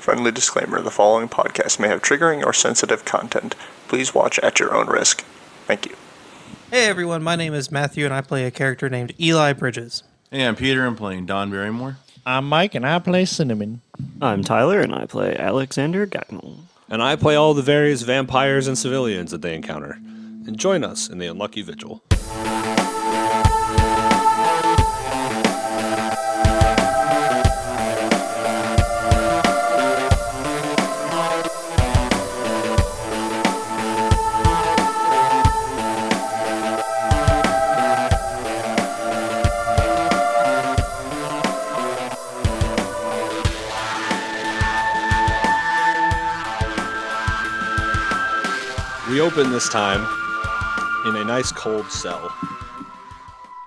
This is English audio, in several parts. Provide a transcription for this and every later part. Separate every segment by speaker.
Speaker 1: Friendly disclaimer, the following podcast may have triggering or sensitive content. Please watch at your own risk. Thank you.
Speaker 2: Hey everyone, my name is Matthew and I play a character named Eli Bridges.
Speaker 3: Hey, I'm Peter. I'm playing Don Barrymore.
Speaker 4: I'm Mike and I play Cinnamon.
Speaker 5: I'm Tyler and I play Alexander Gagnall.
Speaker 6: And I play all the various vampires and civilians that they encounter. And join us in the Unlucky Vigil. We open this time in a nice cold cell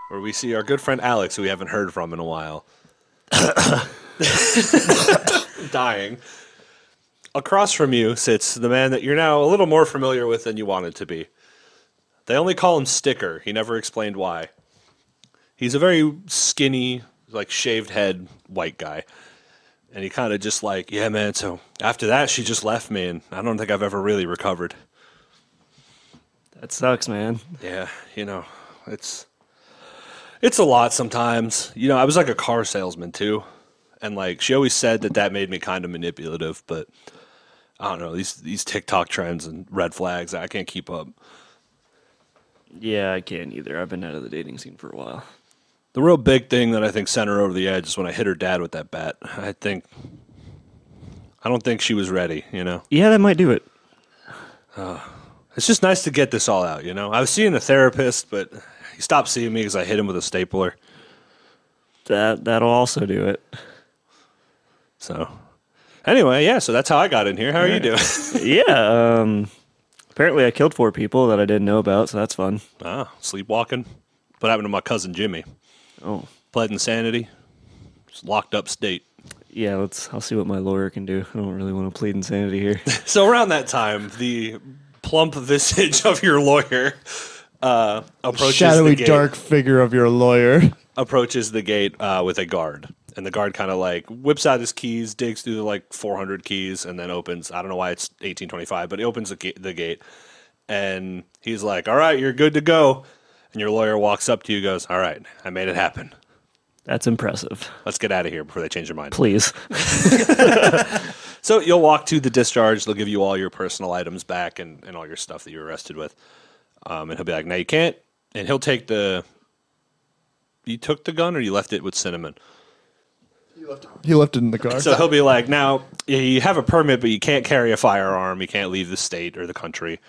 Speaker 6: where we see our good friend Alex, who we haven't heard from in a while, dying. Across from you sits the man that you're now a little more familiar with than you wanted to be. They only call him Sticker. He never explained why. He's a very skinny, like shaved head white guy. And he kind of just like, yeah, man, so after that, she just left me, and I don't think I've ever really recovered.
Speaker 5: That sucks, man.
Speaker 6: Yeah, you know, it's a lot sometimes. You know, I was like a car salesman too, and like she always said that made me kind of manipulative, but I don't know, these TikTok trends and red flags, I can't keep up.
Speaker 5: Yeah, I can't either. I've been out of the dating scene for a while.
Speaker 6: The real big thing that I think sent her over the edge is when I hit her dad with that bat. I don't think she was ready, you know?
Speaker 5: Yeah, that might do it.
Speaker 6: It's just nice to get this all out, you know? I was seeing a therapist, but he stopped seeing me because I hit him with a stapler.
Speaker 5: That'll also do it.
Speaker 6: So, anyway, yeah, so that's how I got in here. How are you doing?
Speaker 5: Yeah, apparently I killed 4 people that I didn't know about, so that's fun.
Speaker 6: Ah, sleepwalking. What happened to my cousin Jimmy?
Speaker 5: Oh.
Speaker 6: Pled insanity. Just locked up state.
Speaker 5: Yeah, I'll see what my lawyer can do. I don't really want to plead insanity here.
Speaker 6: So around that time, the plump visage of your lawyer approaches
Speaker 4: Shadowy,
Speaker 6: the gate.
Speaker 4: dark figure of your lawyer.
Speaker 6: Approaches the gate with a guard. And the guard kind of like whips out his keys, digs through the like 400 keys, and then opens. I don't know why it's 1825, but he opens the gate. And he's like, all right, you're good to go. And your lawyer walks up to you and goes, all right, I made it happen.
Speaker 5: That's impressive.
Speaker 6: Let's get out of here before they change their mind.
Speaker 5: Please.
Speaker 6: So you'll walk to the discharge. They'll give you all your personal items back and all your stuff that you were arrested with. And he'll be like, no, you can't. And he'll take the... You took the gun or you left it with Cinnamon?
Speaker 4: He left it in the car.
Speaker 6: So he'll be like, now, you have a permit, but you can't carry a firearm. You can't leave the state or the country.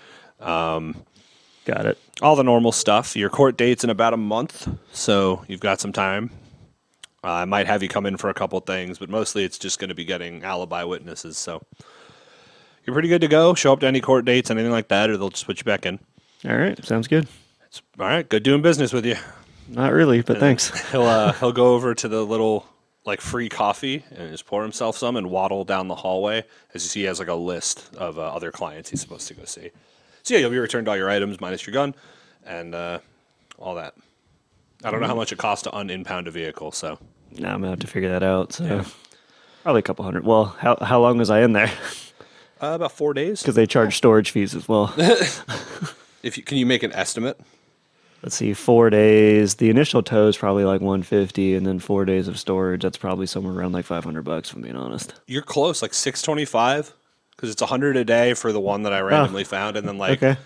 Speaker 5: Got it.
Speaker 6: All the normal stuff. Your court date's in about a month, so you've got some time. I might have you come in for a couple things, but mostly it's just going to be getting alibi witnesses. So you're pretty good to go. Show up to any court dates, anything like that, or they'll just put you back in.
Speaker 5: All right, sounds good.
Speaker 6: All right, good doing business with you.
Speaker 5: Not really, but thanks.
Speaker 6: He'll go over to the little like free coffee and just pour himself some and waddle down the hallway. As you see, he has like a list of other clients he's supposed to go see. So yeah, you'll be returned all your items minus your gun and all that. I don't know how much it costs to unimpound a vehicle, so.
Speaker 5: Now I'm going to have to figure that out. So
Speaker 6: Yeah.
Speaker 5: Probably a couple hundred. Well, how long was I in there?
Speaker 6: About 4 days.
Speaker 5: Because they charge storage fees as well.
Speaker 6: Can you make an estimate?
Speaker 5: Let's see, 4 days. The initial tow is probably like 150, and then 4 days of storage. That's probably somewhere around like $500, if I'm being honest.
Speaker 6: You're close, like 625, because it's 100 a day for the one that I randomly found, and then like
Speaker 5: Okay.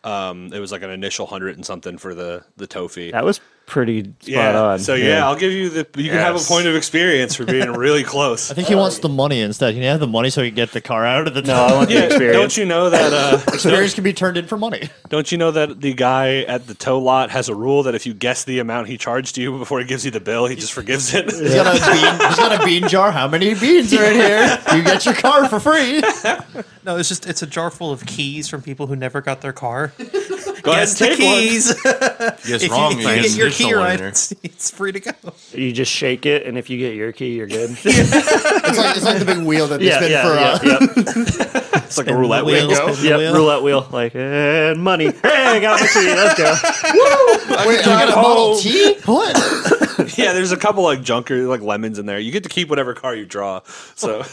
Speaker 6: it was like an initial 100 and something for the tow fee.
Speaker 5: That was pretty spot on.
Speaker 6: So yeah, I'll give you you can have a point of experience for being really close.
Speaker 4: I think he wants the money instead. Can you have the money so he can get the car out of the
Speaker 5: No, I want the
Speaker 6: Yeah,
Speaker 5: experience.
Speaker 6: don't you know that?
Speaker 4: experience can be turned in for money.
Speaker 6: Don't you know that the guy at the tow lot has a rule that if you guess the amount he charged you before he gives you the bill, he just forgives it?
Speaker 4: He's got a bean jar. How many beans are in here? You get your car for free.
Speaker 2: No, it's a jar full of keys from people who never got their car.
Speaker 6: Go ahead
Speaker 2: Guess
Speaker 6: and
Speaker 2: the
Speaker 6: take one.
Speaker 2: keys.
Speaker 3: Guess
Speaker 2: If
Speaker 3: wrong.
Speaker 2: you get your key
Speaker 3: additional
Speaker 2: right,
Speaker 3: in there.
Speaker 2: it's free to go.
Speaker 5: You just shake it, and if you get your key, you're good.
Speaker 4: It's like the big wheel that they spin for.
Speaker 6: It's like a roulette wheel.
Speaker 5: Yep, roulette wheel. Like, and money. Hey, I got my key. Let's go.
Speaker 4: Wait, you got a Model T? What?
Speaker 6: Yeah, there's a couple like junker like lemons in there. You get to keep whatever car you draw. So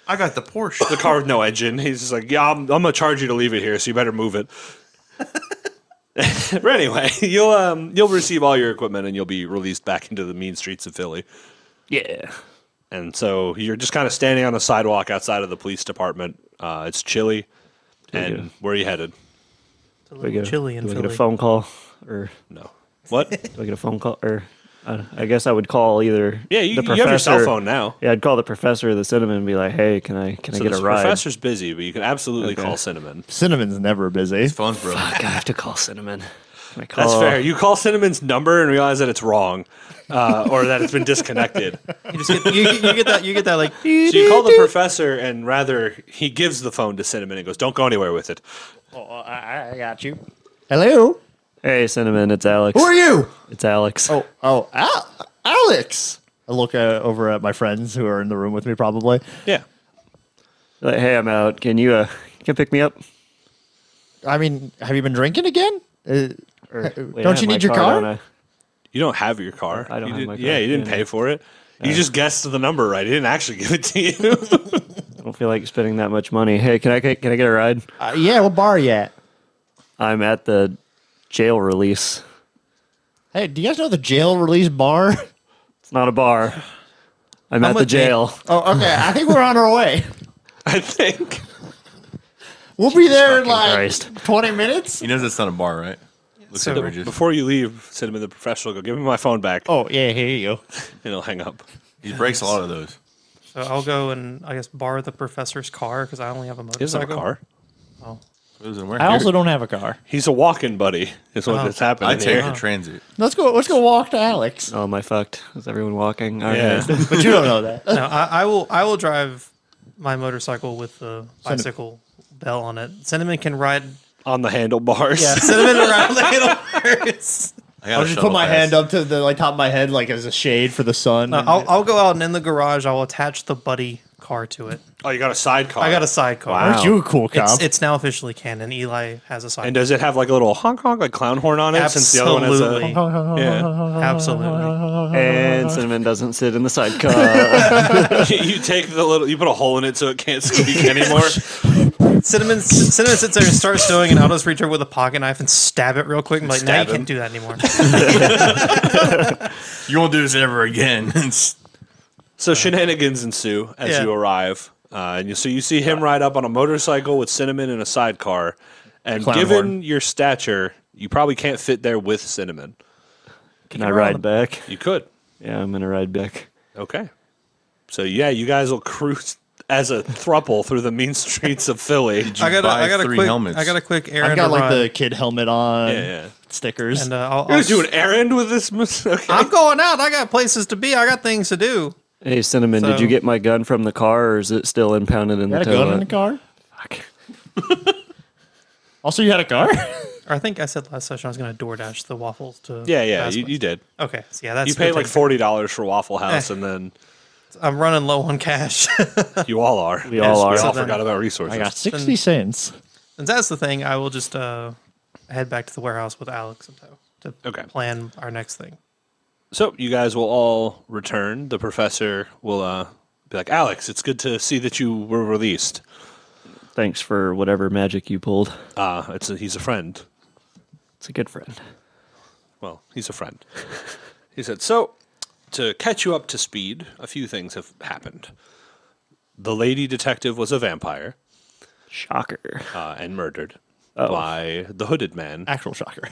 Speaker 3: I got the Porsche.
Speaker 6: The car with no engine. He's just like, yeah, I'm gonna charge you to leave it here, so you better move it. But anyway, you'll receive all your equipment and you'll be released back into the mean streets of Philly.
Speaker 5: Yeah.
Speaker 6: And so you're just kind of standing on the sidewalk outside of the police department. It's chilly. And where are you headed?
Speaker 2: It's a little chilly in
Speaker 5: Do I get a
Speaker 2: Philly.
Speaker 5: phone call or
Speaker 6: No. What?
Speaker 5: do I get a phone call or I guess I would call either
Speaker 6: Yeah, you
Speaker 5: the
Speaker 6: have your cell
Speaker 5: professor-
Speaker 6: phone now.
Speaker 5: Yeah, I'd call the professor of the Cinnamon and be like, "Hey, can I
Speaker 6: So
Speaker 5: get
Speaker 6: the
Speaker 5: a ride?"
Speaker 6: professor's busy, but you can absolutely
Speaker 5: Okay.
Speaker 6: call Cinnamon.
Speaker 4: Cinnamon's never busy.
Speaker 3: His phone's broken.
Speaker 5: Fuck, I have to call Cinnamon. I call,
Speaker 6: That's fair. You call Cinnamon's number and realize that it's wrong, or that it's been disconnected.
Speaker 2: You just get, you get that like.
Speaker 6: So you call the professor, and rather he gives the phone to Cinnamon and goes, "Don't go anywhere with it."
Speaker 4: I got you. Hello.
Speaker 5: Hey, Cinnamon, it's Alex.
Speaker 4: Who are you?
Speaker 5: It's Alex.
Speaker 4: Alex. I look over at my friends who are in the room with me, probably.
Speaker 6: Yeah.
Speaker 5: Like, hey, I'm out. Can you pick me up?
Speaker 4: I mean, have you been drinking again?
Speaker 5: Wait, I
Speaker 4: Don't
Speaker 5: have
Speaker 4: you
Speaker 5: my
Speaker 4: need your
Speaker 5: don't
Speaker 4: car?
Speaker 5: I?
Speaker 6: You don't have your car.
Speaker 5: I don't
Speaker 6: You
Speaker 5: have
Speaker 6: did-
Speaker 5: my car.
Speaker 6: Yeah, you didn't
Speaker 5: Yeah,
Speaker 6: pay for it. You just guessed the number right. He didn't actually give it to you.
Speaker 5: I don't feel like spending that much money. Hey, can I get a ride?
Speaker 4: Yeah, what bar are you at?
Speaker 5: I'm at the jail release.
Speaker 4: Hey, do you guys know the jail release bar?
Speaker 5: It's not a bar. I'm at the
Speaker 2: with me.
Speaker 5: jail.
Speaker 4: Oh, okay. I think we're on our way.
Speaker 6: I think.
Speaker 4: We'll be there in
Speaker 5: fucking
Speaker 4: like
Speaker 5: Christ.
Speaker 4: 20 minutes.
Speaker 3: He knows it's not a bar, right? Looks
Speaker 2: So
Speaker 3: at Bridges.
Speaker 6: Before you leave, Cinnamon the professional, go give me my phone back,
Speaker 4: Oh, yeah, here you go.
Speaker 6: and he'll hang up.
Speaker 3: He breaks a lot of those.
Speaker 2: So I'll go and I guess borrow the professor's car because I only have a
Speaker 6: He doesn't have a
Speaker 2: motorcycle.
Speaker 6: car.
Speaker 3: Lives in where?
Speaker 4: I also don't have a car.
Speaker 6: He's a walk-in buddy. Is what that's happening
Speaker 3: I take
Speaker 6: here.
Speaker 3: a transit.
Speaker 4: Let's go walk to Alex.
Speaker 5: Oh, am I fucked? Is everyone walking? All
Speaker 6: Yeah.
Speaker 5: right.
Speaker 4: But you don't know that.
Speaker 2: No, I will drive my motorcycle with the bicycle bell on it. Cinnamon can ride.
Speaker 6: On the handlebars.
Speaker 2: Yeah, Cinnamon around the handlebars.
Speaker 3: I got
Speaker 4: I'll just put my hand up to the top of my head like as a shade for the sun.
Speaker 2: No, I'll go out and in the garage. I'll attach the buddy car to it.
Speaker 6: Oh, you got a sidecar.
Speaker 2: I got a sidecar.
Speaker 6: Wow.
Speaker 4: Aren't you a cool cop?
Speaker 2: It's now officially canon. Eli has a sidecar.
Speaker 6: And does it have like a little honk honk like clown horn on it? Since the other one has
Speaker 2: Absolutely.
Speaker 6: a yeah.
Speaker 2: Absolutely.
Speaker 5: And Cinnamon doesn't sit in the sidecar.
Speaker 6: You take the little, you put a hole in it so it can't squeak anymore.
Speaker 2: Cinnamon sits there and starts doing, and I'll just reach over with a pocket knife and stab it real quick. And be like, now you
Speaker 6: Stab him.
Speaker 2: can't do that anymore.
Speaker 3: You won't do this ever again.
Speaker 6: So shenanigans ensue as
Speaker 2: Yeah.
Speaker 6: you arrive, so you see him ride up on a motorcycle with Cinnamon in a sidecar, and
Speaker 4: Clown
Speaker 6: given
Speaker 4: horn.
Speaker 6: your stature, you probably can't fit there with Cinnamon.
Speaker 5: Can I ride back?
Speaker 6: You could.
Speaker 5: Yeah, I'm gonna ride back.
Speaker 6: Okay. So yeah, you guys will cruise as a throuple through the mean streets of Philly.
Speaker 3: Did you buy three helmets?
Speaker 2: I got a quick errand.
Speaker 4: I've got
Speaker 2: to
Speaker 4: like
Speaker 2: run,
Speaker 4: the kid helmet on,
Speaker 6: Yeah.
Speaker 4: stickers.
Speaker 2: and
Speaker 6: You're gonna do an errand with this? Okay.
Speaker 2: I'm going out. I got places to be. I got things to do.
Speaker 5: Hey, Cinnamon, did
Speaker 2: So-
Speaker 5: you get my gun from the car, or is it still impounded in
Speaker 4: you
Speaker 5: the
Speaker 4: had a gun in the
Speaker 5: toilet?
Speaker 4: car?
Speaker 5: Fuck.
Speaker 4: Also, you had a car?
Speaker 2: Or I think I said last session I was going to DoorDash the waffles to.
Speaker 6: Yeah,
Speaker 2: Fast
Speaker 6: you
Speaker 2: West.
Speaker 6: did.
Speaker 2: Okay, so yeah, that's
Speaker 6: You paid like
Speaker 2: the thing.
Speaker 6: $40 for Waffle House, and then
Speaker 2: I'm running low on cash.
Speaker 6: you all are.
Speaker 5: We all are.
Speaker 6: We all
Speaker 2: So then-
Speaker 6: forgot about resources.
Speaker 4: I got 60 cents.
Speaker 2: And that's the thing. I will just head back to the warehouse with Alex and to
Speaker 6: Okay.
Speaker 2: plan our next thing.
Speaker 6: So you guys will all return. The professor will be like, Alex, it's good to see that you were released.
Speaker 5: Thanks for whatever magic you pulled.
Speaker 6: He's a friend.
Speaker 5: It's a good friend.
Speaker 6: Well, he's a friend. He said, so to catch you up to speed, a few things have happened. The lady detective was a vampire
Speaker 5: Shocker.
Speaker 6: and murdered
Speaker 5: Oh.
Speaker 6: by the hooded man.
Speaker 4: Actual shocker.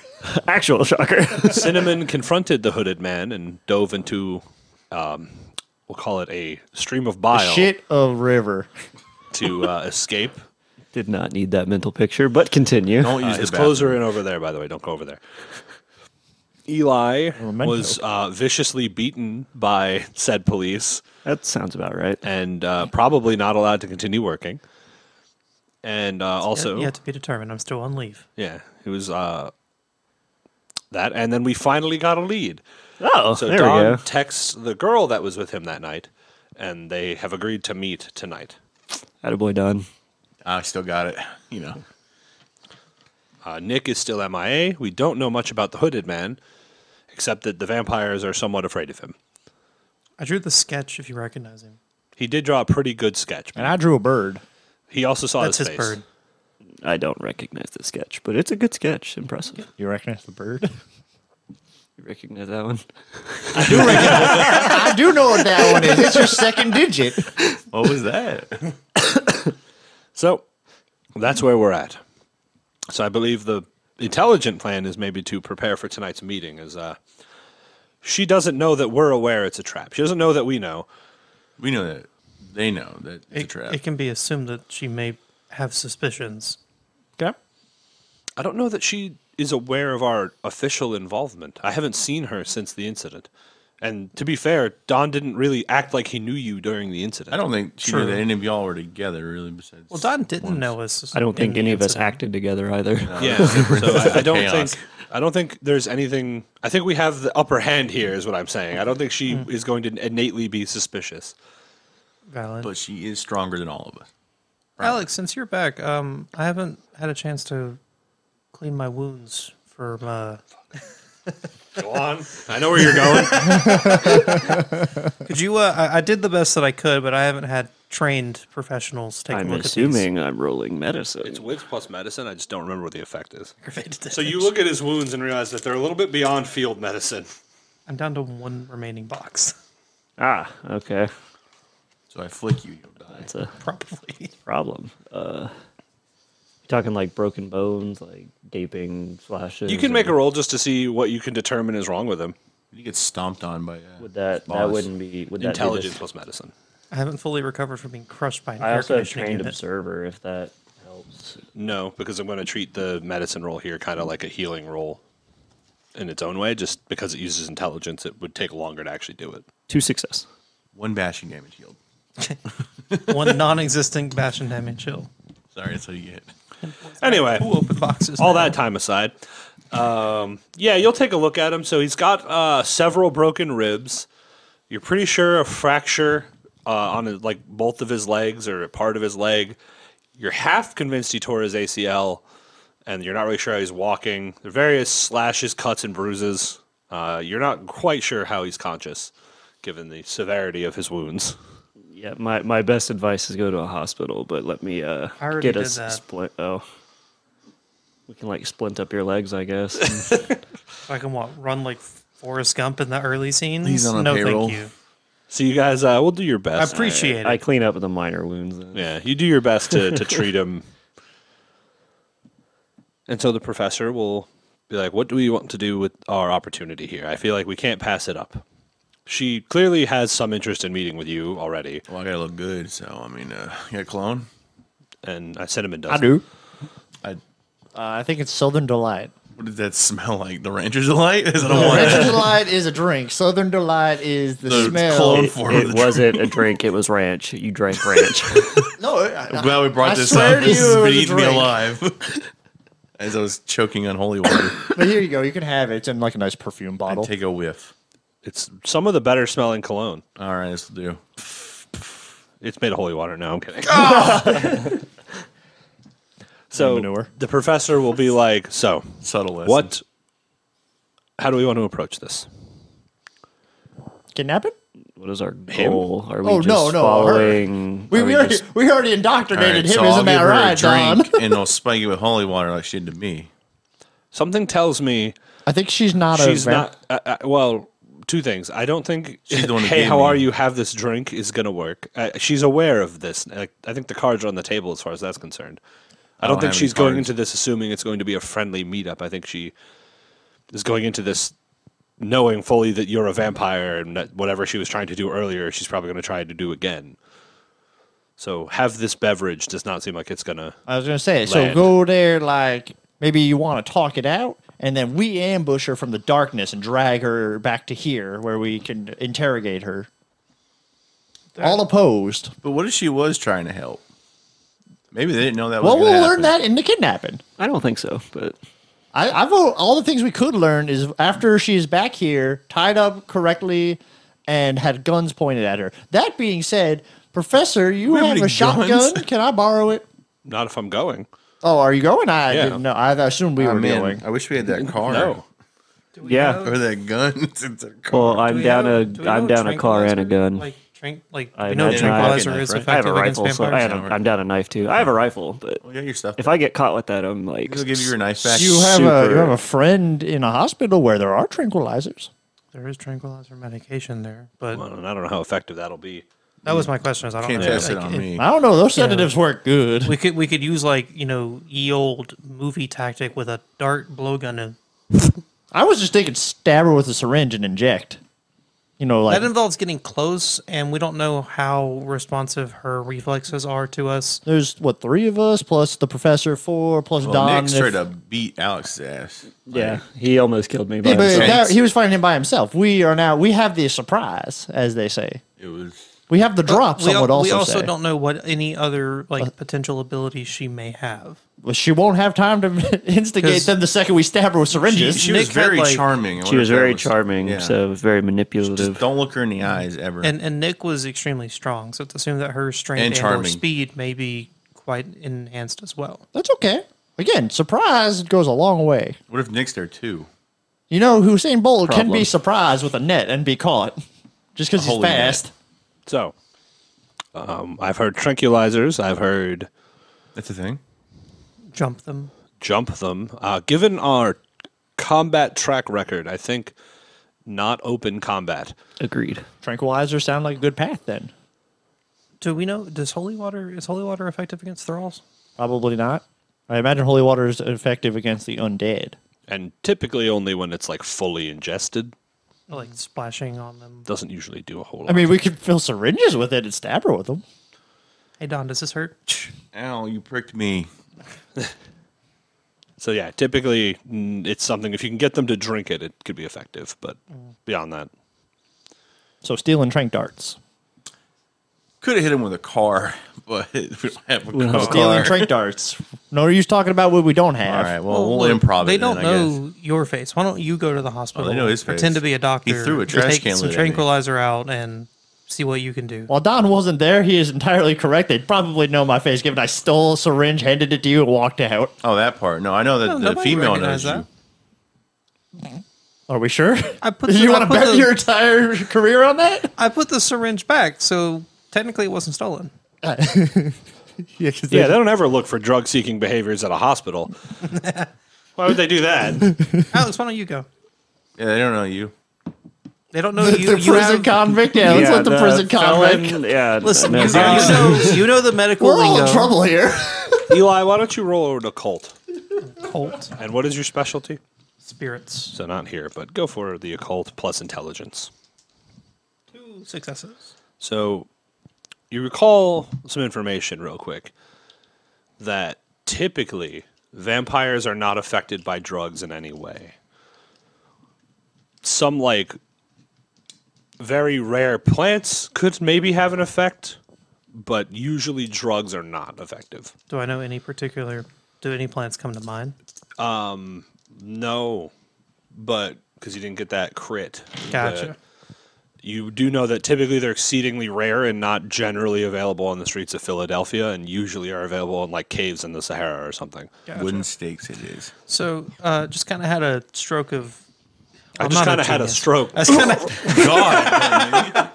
Speaker 5: Actual shocker.
Speaker 6: Cinnamon confronted the hooded man and dove into, we'll call it a stream of bile
Speaker 4: Shit of river.
Speaker 6: to escape.
Speaker 5: Did not need that mental picture, but continue.
Speaker 3: Don't use
Speaker 6: His
Speaker 3: the
Speaker 6: clothes
Speaker 3: bathroom.
Speaker 6: are in over there, by the way. Don't go over there. Eli
Speaker 4: Memento.
Speaker 6: was viciously beaten by said police
Speaker 5: That sounds about right.
Speaker 6: and probably not allowed to continue working. And also,
Speaker 2: Yet to be determined. I'm still on leave.
Speaker 6: yeah, it was that. And then we finally got a lead.
Speaker 5: Oh,
Speaker 6: So
Speaker 5: there
Speaker 6: Don
Speaker 5: we go.
Speaker 6: texts the girl that was with him that night, and they have agreed to meet tonight.
Speaker 5: Attaboy, Don.
Speaker 3: I still got it. You know.
Speaker 6: Nick is still MIA. We don't know much about the hooded man, except that the vampires are somewhat afraid of him.
Speaker 2: I drew the sketch if you recognize him.
Speaker 6: He did draw a pretty good sketch.
Speaker 4: And I drew a bird.
Speaker 6: He also saw
Speaker 2: That's
Speaker 6: his
Speaker 2: his
Speaker 6: face.
Speaker 2: bird.
Speaker 5: I don't recognize the sketch, but it's a good sketch. Impressive.
Speaker 4: You recognize the bird?
Speaker 5: You recognize that one?
Speaker 4: I do know what that one is. It's your second digit.
Speaker 3: What was that?
Speaker 6: So that's where we're at. So I believe the intelligent plan is maybe to prepare for tonight's meeting. As she doesn't know that we're aware it's a trap. She doesn't know that we know.
Speaker 3: We know that. They know that it's a trap.
Speaker 2: It can be assumed that she may have suspicions.
Speaker 4: Okay.
Speaker 6: I don't know that she is aware of our official involvement. I haven't seen her since the incident. And to be fair, Don didn't really act like he knew you during the incident.
Speaker 3: I don't think she
Speaker 2: True.
Speaker 3: knew that any of y'all were together, really, besides...
Speaker 2: Well, Don didn't
Speaker 3: once.
Speaker 2: know us.
Speaker 5: I don't think
Speaker 2: in the
Speaker 5: any of us
Speaker 2: incident.
Speaker 5: acted together either.
Speaker 6: Yeah, so I don't
Speaker 3: Chaos.
Speaker 6: think there's anything. I think we have the upper hand here, is what I'm saying. I don't think she is going to innately be suspicious.
Speaker 2: Valid.
Speaker 3: But she is stronger than all of us.
Speaker 2: Alex, since you're back, I haven't had a chance to clean my wounds from.
Speaker 6: Go on. I know where you're going.
Speaker 2: Could you? I did the best that I could, but I haven't had trained professionals take a
Speaker 5: I'm
Speaker 2: look
Speaker 5: assuming I'm rolling medicine.
Speaker 6: It's wits plus medicine. I just don't remember what the effect is.
Speaker 2: at these.
Speaker 6: So you look at his wounds and realize that they're a little bit beyond field medicine.
Speaker 2: I'm down to one remaining box.
Speaker 5: Ah, okay.
Speaker 3: So I flick you, you'll die.
Speaker 5: That's a
Speaker 2: Probably.
Speaker 5: problem. You talking like broken bones, like gaping slashes?
Speaker 6: You can make a
Speaker 5: or-
Speaker 6: roll just to see what you can determine is wrong with him.
Speaker 3: You get stomped on by
Speaker 5: Would that
Speaker 3: boss.
Speaker 5: wouldn't be would that
Speaker 6: Intelligence
Speaker 5: Be
Speaker 6: plus medicine.
Speaker 2: I haven't fully recovered from being crushed by an
Speaker 5: I
Speaker 2: air
Speaker 5: also have
Speaker 2: conditioning
Speaker 5: trained
Speaker 2: unit.
Speaker 5: observer if that helps.
Speaker 6: No, because I'm going to treat the medicine roll here kind of like a healing roll in its own way. Just because it uses intelligence, it would take longer to actually do it.
Speaker 5: 2 success.
Speaker 3: One bashing damage healed.
Speaker 2: One non-existent bash and damage chill.
Speaker 3: Sorry, that's what you get.
Speaker 6: Anyway,
Speaker 2: Two open boxes.
Speaker 6: all
Speaker 2: now.
Speaker 6: that time aside, yeah, you'll take a look at him. So he's got several broken ribs. You're pretty sure a fracture on like both of his legs or a part of his leg. You're half convinced he tore his ACL, and you're not really sure how he's walking. There are various slashes, cuts, and bruises. You're not quite sure how he's conscious, given the severity of his wounds.
Speaker 5: Yeah, my best advice is go to a hospital, but let me
Speaker 2: already
Speaker 5: get a
Speaker 2: did that.
Speaker 5: splint. Oh, we can like splint up your legs, I guess.
Speaker 2: If I can run like Forrest Gump in the early scenes.
Speaker 3: He's on a
Speaker 2: no,
Speaker 3: payroll.
Speaker 2: thank you.
Speaker 6: So you guys, we'll do your
Speaker 2: I
Speaker 6: best.
Speaker 2: appreciate
Speaker 5: I
Speaker 2: it.
Speaker 5: clean up the minor wounds. Then.
Speaker 6: Yeah, you do your best to treat him. And so the professor will be like, what do we want to do with our opportunity here? I feel like we can't pass it up. She clearly has some interest in meeting with you already.
Speaker 3: Well, I gotta look good, so I mean, you got cologne?
Speaker 6: And cinnamon does.
Speaker 4: I do.
Speaker 3: I,
Speaker 4: I think it's Southern Delight.
Speaker 3: what does that smell like? The Rancher's Delight? Is it a
Speaker 4: Rancher's Delight is a drink. Southern Delight is the smell.
Speaker 3: cologne
Speaker 5: It,
Speaker 3: form
Speaker 5: it
Speaker 3: of the
Speaker 5: wasn't a drink; it was ranch. You drank ranch.
Speaker 4: No,
Speaker 3: I'm glad we brought
Speaker 4: I
Speaker 3: this
Speaker 4: swear
Speaker 3: up.
Speaker 4: to
Speaker 3: This
Speaker 4: you
Speaker 3: has
Speaker 4: it
Speaker 3: been
Speaker 4: was a
Speaker 3: eating me
Speaker 4: drink.
Speaker 3: alive. As I was choking on holy water.
Speaker 4: But here you go. You can have it. It's in like a nice perfume bottle.
Speaker 3: Take a whiff.
Speaker 6: It's some of the better smelling cologne.
Speaker 3: All right, this will do.
Speaker 6: It's made of holy water. No, I'm kidding.
Speaker 4: And
Speaker 6: So
Speaker 4: manure.
Speaker 6: the professor will be like, so
Speaker 3: Subtle lesson.
Speaker 6: what? How do we want to approach this?
Speaker 4: Kidnap it?
Speaker 5: What is our goal? Are we
Speaker 4: Oh,
Speaker 5: just
Speaker 4: no, her.
Speaker 5: following? are
Speaker 4: We already indoctrinated him, isn't that right, Don?
Speaker 3: drink and I'll spike it with holy water like she did to me.
Speaker 6: Something tells me
Speaker 4: I think she's not
Speaker 6: she's
Speaker 4: a
Speaker 6: not. Well, two things. I don't think.
Speaker 3: She's the one who
Speaker 6: Hey,
Speaker 3: gave
Speaker 6: how
Speaker 3: me-
Speaker 6: are you? Have this drink is gonna work. She's aware of this. I think the cards are on the table as far as that's concerned. I don't
Speaker 3: don't
Speaker 6: think
Speaker 3: have
Speaker 6: she's
Speaker 3: any
Speaker 6: going
Speaker 3: cards.
Speaker 6: into this assuming it's going to be a friendly meetup. I think she is going into this knowing fully that you're a vampire and that whatever she was trying to do earlier, she's probably going to try to do again. So have this beverage does not seem like it's gonna.
Speaker 4: I was going to say, so
Speaker 6: Land.
Speaker 4: go there like maybe you want to talk it out, and then we ambush her from the darkness and drag her back to here where we can interrogate her. All opposed.
Speaker 3: But what if she was trying to help? Maybe they didn't know that was
Speaker 4: Well,
Speaker 3: going to
Speaker 4: we'll
Speaker 3: happen.
Speaker 4: learn that in the kidnapping.
Speaker 5: I don't think so, but
Speaker 4: I vote all the things we could learn is after she's back here, tied up correctly, and had guns pointed at her. That being said, Professor, you
Speaker 3: have
Speaker 4: have
Speaker 3: any
Speaker 4: a shotgun.
Speaker 3: guns?
Speaker 4: Can I borrow it?
Speaker 6: Not if I'm going.
Speaker 4: Oh, are you going? I
Speaker 6: Yeah.
Speaker 4: didn't know. I assumed we
Speaker 3: Oh,
Speaker 4: were
Speaker 3: man,
Speaker 4: going.
Speaker 3: I wish we had that car.
Speaker 6: No.
Speaker 5: yeah.
Speaker 3: Or that gun. It's a car.
Speaker 5: Well, I'm down a car and a gun.
Speaker 2: Like
Speaker 5: I
Speaker 2: we know
Speaker 5: imagine
Speaker 2: tranquilizer
Speaker 3: I-
Speaker 2: is
Speaker 3: I
Speaker 5: I have
Speaker 2: effective
Speaker 5: a
Speaker 2: against
Speaker 5: rifle, so
Speaker 2: vampires.
Speaker 5: I'm down a knife too. I have a rifle, but
Speaker 3: Well, you got your stuff.
Speaker 5: if I get caught with that, I'm like,
Speaker 3: He'll give you your knife back.
Speaker 4: You
Speaker 5: Super.
Speaker 4: have a friend in a hospital where there are tranquilizers.
Speaker 2: There is tranquilizer medication there, but
Speaker 6: Well, and I don't know how effective that'll be.
Speaker 2: that was my question. Is I don't
Speaker 3: Can't
Speaker 2: know.
Speaker 3: test it
Speaker 2: like,
Speaker 3: on
Speaker 2: if-
Speaker 3: me.
Speaker 4: I don't know. Those sedatives work good.
Speaker 2: We could use ye old movie tactic with a dart blowgun and
Speaker 4: I was just thinking stab her with a syringe and inject. Like
Speaker 2: that involves getting close, and we don't know how responsive her reflexes are to us.
Speaker 4: there's 3 of us plus the professor 4 plus
Speaker 3: Well,
Speaker 4: Don.
Speaker 3: Nick's
Speaker 4: if-
Speaker 3: tried to beat Alex's ass.
Speaker 5: yeah, he almost killed me. By
Speaker 4: Yeah, but
Speaker 5: himself.
Speaker 3: Thanks.
Speaker 4: he was fighting him by himself. We have the surprise, as they say.
Speaker 3: It was.
Speaker 4: We have the drop.
Speaker 2: We,
Speaker 4: Some would
Speaker 2: we
Speaker 4: also
Speaker 2: also
Speaker 4: say.
Speaker 2: don't know what any other potential abilities she may have.
Speaker 4: Well, she won't have time to instigate
Speaker 2: 'Cause
Speaker 4: them the second we stab her with syringes.
Speaker 3: She was
Speaker 2: Nick had,
Speaker 3: very
Speaker 2: like-
Speaker 3: charming. I
Speaker 5: She
Speaker 3: wonder
Speaker 5: was
Speaker 3: if that
Speaker 5: very charming,
Speaker 3: yeah.
Speaker 5: so very
Speaker 3: Just
Speaker 5: manipulative.
Speaker 3: don't look her in the eyes ever.
Speaker 2: And Nick was extremely strong, so it's assumed that her strength
Speaker 3: And
Speaker 2: and or
Speaker 3: charming.
Speaker 2: speed may be quite enhanced as well.
Speaker 4: That's okay. Again, surprise goes a long way.
Speaker 3: What if Nick's there too?
Speaker 4: Usain Bolt can be
Speaker 5: Problem.
Speaker 4: surprised with a net and be caught just because he's
Speaker 3: Holy net.
Speaker 4: fast.
Speaker 6: So, I've heard tranquilizers. I've heard
Speaker 3: That's the thing.
Speaker 2: Jump them.
Speaker 6: jump them. Given our combat track record, I think not open combat.
Speaker 5: Agreed.
Speaker 4: Tranquilizers sound like a good path then.
Speaker 2: Do we know? Is holy water effective against thralls?
Speaker 4: Probably not. I imagine holy water is effective against the undead.
Speaker 6: And typically only when it's like fully ingested.
Speaker 2: Like splashing on them.
Speaker 6: Doesn't usually do a whole lot.
Speaker 4: I mean, we could fill syringes with it and stab her with them.
Speaker 2: Hey Don, does this hurt?
Speaker 3: Ow, you pricked me.
Speaker 6: So yeah, typically it's something, if you can get them to drink it, it could be effective. But beyond that,
Speaker 4: So stealing trank darts.
Speaker 3: Could have hit him with a car, but we don't have a
Speaker 5: don't have a
Speaker 3: car.
Speaker 4: Stealing trank darts. No use talking about what we don't
Speaker 3: All
Speaker 4: have.
Speaker 3: right, well, we'll improv
Speaker 2: They
Speaker 3: it then,
Speaker 2: don't
Speaker 3: I guess.
Speaker 2: know your face. Why don't you go to the hospital?
Speaker 3: they know his
Speaker 2: Pretend
Speaker 3: face.
Speaker 2: to be a doctor.
Speaker 3: He threw a trash
Speaker 2: take
Speaker 3: can
Speaker 2: some
Speaker 3: lid at me.
Speaker 2: tranquilizer out and see what you can do.
Speaker 4: While Don wasn't there, he is entirely correct. They'd probably know my face, given I stole a syringe, handed it to you, and walked out.
Speaker 3: Oh, that part. No, I know that
Speaker 2: No,
Speaker 3: the
Speaker 2: nobody
Speaker 3: female
Speaker 2: recognized
Speaker 3: knows you.
Speaker 4: Are we sure?
Speaker 2: I put
Speaker 4: you
Speaker 2: the-
Speaker 4: want
Speaker 2: I
Speaker 4: to
Speaker 2: put
Speaker 4: bet
Speaker 2: the-
Speaker 4: your entire career on that?
Speaker 2: I put the syringe back, so technically it wasn't stolen.
Speaker 6: yeah, they don't ever look for drug-seeking behaviors at a hospital. Why would they do that?
Speaker 2: Alex, why don't you go?
Speaker 3: Yeah, they don't know you.
Speaker 2: They don't know
Speaker 4: The
Speaker 2: you. You
Speaker 4: prison
Speaker 2: have,
Speaker 4: convict? Yeah, let's let the prison convict.
Speaker 5: felon- Yeah,
Speaker 2: listen,
Speaker 5: no,
Speaker 2: you know the medical
Speaker 4: We're all in
Speaker 2: lingo.
Speaker 4: trouble here.
Speaker 6: Eli, why don't you roll over to Colt?
Speaker 2: Colt
Speaker 6: And what is your specialty?
Speaker 2: spirits.
Speaker 6: So not here, but go for the occult plus intelligence.
Speaker 2: 2 successes.
Speaker 6: So you recall some information real quick that typically vampires are not affected by drugs in any way. Some like very rare plants could maybe have an effect, but usually drugs are not effective.
Speaker 2: Do I know any particular? Do any plants come to mind?
Speaker 6: No, but because you didn't get that crit.
Speaker 2: Gotcha.
Speaker 6: But you do know that typically they're exceedingly rare and not generally available on the streets of Philadelphia, and usually are available in like caves in the Sahara or something.
Speaker 2: Gotcha.
Speaker 3: Wooden stakes it is.
Speaker 2: So, just kind of had a stroke of.
Speaker 6: I
Speaker 2: I'm
Speaker 6: just
Speaker 2: not
Speaker 6: kind of had a
Speaker 2: genius.
Speaker 6: stroke.
Speaker 2: I, kinda,
Speaker 3: God.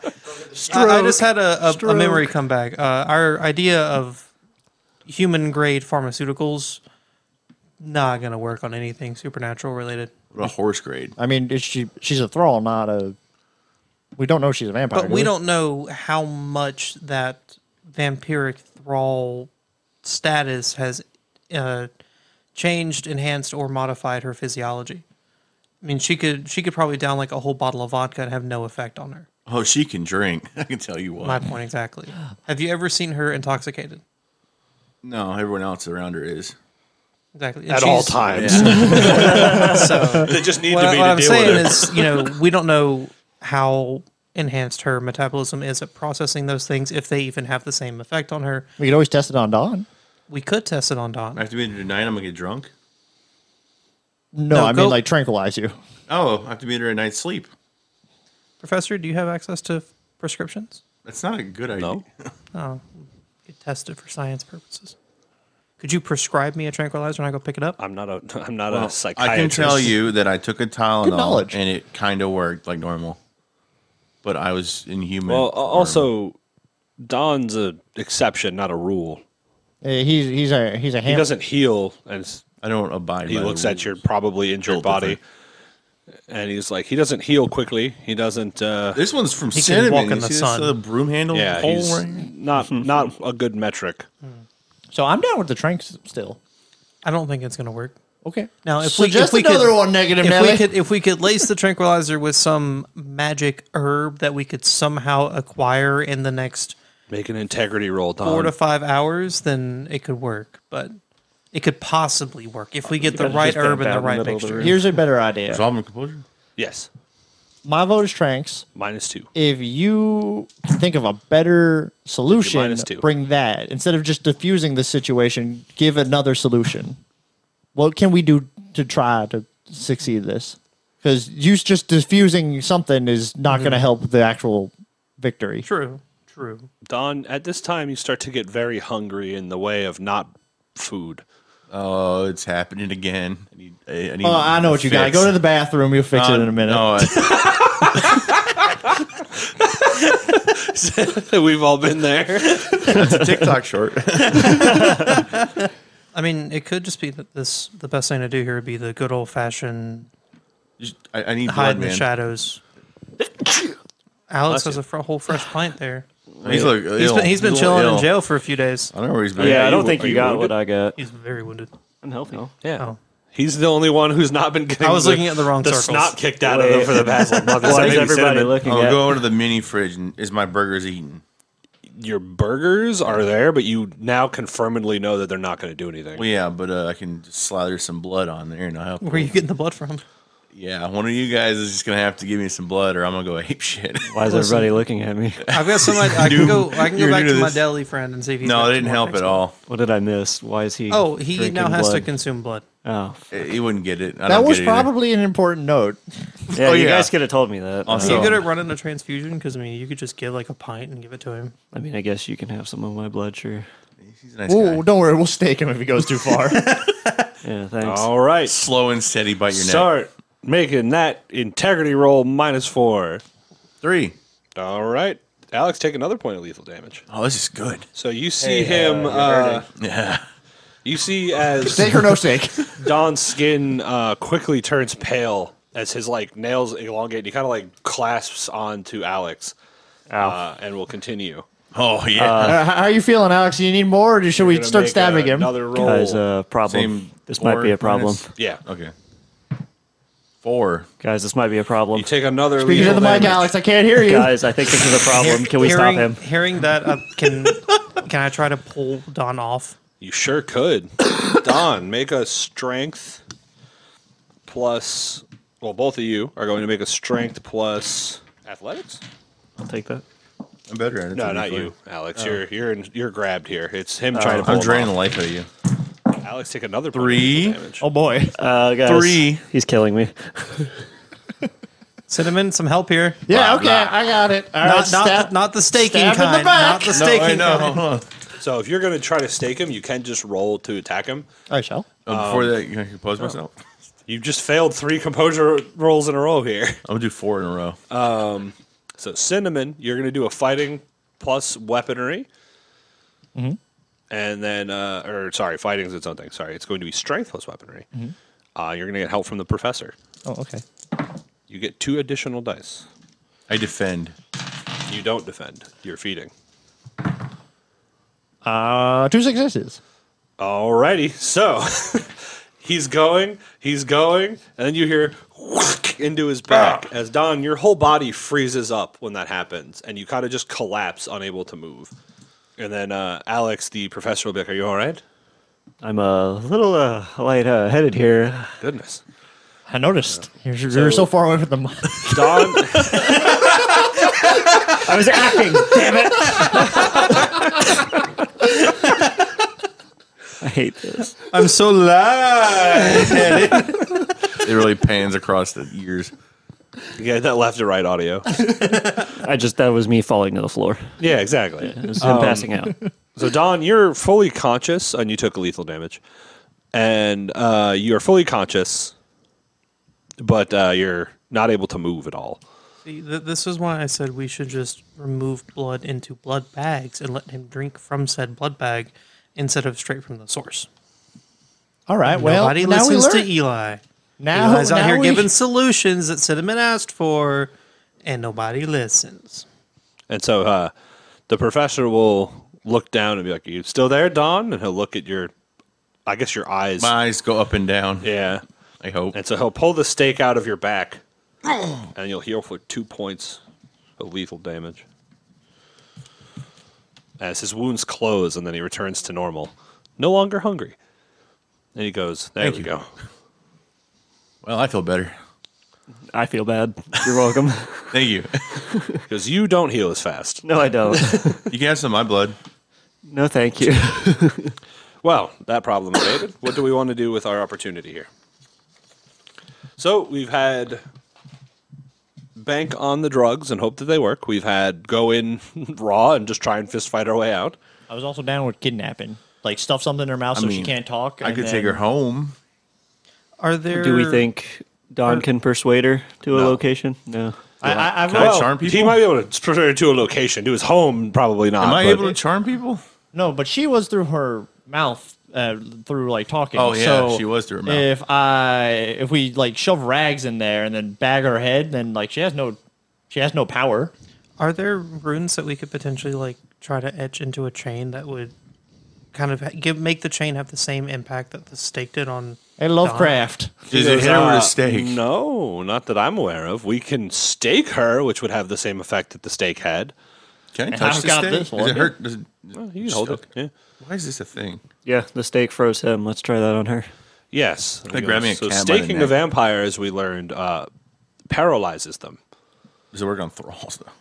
Speaker 2: I just had a memory come back. Our idea of human grade pharmaceuticals not gonna work on anything supernatural related.
Speaker 3: What a horse grade.
Speaker 4: I mean, she's a thrall, not a. We don't know she's a vampire.
Speaker 2: But we don't know how much that vampiric thrall status has changed, enhanced, or modified her physiology. I mean, she could probably down like a whole bottle of vodka and have no effect on her.
Speaker 3: Oh, she can drink. I can tell you what.
Speaker 2: My point exactly. Have you ever seen her intoxicated?
Speaker 3: No, everyone else around her is.
Speaker 2: Exactly. And
Speaker 6: At all
Speaker 2: she's-
Speaker 6: times.
Speaker 2: So
Speaker 6: They just need
Speaker 2: what,
Speaker 6: to be
Speaker 2: what
Speaker 6: to
Speaker 2: I'm
Speaker 6: deal
Speaker 2: saying
Speaker 6: with it.
Speaker 2: is, we don't know how enhanced her metabolism is at processing those things, if they even have the same effect on her.
Speaker 4: We could always test it on Dawn.
Speaker 2: We could test it on Dawn.
Speaker 3: I have to be there tonight. I'm gonna get drunk.
Speaker 4: No,
Speaker 2: No,
Speaker 4: I
Speaker 2: go-
Speaker 4: mean like tranquilize you.
Speaker 3: Oh, I have to be there at night sleep.
Speaker 2: Professor, do you have access to prescriptions?
Speaker 3: That's not a good idea.
Speaker 6: No.
Speaker 2: Oh, get tested for science purposes. Could you prescribe me a tranquilizer and I go pick it up?
Speaker 6: I'm not a
Speaker 3: Well,
Speaker 6: psychiatrist.
Speaker 3: I can tell you that I took a Tylenol
Speaker 4: knowledge.
Speaker 3: and it kind of worked like normal. but I was in human.
Speaker 6: Well,
Speaker 3: form.
Speaker 6: also, Don's an exception, not a rule.
Speaker 4: He's a
Speaker 6: He
Speaker 4: ham.
Speaker 6: doesn't heal, and
Speaker 3: I don't abide.
Speaker 6: he
Speaker 3: by
Speaker 6: looks
Speaker 3: the
Speaker 6: at your
Speaker 3: rules.
Speaker 6: probably injured
Speaker 3: Built
Speaker 6: body, and he's like, he doesn't heal quickly. He doesn't.
Speaker 3: This one's from
Speaker 2: can
Speaker 3: Cinnamon.
Speaker 2: walk in
Speaker 3: You
Speaker 2: the
Speaker 3: see this,
Speaker 2: sun.
Speaker 3: broom handle
Speaker 6: Yeah,
Speaker 3: hole
Speaker 6: he's
Speaker 3: right here?
Speaker 6: not a good metric.
Speaker 4: So I'm down with the tranks still.
Speaker 2: I don't think it's going to work.
Speaker 4: Okay.
Speaker 2: Now, if
Speaker 4: Suggest
Speaker 2: we
Speaker 4: another
Speaker 2: could,
Speaker 4: one negative, Nelly.
Speaker 2: if we could lace the tranquilizer with some magic herb that we could somehow acquire in the next
Speaker 6: Make an integrity roll, Don.
Speaker 2: 4 to 5 hours, then it could work. But it could possibly work if we get the
Speaker 5: gotta
Speaker 2: right
Speaker 5: just
Speaker 2: herb
Speaker 5: dump
Speaker 2: and the
Speaker 5: out in the
Speaker 2: right
Speaker 5: middle of the
Speaker 2: mixture.
Speaker 5: room.
Speaker 4: Here's a better idea.
Speaker 3: Resolve and composure.
Speaker 6: Yes,
Speaker 4: My vote is tranks.
Speaker 6: -2.
Speaker 4: If you can think of a better solution,
Speaker 6: -2.
Speaker 4: bring that. Instead of just diffusing the situation, give another solution. What can we do to try to succeed this? Because just diffusing something is not going to help the actual victory.
Speaker 2: True.
Speaker 6: Don, at this time, you start to get very hungry in the way of not food.
Speaker 3: Oh, it's happening again. I need
Speaker 4: Oh, I know what you got.
Speaker 3: fix.
Speaker 4: Go to the bathroom. You'll fix it in a minute.
Speaker 3: No,
Speaker 6: We've all been there.
Speaker 3: it's a TikTok short.
Speaker 2: I mean, it could just be that the best thing to do here would be the good old fashioned
Speaker 3: I need
Speaker 2: hide
Speaker 3: blood,
Speaker 2: in the
Speaker 3: man.
Speaker 2: shadows. Alex has a whole fresh pint there.
Speaker 3: He's like
Speaker 2: He's been chilling in jail for a few days.
Speaker 3: I don't know where he's been.
Speaker 5: Yeah, I
Speaker 3: Are
Speaker 5: don't think
Speaker 3: are
Speaker 5: you got
Speaker 3: wounded?
Speaker 5: what I got.
Speaker 2: He's very wounded.
Speaker 5: I'm healthy.
Speaker 6: Yeah.
Speaker 2: Oh.
Speaker 6: He's the only one who's not been getting
Speaker 2: I was looking at the wrong circles.
Speaker 6: snot kicked out of him for the past month.
Speaker 5: Why
Speaker 6: Except
Speaker 5: is
Speaker 6: maybe
Speaker 5: everybody
Speaker 6: Cinnamon.
Speaker 5: looking
Speaker 3: Oh,
Speaker 5: at?
Speaker 3: go over to the mini fridge and is my burgers eaten?
Speaker 6: Your burgers are there, but you now confirmedly know that they're not going to do anything.
Speaker 3: Well, yeah, but I can just slather some blood on there and I'll help.
Speaker 2: Where are you getting the blood from?
Speaker 3: Yeah, one of you guys is just gonna have to give me some blood, or I'm gonna go ape shit.
Speaker 5: Why is everybody looking at me?
Speaker 2: I've got some. I
Speaker 3: Dude,
Speaker 2: can go back
Speaker 3: you're new
Speaker 2: to
Speaker 3: to
Speaker 2: my
Speaker 3: this.
Speaker 2: deli friend and see if he's.
Speaker 3: No,
Speaker 2: got
Speaker 3: they
Speaker 2: some
Speaker 3: didn't
Speaker 2: more
Speaker 3: help
Speaker 2: things
Speaker 3: at all.
Speaker 5: What did I miss? Why is he?
Speaker 2: Oh, he
Speaker 5: drinking
Speaker 2: now has to
Speaker 5: blood?
Speaker 2: consume blood.
Speaker 5: Oh,
Speaker 3: He wouldn't get it. I
Speaker 4: That
Speaker 3: don't
Speaker 4: was
Speaker 3: get it either.
Speaker 4: probably an important note.
Speaker 5: yeah.
Speaker 3: Oh,
Speaker 5: You
Speaker 3: yeah.
Speaker 5: guys could have told me that.
Speaker 3: Also-
Speaker 2: Are you
Speaker 3: So-
Speaker 2: good at running a transfusion? Because I mean, you could just give like a pint and give it to him.
Speaker 5: I mean, I guess you can have some of my blood, sure.
Speaker 3: He's a nice
Speaker 4: Ooh,
Speaker 3: guy.
Speaker 4: don't worry. We'll stake him if he goes too far.
Speaker 5: Yeah, thanks.
Speaker 6: All right.
Speaker 3: Slow and steady, bite your neck.
Speaker 6: Start making that integrity roll -4.
Speaker 3: 3.
Speaker 6: All right. Alex, take another point of lethal damage.
Speaker 3: Oh, this is good.
Speaker 6: So you see him.
Speaker 3: Yeah.
Speaker 6: You see as
Speaker 4: Steak or no steak?
Speaker 6: Don's skin quickly turns pale as his like nails elongate. He kind of like clasps onto Alex, and will continue.
Speaker 3: Oh yeah.
Speaker 4: How are you feeling, Alex? Do you need more, or should we
Speaker 6: You're gonna
Speaker 4: start
Speaker 6: make
Speaker 4: stabbing him?
Speaker 6: Another roll.
Speaker 5: Guys, problem.
Speaker 3: Same
Speaker 5: This might be a problem.
Speaker 3: minus-
Speaker 6: Yeah.
Speaker 3: Okay. 4.
Speaker 5: Guys, this might be a problem.
Speaker 6: You take another.
Speaker 4: Speaking to
Speaker 6: lethal
Speaker 4: the mic,
Speaker 6: damage.
Speaker 4: Alex. I can't hear you.
Speaker 5: Guys, I think this is a problem. Can we stop him?
Speaker 2: Hearing that, can I try to pull Don off?
Speaker 6: You sure could. Don, make a strength plus. Well, both of you are going to make a strength plus athletics.
Speaker 5: I'll take that.
Speaker 3: I'm better at it.
Speaker 6: No,
Speaker 3: to be
Speaker 6: not
Speaker 3: fair.
Speaker 6: you, Alex. You're grabbed here. It's him trying to pull
Speaker 3: I'm
Speaker 6: him
Speaker 3: draining the
Speaker 6: off.
Speaker 3: life out of you.
Speaker 6: Alex, take another point of
Speaker 3: 3.
Speaker 6: lethal damage.
Speaker 4: Oh boy.
Speaker 5: Guys,
Speaker 3: 3.
Speaker 5: He's killing me.
Speaker 2: Cinnamon, some help here.
Speaker 4: Yeah.
Speaker 3: Blah,
Speaker 4: Okay.
Speaker 3: blah.
Speaker 4: I got it. All right,
Speaker 2: Not the staking
Speaker 4: stab in the
Speaker 2: kind.
Speaker 4: back.
Speaker 2: Not the
Speaker 3: No,
Speaker 2: staking
Speaker 3: I know.
Speaker 2: kind.
Speaker 3: Hold on.
Speaker 6: So if you're going to try to stake him, you can just roll to attack him.
Speaker 4: I shall.
Speaker 3: Before that, can I compose myself?
Speaker 6: You just failed 3 composure rolls in a row here.
Speaker 3: I'm gonna do 4 in a row.
Speaker 6: So Cinnamon, you're going to do a fighting plus weaponry.
Speaker 4: Mm-hmm.
Speaker 6: And then, fighting is its own thing. Sorry, it's going to be strength plus weaponry. You're going to get help from the professor.
Speaker 4: Oh, okay.
Speaker 6: You get 2 additional dice.
Speaker 3: I defend.
Speaker 6: You don't defend. You're feeding.
Speaker 4: 2 successes.
Speaker 6: Alrighty, so he's going, and then you hear whack into his back. As Don, your whole body freezes up when that happens, and you kind of just collapse, unable to move. And then Alex, the professor, will be like, "Are you all right?"
Speaker 5: I'm a little light-headed here.
Speaker 6: Goodness,
Speaker 4: I noticed. You're so far away from the mic.
Speaker 6: Don.
Speaker 5: I was acting. Damn it! I hate this.
Speaker 2: I'm so light.
Speaker 3: It really pans across the ears.
Speaker 6: Yeah, that left to right audio.
Speaker 5: That was me falling to the floor.
Speaker 6: Yeah, exactly.
Speaker 5: It was him passing out.
Speaker 6: So Don, you're fully conscious, and you took lethal damage, and you are fully conscious, but you're not able to move at all.
Speaker 2: See, this is why I said we should just remove blood into blood bags and let him drink from said blood bag instead of straight from the source.
Speaker 4: All right. Well,
Speaker 2: Nobody
Speaker 4: now we
Speaker 2: listens to
Speaker 4: learn.
Speaker 2: Eli.
Speaker 4: Now,
Speaker 2: Eli's out
Speaker 4: now
Speaker 2: here
Speaker 4: we-
Speaker 2: giving solutions that Cinnamon asked for, and nobody listens.
Speaker 6: And so the professor will look down and be like, "Are you still there, Don?" And he'll look at your eyes.
Speaker 3: My eyes go up and down.
Speaker 6: Yeah.
Speaker 3: I hope.
Speaker 6: And so he'll pull the stake out of your back, and you'll heal for 2 points of lethal damage. As his wounds close, and then he returns to normal, no longer hungry. And he goes, "There
Speaker 3: Thank
Speaker 6: we
Speaker 3: you.
Speaker 6: go."
Speaker 3: Well, I feel better.
Speaker 5: I feel bad. You're welcome.
Speaker 3: Thank you.
Speaker 6: Because you don't heal as fast.
Speaker 5: No, I don't.
Speaker 3: You can have some of my blood.
Speaker 5: No, thank you.
Speaker 6: Well, that problem abated. What do we want to do with our opportunity here? So we've had bank on the drugs and hope that they work. We've had go in raw and just try and fist fight our way out.
Speaker 4: I was also down with kidnapping. Like stuff something in her mouth so she can't talk.
Speaker 3: I
Speaker 4: and
Speaker 3: could
Speaker 4: then-
Speaker 3: take her home.
Speaker 2: Are there?
Speaker 5: Do we think Don can persuade her to a
Speaker 3: No.
Speaker 5: location? No.
Speaker 4: I've
Speaker 3: Can I charm people?
Speaker 6: He might be able to transfer her to a location. To his home, probably not.
Speaker 3: Am I
Speaker 6: but-
Speaker 3: able to charm people?
Speaker 4: No, but she was through her mouth, through like talking.
Speaker 3: Oh, yeah,
Speaker 4: so
Speaker 3: she was through her mouth.
Speaker 4: If we like shove rags in there and then bag her head, then like she has no power.
Speaker 2: Are there runes that we could potentially like try to etch into a chain that would kind of make the chain have the same impact that the stake did on?
Speaker 4: Hey, Lovecraft.
Speaker 3: Is it hit her with a stake?
Speaker 6: No, not that I'm aware of. We can stake her, which would have the same effect that the stake had.
Speaker 3: Can I
Speaker 4: And
Speaker 3: touch
Speaker 4: I've
Speaker 3: the
Speaker 4: got
Speaker 3: stake?
Speaker 4: this
Speaker 3: Does
Speaker 4: one.
Speaker 3: it hurt? Does it,
Speaker 6: Well, you can hold it. Yeah.
Speaker 3: Why is this a thing?
Speaker 5: Yeah, the stake froze him. Let's try that on her.
Speaker 6: Yes.
Speaker 3: They grab me a
Speaker 6: so
Speaker 3: cat by the
Speaker 6: staking a
Speaker 3: neck.
Speaker 6: vampire, as we learned, paralyzes them.
Speaker 3: Does it work on thralls, though?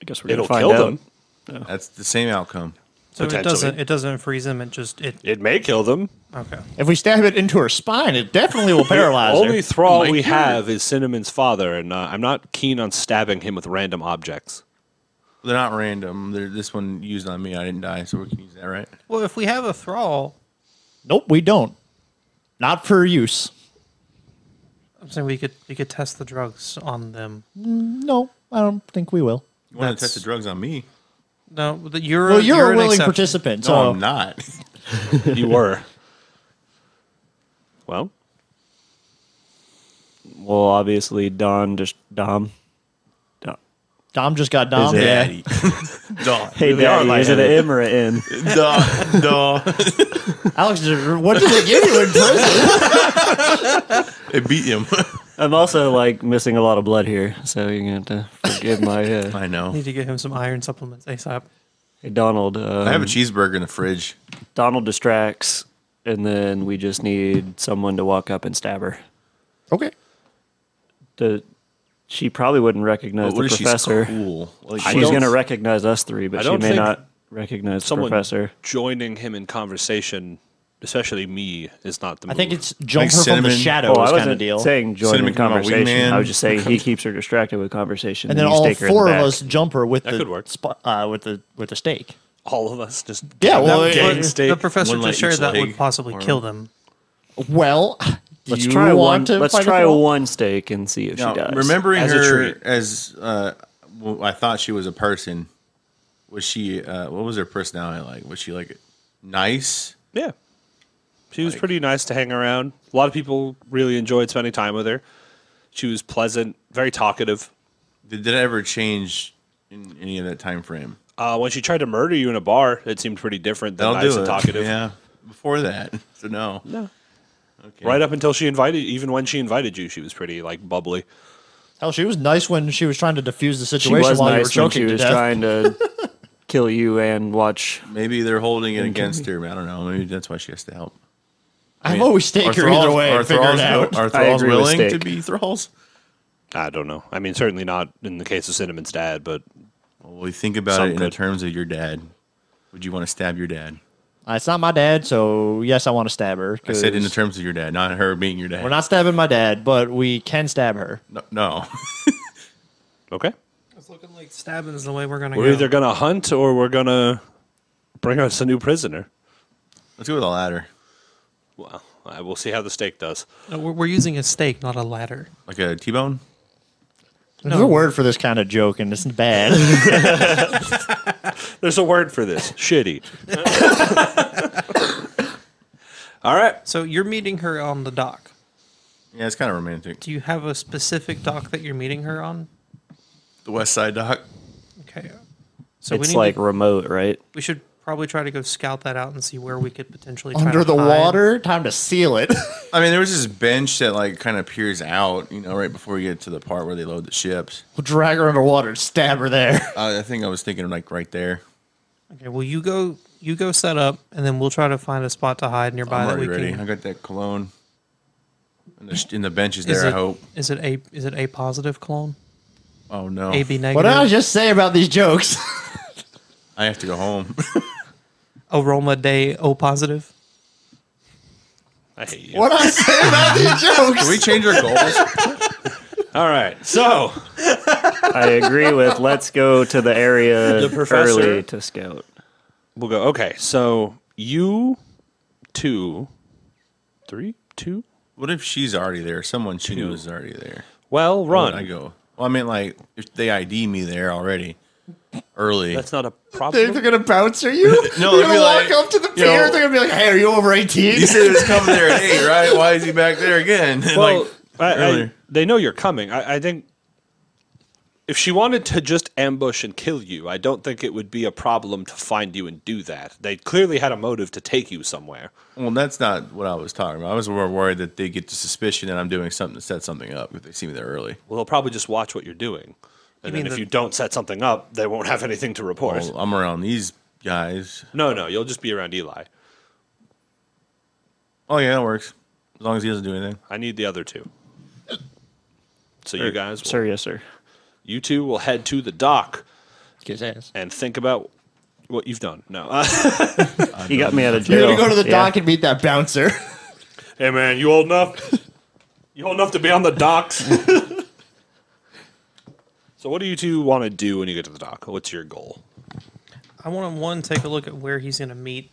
Speaker 5: I guess we're
Speaker 6: It'll
Speaker 5: gonna find
Speaker 6: kill
Speaker 5: out.
Speaker 6: them.
Speaker 3: That's the same outcome.
Speaker 2: So
Speaker 6: Potentially.
Speaker 2: it doesn't freeze them. It
Speaker 6: It may kill them.
Speaker 2: okay.
Speaker 4: If we stab it into her spine, it definitely will paralyze
Speaker 6: Only
Speaker 4: her.
Speaker 6: thrall
Speaker 3: Might
Speaker 6: we
Speaker 3: kill her.
Speaker 6: have is Cinnamon's father, and I'm not keen on stabbing him with random objects.
Speaker 3: They're not random. This one used on me. I didn't die, so we can use that, right?
Speaker 2: Well, if we have a thrall,
Speaker 4: Nope, we don't. Not for use.
Speaker 2: I'm saying we could test the drugs on them.
Speaker 4: No, I don't think we will.
Speaker 3: You want to
Speaker 2: That's-
Speaker 3: test the drugs on me?
Speaker 2: No, you're
Speaker 4: Well, you're a
Speaker 2: an
Speaker 4: willing
Speaker 2: exception.
Speaker 4: participant,
Speaker 3: No,
Speaker 4: so
Speaker 3: I'm not.
Speaker 6: You were. Well,
Speaker 5: Well, obviously, Dom.
Speaker 4: Dom just got Dom.
Speaker 5: it?
Speaker 4: Yeah.
Speaker 3: Daddy. Dog.
Speaker 5: Hey,
Speaker 6: They are
Speaker 5: Daddy, is it an M or an N?
Speaker 3: Dog. Dog.
Speaker 4: Alex, what did they give you in prison?
Speaker 3: They beat him.
Speaker 5: I'm also like missing a lot of blood here, so you're gonna have to forgive my.
Speaker 3: I know.
Speaker 2: Need to get him some iron supplements ASAP.
Speaker 5: Hey, Donald.
Speaker 3: I have a cheeseburger in the fridge.
Speaker 5: Donald distracts, and then we just need someone to walk up and stab her.
Speaker 4: Okay.
Speaker 5: She probably wouldn't recognize
Speaker 3: What
Speaker 5: the
Speaker 3: if she's
Speaker 5: professor.
Speaker 3: cool? Like,
Speaker 6: I
Speaker 5: She's
Speaker 6: don't-
Speaker 5: going to recognize us three,
Speaker 6: I
Speaker 5: but she
Speaker 6: don't
Speaker 5: may
Speaker 6: think
Speaker 5: not recognize the
Speaker 6: someone
Speaker 5: professor.
Speaker 6: joining him in conversation, especially me, is not the move.
Speaker 4: I think it's jump
Speaker 3: Like
Speaker 4: her from the
Speaker 3: cinnamon.
Speaker 4: shadows
Speaker 5: Oh, I
Speaker 4: kind
Speaker 5: wasn't
Speaker 4: of deal.
Speaker 5: saying join
Speaker 3: Cinnamon
Speaker 5: in
Speaker 3: come on,
Speaker 5: conversation.
Speaker 3: wingman.
Speaker 5: I was just saying he keeps her distracted with conversation,
Speaker 4: And then
Speaker 5: you
Speaker 4: all
Speaker 5: stake her in the
Speaker 4: four of
Speaker 5: back.
Speaker 4: us jump her with
Speaker 6: That could work.
Speaker 4: with the stake.
Speaker 6: all of us just
Speaker 4: Yeah, well,
Speaker 6: gang
Speaker 4: it-
Speaker 6: steak.
Speaker 2: The professor
Speaker 3: One leg
Speaker 2: just shared
Speaker 3: each
Speaker 2: that
Speaker 3: leg,
Speaker 2: would possibly
Speaker 3: or-
Speaker 2: kill them.
Speaker 4: Well, do
Speaker 5: Let's
Speaker 4: you
Speaker 5: try
Speaker 4: want
Speaker 5: one.
Speaker 4: to
Speaker 5: Let's
Speaker 4: fight a
Speaker 5: try
Speaker 4: thrall?
Speaker 5: one stake and see if
Speaker 3: Now,
Speaker 5: she dies.
Speaker 3: remembering
Speaker 6: As a
Speaker 3: her
Speaker 6: treat.
Speaker 3: as well, I thought she was a person. Was she? What was her personality like? Was she like nice?
Speaker 6: Yeah. She was pretty nice to hang around. A lot of people really enjoyed spending time with her. She was pleasant, very talkative.
Speaker 3: Did it ever change in any of that time frame?
Speaker 6: When she tried to murder you in a bar, it seemed pretty different than
Speaker 3: That'll
Speaker 6: nice
Speaker 3: do
Speaker 6: and
Speaker 3: it.
Speaker 6: talkative.
Speaker 3: Yeah. Before that, so no.
Speaker 6: No.
Speaker 3: Okay.
Speaker 6: Right up until she invited, even when she invited you, she was pretty like bubbly.
Speaker 4: Hell, she was nice when she was trying to defuse the
Speaker 5: she
Speaker 4: situation
Speaker 5: was
Speaker 4: while you were
Speaker 5: nice when
Speaker 4: choking
Speaker 5: she
Speaker 4: to
Speaker 5: was
Speaker 4: death.
Speaker 5: trying to kill you and watch.
Speaker 3: Maybe they're holding it against her. I don't know. Maybe that's why she has to help.
Speaker 4: I've always staked her either way and figured it out.
Speaker 3: Are thralls
Speaker 5: agree with
Speaker 3: willing to
Speaker 5: steak.
Speaker 3: be thralls?
Speaker 6: I don't know. I mean, certainly not in the case of Cinnamon's dad, but
Speaker 3: Well, we think about
Speaker 6: Some
Speaker 3: it in the
Speaker 6: could.
Speaker 3: terms of your dad. Would you want to stab your dad?
Speaker 4: It's not my dad, so yes, I want to stab her.
Speaker 3: I said in the
Speaker 4: 'cause
Speaker 3: terms of your dad, not her being your dad.
Speaker 4: we're not stabbing my dad, but we can stab her.
Speaker 3: No.
Speaker 6: okay.
Speaker 2: It's looking like stabbing is the way we're gonna
Speaker 6: We're
Speaker 2: go.
Speaker 6: either going to hunt or we're going to bring us a new prisoner.
Speaker 3: Let's go with a ladder.
Speaker 6: Well, we'll see how the steak does.
Speaker 2: No, we're using a stake, not a ladder.
Speaker 3: Like a T-bone?
Speaker 4: There's a word for this kind of joke, and it's bad.
Speaker 6: There's a word for this. Shitty. All right.
Speaker 2: So you're meeting her on the dock.
Speaker 3: Yeah, it's kind of romantic.
Speaker 2: Do you have a specific dock that you're meeting her on?
Speaker 3: The West Side dock.
Speaker 2: Okay. So
Speaker 5: It's like remote, right?
Speaker 2: we should probably try to go scout that out and see where we could potentially try
Speaker 4: Under
Speaker 2: to
Speaker 4: the
Speaker 2: hide.
Speaker 4: water, time to seal it.
Speaker 3: I mean, there was this bench that like kind of peers out, right before you get to the part where they load the ships.
Speaker 4: We'll drag her underwater and stab her there.
Speaker 3: I think I was thinking like right there.
Speaker 2: Okay. Well, you go set up, and then we'll try to find a spot to hide nearby
Speaker 3: I'm
Speaker 2: that
Speaker 3: already
Speaker 2: we
Speaker 3: ready.
Speaker 2: can.
Speaker 3: I got that cologne. And the bench is there, I hope.
Speaker 2: Is it a positive clone?
Speaker 3: Oh, no.
Speaker 2: AB negative.
Speaker 4: What did I just say about these jokes?
Speaker 3: I have to go home.
Speaker 2: Aroma day O positive.
Speaker 6: I hate you.
Speaker 4: What did I say about these jokes?
Speaker 3: Can we change our goals?
Speaker 6: All right. So,
Speaker 5: I agree with let's go to the area
Speaker 6: The professor-
Speaker 5: early to scout.
Speaker 6: we'll go. Okay. So, you, 2, 3, 2.
Speaker 3: What if she's already there? Someone she knows is already there.
Speaker 6: Well, run.
Speaker 3: I go. Well, I mean, like, if they ID me there already early.
Speaker 6: That's not a
Speaker 4: They're
Speaker 6: problem.
Speaker 4: gonna bounce you?
Speaker 3: No,
Speaker 4: They're
Speaker 3: they'd be
Speaker 4: gonna walk
Speaker 3: like,
Speaker 4: up to the
Speaker 3: you
Speaker 4: pier.
Speaker 3: know-
Speaker 4: They're gonna be like, "Hey, are you over 18?"
Speaker 3: You said it was coming there at 8, right? Why is he back there again?
Speaker 6: Well,
Speaker 3: earlier.
Speaker 6: they know you're coming. I think if she wanted to just ambush and kill you, I don't think it would be a problem to find you and do that. They clearly had a motive to take you somewhere.
Speaker 3: Well, that's not what I was talking about. I was more worried that they get the suspicion that I'm doing something to set something up if they see me there early.
Speaker 6: Well, they'll probably just watch what you're doing. And
Speaker 2: mean
Speaker 6: then if
Speaker 2: the-
Speaker 6: you don't set something up, they won't have anything to report.
Speaker 3: Well, I'm around these guys.
Speaker 6: No, you'll just be around Eli.
Speaker 3: Oh, yeah, that works. As long as he doesn't do anything.
Speaker 6: I need the other 2. So you guys,
Speaker 5: Sir, yes, sir.
Speaker 6: you 2 will head to the dock
Speaker 4: Kiss ass.
Speaker 6: and think about what you've done. No.
Speaker 5: You got me out of
Speaker 4: You're
Speaker 5: jail.
Speaker 4: gonna go to the
Speaker 5: Yeah.
Speaker 4: dock and meet that bouncer.
Speaker 6: Hey, man, you old enough? You old enough to be on the docks? So what do you 2 want to do when you get to the dock? What's your goal?
Speaker 2: I want to take a look at where he's gonna meet.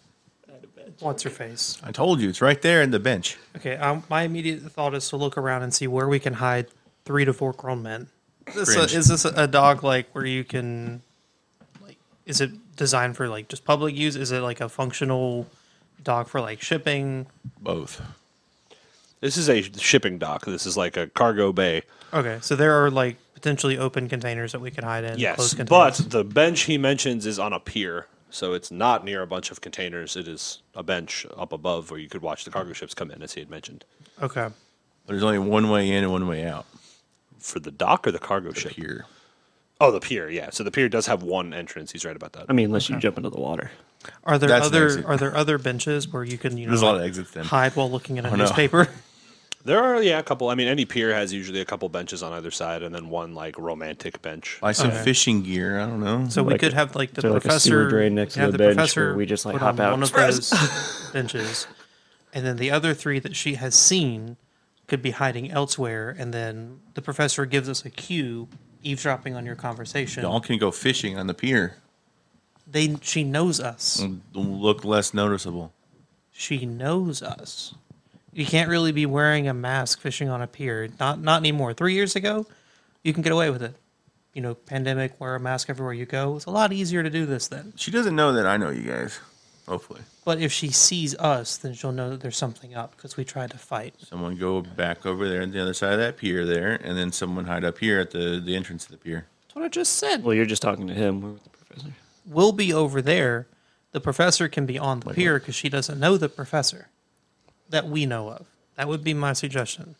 Speaker 2: What's her face?
Speaker 3: I told you, it's right there in the bench.
Speaker 2: Okay. My immediate thought is to look around and see where we can hide 3 to 4 grown men.
Speaker 3: Cringe.
Speaker 2: Is this a dog like where you can, like, is it designed for like just public use? Is it like a functional dog for like shipping?
Speaker 3: Both.
Speaker 6: This is a shipping dock. This is like a cargo bay.
Speaker 2: Okay, so there are like potentially open containers that we could hide in.
Speaker 6: Yes,
Speaker 2: closed
Speaker 6: but
Speaker 2: containers.
Speaker 6: the bench he mentions is on a pier. So it's not near a bunch of containers. It is a bench up above where you could watch the cargo ships come in, as he had mentioned.
Speaker 2: Okay.
Speaker 3: But there's only one way in and one way out.
Speaker 6: For the dock or the cargo ship?
Speaker 3: Here.
Speaker 6: Oh, the pier, yeah. So the pier does have one entrance. He's right about that.
Speaker 5: I mean, unless you jump into the water.
Speaker 2: Are there
Speaker 3: That's an exit.
Speaker 2: other benches where you can
Speaker 3: There's a lot of exits then.
Speaker 2: hide while looking at a
Speaker 3: no.
Speaker 2: newspaper?
Speaker 6: There are, a couple. I mean, any pier has usually a couple benches on either side and then one, like, romantic bench.
Speaker 3: Buy some
Speaker 2: Okay.
Speaker 3: fishing gear. I don't know.
Speaker 2: So we
Speaker 5: Like
Speaker 2: could
Speaker 5: a-
Speaker 2: have like the
Speaker 5: so like a
Speaker 2: professor
Speaker 5: sewer drain next to
Speaker 2: have
Speaker 5: the bench
Speaker 2: professor
Speaker 5: where we just, like,
Speaker 2: put
Speaker 5: hop
Speaker 2: on
Speaker 5: out.
Speaker 2: one of those benches, and then the other 3 that she has seen could be hiding elsewhere, and then the professor gives us a cue, eavesdropping on your conversation.
Speaker 3: Y'all can go fishing on the pier.
Speaker 2: She knows us.
Speaker 3: It'll look less noticeable.
Speaker 2: She knows us. You can't really be wearing a mask fishing on a pier. Not anymore. 3 years ago, you can get away with it. Pandemic, wear a mask everywhere you go. It's a lot easier to do this then.
Speaker 3: She doesn't know that I know you guys. Hopefully.
Speaker 2: But if she sees us, then she'll know that there's something up because we tried to fight.
Speaker 3: Someone go back over there on the other side of that pier there, and then someone hide up here at the entrance of the pier.
Speaker 2: That's what I just said.
Speaker 5: Well, you're just talking to him. We're with the professor.
Speaker 2: We'll be over there. The professor can be on the pier because she doesn't know the professor that we know of. That would be my suggestion.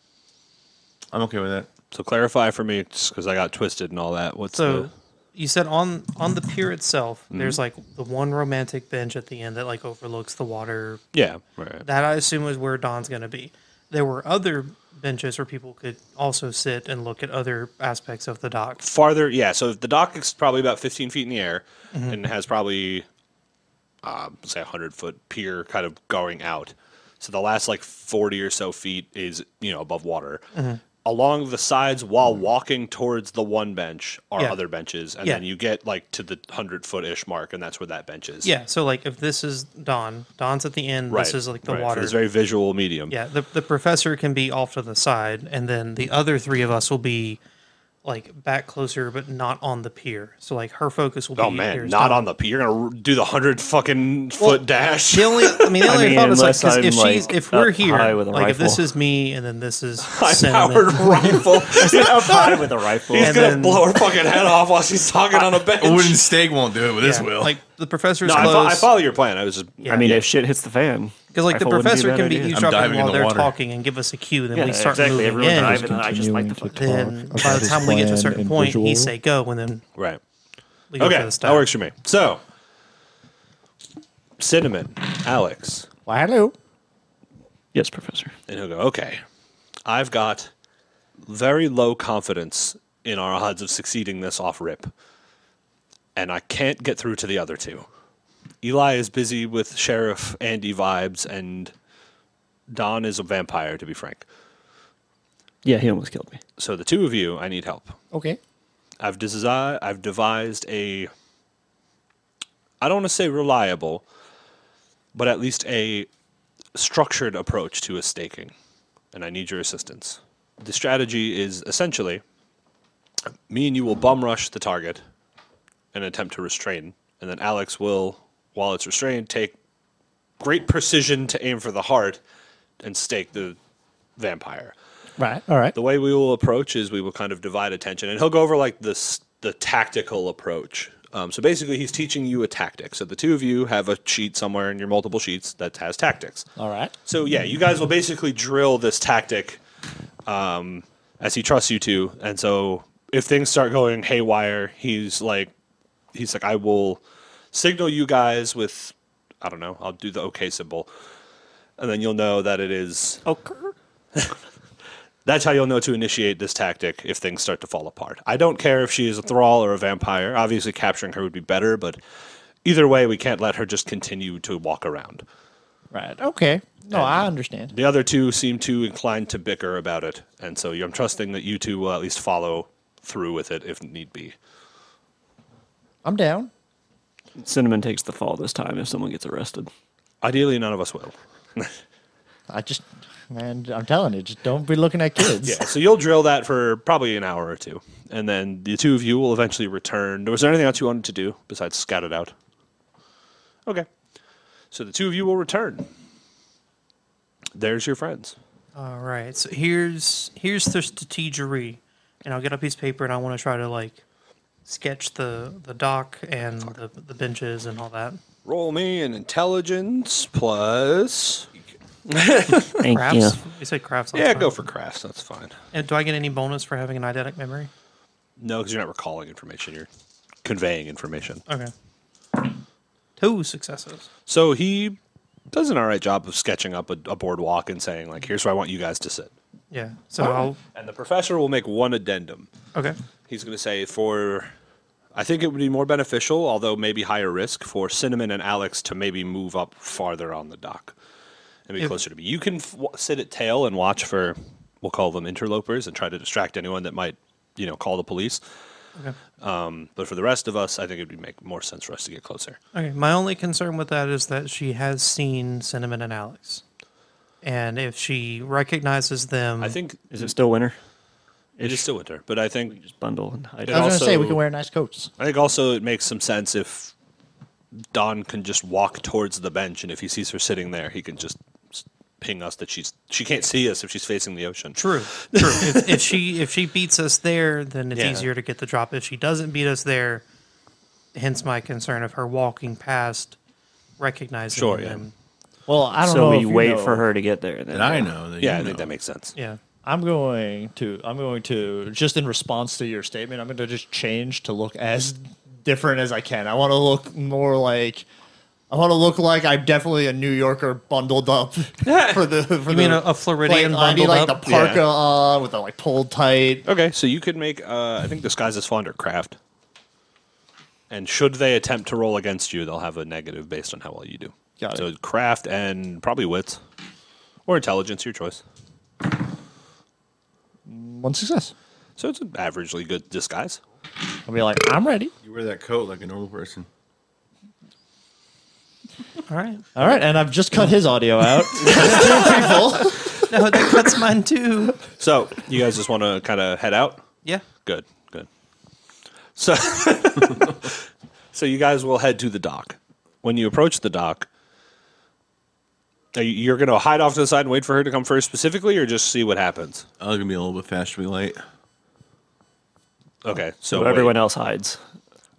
Speaker 3: I'm okay with that.
Speaker 6: So clarify for me, because I got twisted and all that. What's
Speaker 2: So
Speaker 6: the...
Speaker 2: you said on the pier itself,
Speaker 6: Mm-hmm.
Speaker 2: there's like the one romantic bench at the end that like overlooks the water.
Speaker 6: Yeah, right.
Speaker 2: That I assume is where Don's going to be. There were other benches where people could also sit and look at other aspects of the dock.
Speaker 6: Farther, yeah. So the dock is probably about 15 feet in the air and has probably, say, a 100-foot pier kind of going out. So the last like 40 or so feet is, above water. Along the sides, while walking towards the one bench, are
Speaker 2: Yeah.
Speaker 6: other benches, and
Speaker 2: Yeah.
Speaker 6: then you get like to the 100-foot-ish mark, and that's where that bench is.
Speaker 2: Yeah, so like if this is Don's at the end,
Speaker 6: right.
Speaker 2: this is like the
Speaker 6: right.
Speaker 2: water.
Speaker 6: For this very visual medium.
Speaker 2: Yeah, the professor can be off to the side, and then the other 3 of us will be like back closer, but not on the pier. So like her focus will be.
Speaker 6: Oh man,
Speaker 2: here's
Speaker 6: not
Speaker 2: Dom.
Speaker 6: on the pier. You're gonna do the 100 fucking foot dash.
Speaker 2: The only thought is like,
Speaker 5: unless
Speaker 2: 'cause
Speaker 5: I'm,
Speaker 2: if we're
Speaker 5: up high
Speaker 2: here,
Speaker 5: with a
Speaker 2: like if this
Speaker 5: rifle.
Speaker 2: is me and then this is
Speaker 6: High-powered
Speaker 2: Cinnamon,
Speaker 6: rifle.
Speaker 5: Up high with a rifle.
Speaker 6: He's
Speaker 2: And
Speaker 6: gonna
Speaker 2: then-
Speaker 6: blow her fucking head off while she's talking on a bench.
Speaker 3: A wooden stake won't do it, but this
Speaker 2: yeah,
Speaker 3: will.
Speaker 2: like the professor's
Speaker 6: No, I
Speaker 2: close.
Speaker 6: follow your plan. I was just.
Speaker 2: Yeah.
Speaker 5: I mean,
Speaker 2: Yeah.
Speaker 5: if shit hits the fan,
Speaker 2: Because like the
Speaker 5: rifle wouldn't be a
Speaker 2: professor
Speaker 5: bad
Speaker 2: can be
Speaker 5: idea.
Speaker 2: eavesdropping
Speaker 3: diving in
Speaker 2: while
Speaker 3: the
Speaker 2: they're
Speaker 3: water.
Speaker 2: talking and give us a cue, then
Speaker 5: Yeah,
Speaker 2: we start
Speaker 5: exactly.
Speaker 2: moving
Speaker 5: Everyone's
Speaker 2: in.
Speaker 5: diving. I just like the fuck.
Speaker 2: Then by the time we get to a certain point, he say go, and then
Speaker 6: Right.
Speaker 2: we go for
Speaker 6: Okay,
Speaker 2: the
Speaker 6: that
Speaker 2: stab.
Speaker 6: works for me. So, Cinnamon, Alex,
Speaker 4: Well, hello.
Speaker 5: Yes, Professor.
Speaker 6: and he'll go, okay, I've got very low confidence in our odds of succeeding this off rip, and I can't get through to the other two. Eli is busy with Sheriff Andy vibes, and Don is a vampire, to be frank.
Speaker 5: Yeah, he almost killed me.
Speaker 6: So the two of you, I need help.
Speaker 4: Okay.
Speaker 6: I've devised a, I don't want to say reliable, but at least a structured approach to a staking, and I need your assistance. The strategy is essentially, me and you will bum rush the target and attempt to restrain, and then Alex will, while it's restrained, take great precision to aim for the heart and stake the vampire.
Speaker 4: Right. All right.
Speaker 6: The way we will approach is we will kind of divide attention, and he'll go over like the tactical approach. So basically, he's teaching you a tactic. So the two of you have a sheet somewhere in your multiple sheets that has tactics.
Speaker 4: All right.
Speaker 6: So yeah, you guys will basically drill this tactic as he trusts you to. And so if things start going haywire, he's like, I will signal you guys with, I don't know, I'll do the OK symbol, and then you'll know that it is.
Speaker 5: Okay.
Speaker 6: That's how you'll know to initiate this tactic if things start to fall apart. I don't care if she is a thrall or a vampire. Obviously, capturing her would be better, but either way, we can't let her just continue to walk around.
Speaker 4: Right. Okay. No, I understand.
Speaker 6: The other two seem too inclined to bicker about it, and so I'm trusting that you two will at least follow through with it if need be.
Speaker 4: I'm down.
Speaker 5: Cinnamon takes the fall this time if someone gets arrested.
Speaker 6: Ideally, none of us will.
Speaker 4: Man, I'm telling you, just don't be looking at kids.
Speaker 6: Yeah, so you'll drill that for probably an hour or two, and then the two of you will eventually return. Was there anything else you wanted to do besides scout it out? Okay. So the two of you will return. There's your friends.
Speaker 2: All right, so here's the strategery, and I'll get a piece of paper and I want to try to like sketch the dock and the benches and all that.
Speaker 6: Roll me an intelligence plus.
Speaker 5: Thank
Speaker 2: Crafts? You said crafts.
Speaker 6: Yeah,
Speaker 2: last
Speaker 6: go
Speaker 2: time.
Speaker 6: for crafts. That's fine.
Speaker 2: And do I get any bonus for having an eidetic memory?
Speaker 6: No, because you're not recalling information. You're conveying information.
Speaker 2: Okay. 2 successes.
Speaker 6: So he does an all right job of sketching up a boardwalk and saying, like, here's where I want you guys to sit.
Speaker 2: Yeah. So I'll.
Speaker 6: And the professor will make one addendum.
Speaker 2: Okay.
Speaker 6: He's going to say I think it would be more beneficial, although maybe higher risk, for Cinnamon and Alex to maybe move up farther on the dock and be closer to me. You can sit at tail and watch for, we'll call them interlopers, and try to distract anyone that might, call the police.
Speaker 2: Okay.
Speaker 6: But for the rest of us, I think it would make more sense for us to get closer.
Speaker 2: Okay. My only concern with that is that she has seen Cinnamon and Alex, and if she recognizes them,
Speaker 6: I think
Speaker 5: Is it still winter?
Speaker 6: it is still winter, but I think
Speaker 5: Just bundle and hide.
Speaker 6: It
Speaker 4: I was going to say, we
Speaker 6: also-
Speaker 4: can wear nice coats.
Speaker 6: also it makes some sense if Don can just walk towards the bench, and if he sees her sitting there, he can just ping us that she can't see us if she's facing the ocean.
Speaker 2: True. if she beats us there, then it's
Speaker 6: Yeah.
Speaker 2: easier to get the drop. If she doesn't beat us there, hence my concern of her walking past, recognizing
Speaker 6: Sure, yeah.
Speaker 2: them.
Speaker 4: Well, I don't
Speaker 5: So
Speaker 4: know.
Speaker 5: we
Speaker 4: if you
Speaker 5: wait
Speaker 4: know.
Speaker 5: for her to get there. Then
Speaker 3: And I know that
Speaker 6: Yeah, I
Speaker 3: you
Speaker 6: think
Speaker 3: know.
Speaker 6: that makes sense.
Speaker 2: Yeah.
Speaker 4: I'm going to just in response to your statement, I'm going to just change to look as different as I can. I want to look more like I'm definitely a New Yorker bundled up for the. For
Speaker 2: You mean a Floridian
Speaker 4: I need
Speaker 2: bundled
Speaker 4: like
Speaker 2: up?
Speaker 4: the parka on with the like pulled tight.
Speaker 6: Okay, so you could make, I think disguise is fun or craft. And should they attempt to roll against you, they'll have a negative based on how well you do.
Speaker 4: Got
Speaker 6: So
Speaker 4: it.
Speaker 6: craft and probably wits. Or intelligence, your choice.
Speaker 4: One success.
Speaker 6: So it's an averagely good disguise.
Speaker 4: I'll be like, I'm ready.
Speaker 3: You wear that coat like a normal person.
Speaker 2: All right.
Speaker 4: All right, and I've just cut his audio out. There's 2 people.
Speaker 2: No, that cuts mine too.
Speaker 6: So you guys just want to kind of head out?
Speaker 2: Yeah.
Speaker 6: Good, good. So, so you guys will head to the dock. When you approach the dock, you're going to hide off to the side and wait for her to come first specifically, or just see what happens?
Speaker 3: I'm gonna be a little bit faster, be late.
Speaker 6: Okay,
Speaker 5: So
Speaker 6: wait.
Speaker 5: everyone else hides.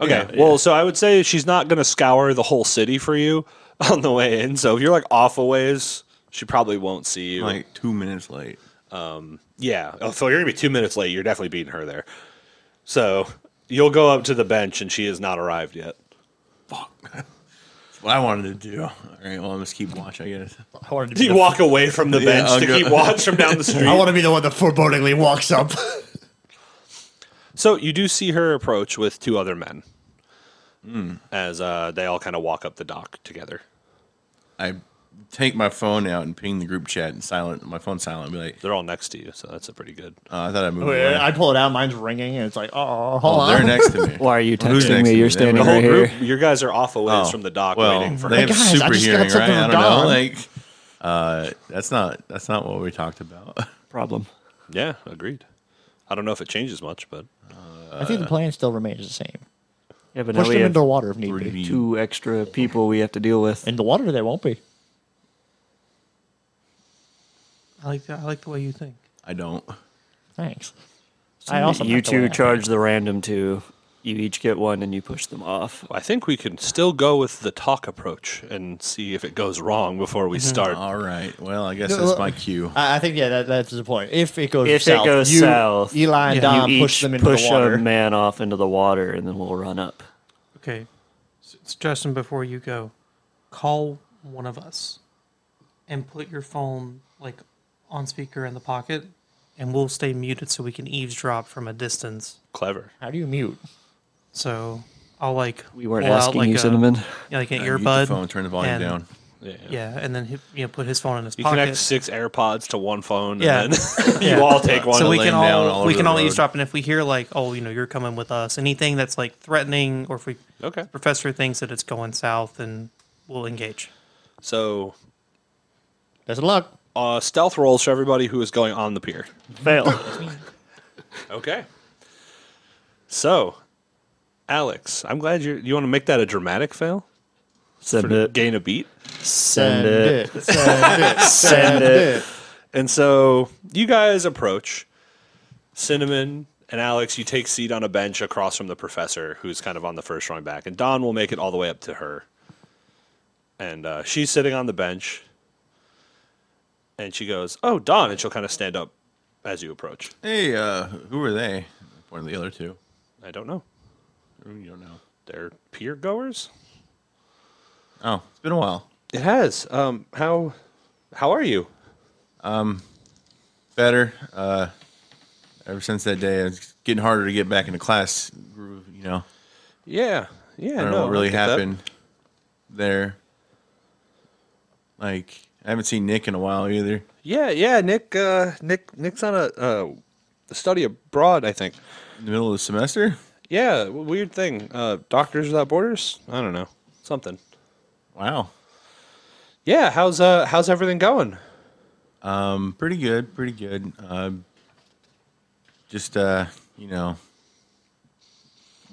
Speaker 6: Okay,
Speaker 3: Yeah,
Speaker 6: well, so I would say she's not going to scour the whole city for you on the way in. So if you're like off a ways, she probably won't see you.
Speaker 3: Like 2 minutes late.
Speaker 6: Yeah. Oh, so you're going to be 2 minutes late. You're definitely beating her there. So you'll go up to the bench, and she has not arrived yet.
Speaker 3: Fuck. That's what I wanted to do. All right, well, I'll just keep watch, I guess.
Speaker 4: I wanted to
Speaker 6: Do
Speaker 4: be
Speaker 6: you
Speaker 4: the,
Speaker 6: walk away from the
Speaker 3: Yeah,
Speaker 6: bench
Speaker 3: I'll
Speaker 6: to
Speaker 3: go-
Speaker 6: keep watch from down the street?
Speaker 4: I want to be the one that forebodingly walks up.
Speaker 6: So you do see her approach with two other men as they all kind of walk up the dock together.
Speaker 3: I take my phone out and ping the group chat and silent my phone's silent and be like,
Speaker 6: They're all next to you, so that's a pretty good.
Speaker 3: I thought I moved away.
Speaker 4: I pull it out, mine's ringing, and it's like, oh, hold
Speaker 3: Oh,
Speaker 4: on.
Speaker 3: they're next to me.
Speaker 5: Why are you
Speaker 3: Who's
Speaker 5: texting
Speaker 3: next
Speaker 5: me?
Speaker 3: to
Speaker 5: You're
Speaker 3: me?
Speaker 5: standing
Speaker 6: The
Speaker 5: right
Speaker 6: whole
Speaker 5: here.
Speaker 6: group, you guys are off a ways
Speaker 3: Oh,
Speaker 6: from the dock
Speaker 3: well,
Speaker 6: waiting for
Speaker 3: they
Speaker 6: her.
Speaker 3: have
Speaker 4: Guys, I
Speaker 3: super
Speaker 4: just got
Speaker 3: hearing,
Speaker 4: something
Speaker 3: right? I
Speaker 4: from
Speaker 3: don't know.
Speaker 4: Don.
Speaker 3: Like, that's not what we talked about.
Speaker 5: Problem.
Speaker 6: Yeah, agreed. I don't know if it changes much, but
Speaker 4: I think the plan still remains the same.
Speaker 5: Yeah, but now
Speaker 4: Push
Speaker 5: we
Speaker 4: them
Speaker 5: have
Speaker 4: into the water if need
Speaker 3: Would
Speaker 4: be.
Speaker 3: be-
Speaker 5: 2 extra people we have to deal with.
Speaker 4: In the water, they won't be.
Speaker 2: I like the way you think.
Speaker 3: I don't.
Speaker 4: Thanks. I also
Speaker 5: You
Speaker 4: like the way
Speaker 5: two
Speaker 4: I
Speaker 5: charge
Speaker 4: think.
Speaker 5: the random 2. You each get 1 and you push them off.
Speaker 6: I think we can still go with the talk approach and see if it goes wrong before we start.
Speaker 3: All right. Well, I guess
Speaker 4: No,
Speaker 3: that's
Speaker 4: well,
Speaker 3: my cue.
Speaker 4: I think that's the point. If it goes
Speaker 5: If
Speaker 4: south,
Speaker 5: it goes
Speaker 4: you,
Speaker 5: south,
Speaker 4: Eli and
Speaker 2: yeah,
Speaker 4: Dom
Speaker 5: you
Speaker 4: push
Speaker 5: each
Speaker 4: them into
Speaker 5: push
Speaker 4: the water.
Speaker 5: a man off into the water, and then we'll run up.
Speaker 2: Okay. Justin, before you go, call one of us and put your phone like on speaker in the pocket, and we'll stay muted so we can eavesdrop from a distance.
Speaker 6: Clever.
Speaker 4: How do you mute?
Speaker 2: So I'll like
Speaker 5: We weren't
Speaker 2: pull out,
Speaker 5: asking
Speaker 2: like
Speaker 5: you,
Speaker 2: a-
Speaker 5: Cinnamon.
Speaker 2: Yeah, like an
Speaker 3: Mute
Speaker 2: earbud.
Speaker 3: the phone, turn the volume
Speaker 2: and-
Speaker 3: down.
Speaker 6: Yeah.
Speaker 2: And then put his phone in his
Speaker 6: You
Speaker 2: pocket.
Speaker 6: connect 6 AirPods to one phone,
Speaker 2: Yeah.
Speaker 6: and then
Speaker 2: Yeah.
Speaker 6: you all take one.
Speaker 2: So we
Speaker 3: laying
Speaker 2: can
Speaker 3: down all
Speaker 2: all
Speaker 3: over
Speaker 2: we can
Speaker 3: the
Speaker 2: all
Speaker 3: road.
Speaker 2: eavesdrop, and if we hear like, oh, you're coming with us, anything that's like threatening, or if we
Speaker 6: Okay.
Speaker 2: professor thinks that it's going south, then we'll engage.
Speaker 6: So
Speaker 4: Best of luck.
Speaker 6: stealth rolls for everybody who is going on the pier.
Speaker 5: Fail.
Speaker 6: Okay. So, Alex, I'm glad you want to make that a dramatic fail
Speaker 5: Send
Speaker 6: to
Speaker 5: it.
Speaker 6: gain a beat.
Speaker 5: Send it.
Speaker 4: Send it.
Speaker 5: Send it.
Speaker 6: And so you guys approach Cinnamon and Alex. You take seat on a bench across from the professor, who's kind of on the first rung back, and Dawn will make it all the way up to her. And she's sitting on the bench, and she goes, "Oh, Dawn," and she'll kind of stand up as you approach.
Speaker 3: Hey, who are they? One of the other two.
Speaker 6: I don't know.
Speaker 3: You don't know.
Speaker 6: They're pier goers.
Speaker 3: Oh, it's been a while.
Speaker 6: It has. How are you?
Speaker 3: Better. Ever since that day, it's getting harder to get back into class groove. You know,
Speaker 6: Yeah.
Speaker 3: I don't know what really happened there. Like, I haven't seen Nick in a while either.
Speaker 6: Yeah. Nick's on a study abroad, I think.
Speaker 3: In the middle of the semester.
Speaker 6: Yeah, weird thing. Doctors Without Borders? I don't know. Something.
Speaker 3: Wow.
Speaker 6: Yeah, how's everything going?
Speaker 3: Pretty good. Pretty good. Just you know,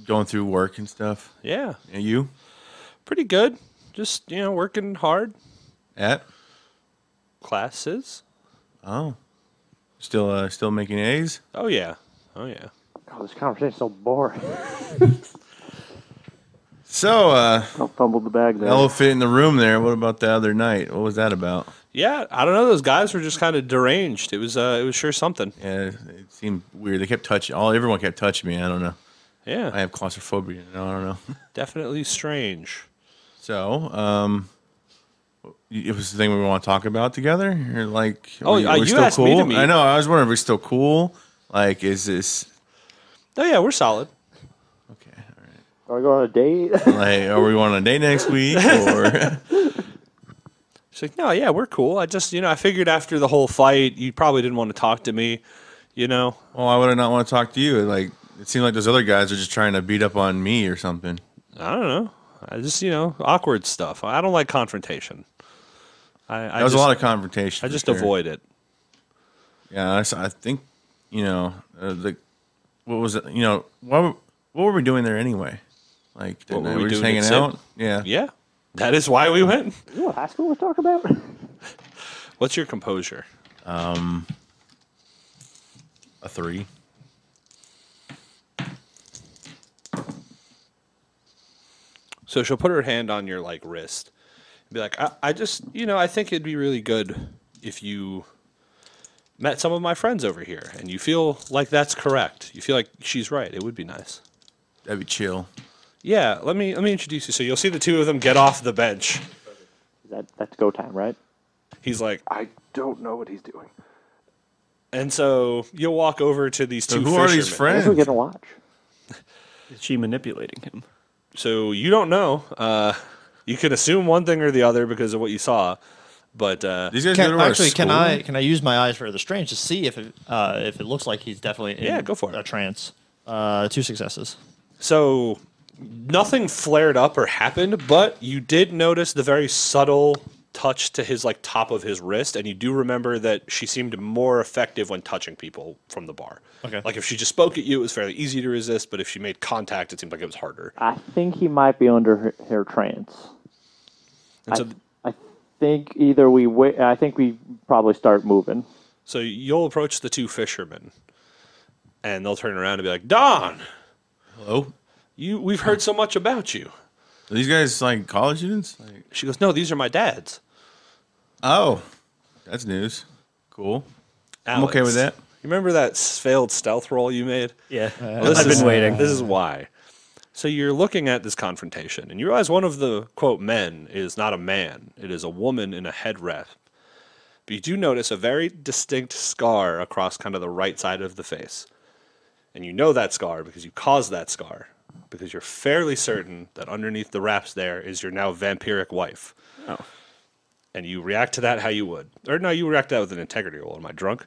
Speaker 3: going through work and stuff.
Speaker 6: Yeah,
Speaker 3: And you
Speaker 6: pretty good. Just, working hard.
Speaker 3: at?
Speaker 6: Classes?
Speaker 3: Oh, still making A's.
Speaker 6: Oh yeah.
Speaker 5: Oh, this conversation's so boring.
Speaker 3: So,
Speaker 5: I fumbled the bag there.
Speaker 3: elephant in the room there. What about the other night? What was that about?
Speaker 6: Yeah, I don't know. Those guys were just kind of deranged. It was sure something.
Speaker 3: Yeah, it seemed weird. They kept touching. Everyone kept touching me. I don't know.
Speaker 6: Yeah,
Speaker 3: I have claustrophobia. I don't know.
Speaker 6: definitely strange.
Speaker 3: So, it was the thing we want to talk about together. Or like,
Speaker 6: Oh,
Speaker 3: are we
Speaker 6: you
Speaker 3: still
Speaker 6: asked
Speaker 3: cool?
Speaker 6: me to meet.
Speaker 3: I know. I was wondering if we're still cool. Like, is this
Speaker 6: Oh yeah, we're solid.
Speaker 3: okay? All right.
Speaker 5: Are we going on a date?
Speaker 3: Like, are we on a date next week? Or
Speaker 6: She's like, no, yeah, we're cool. I just, I figured after the whole fight, you probably didn't want to talk to me,
Speaker 3: well, I would not want to talk to you. Like, it seemed like those other guys are just trying to beat up on me or something.
Speaker 6: I don't know. I just, awkward stuff. I don't like confrontation.
Speaker 3: That was a lot of confrontation.
Speaker 6: I
Speaker 3: for
Speaker 6: just
Speaker 3: sure.
Speaker 6: avoid it.
Speaker 3: Yeah, I think the what was it? You know, what were we doing there anyway? Like,
Speaker 6: What were
Speaker 3: we
Speaker 6: we
Speaker 3: were just
Speaker 6: doing
Speaker 3: hanging
Speaker 6: at
Speaker 3: out. Yeah.
Speaker 6: Yeah, that is why we went.
Speaker 7: You know what high school was talking about?
Speaker 6: What's your composure?
Speaker 3: A 3.
Speaker 6: So she'll put her hand on your like wrist and be like, I just, I think it'd be really good if you met some of my friends over here and you feel like that's correct. You feel like she's right. It would be nice.
Speaker 3: That'd be chill.
Speaker 6: Yeah, let me introduce you. So you'll see the two of them get off the bench.
Speaker 7: That's go time, right?
Speaker 6: He's like,
Speaker 8: I don't know what he's doing.
Speaker 6: and so you'll walk over to these
Speaker 3: So
Speaker 6: two
Speaker 3: who are these
Speaker 6: fishermen.
Speaker 7: I guess we're
Speaker 3: friends?
Speaker 7: getting a watch.
Speaker 5: Is she manipulating him?
Speaker 6: So you don't know. You can assume one thing or the other because of what you saw. But
Speaker 3: These guys go
Speaker 4: Can,
Speaker 3: to our
Speaker 4: actually, can
Speaker 3: school?
Speaker 4: I use my eyes for the strange to see if it looks like he's definitely in
Speaker 6: Yeah, go for it.
Speaker 4: a trance? 2 successes.
Speaker 6: so nothing flared up or happened, but you did notice the very subtle touch to his like top of his wrist, and you do remember that she seemed more effective when touching people from the bar.
Speaker 4: Okay.
Speaker 6: Like if she just spoke at you, it was fairly easy to resist, but if she made contact, it seemed like it was harder.
Speaker 7: I think he might be under her trance.
Speaker 6: And so,
Speaker 7: I think either we wait. I think we probably start moving.
Speaker 6: so you'll approach the two fishermen, and they'll turn around and be like, "Don,
Speaker 3: Hello?
Speaker 6: we've heard so much about you."
Speaker 3: Are these guys like college students? Like,
Speaker 6: She goes, "No, these are my dads."
Speaker 3: oh, that's news. Cool. I'm okay with that.
Speaker 6: You remember that failed stealth roll you made?
Speaker 5: Yeah.
Speaker 6: This
Speaker 5: I've
Speaker 6: is-
Speaker 5: been waiting.
Speaker 6: This is why. So you're looking at this confrontation, and you realize one of the, quote, men is not a man. It is a woman in a headrest. But you do notice a very distinct scar across kind of the right side of the face. And you know that scar because you caused that scar. Because you're fairly certain that underneath the wraps there is your now vampiric wife.
Speaker 5: Oh.
Speaker 6: And you react to that how you would. Or no, you react to that with an integrity roll. Am I drunk?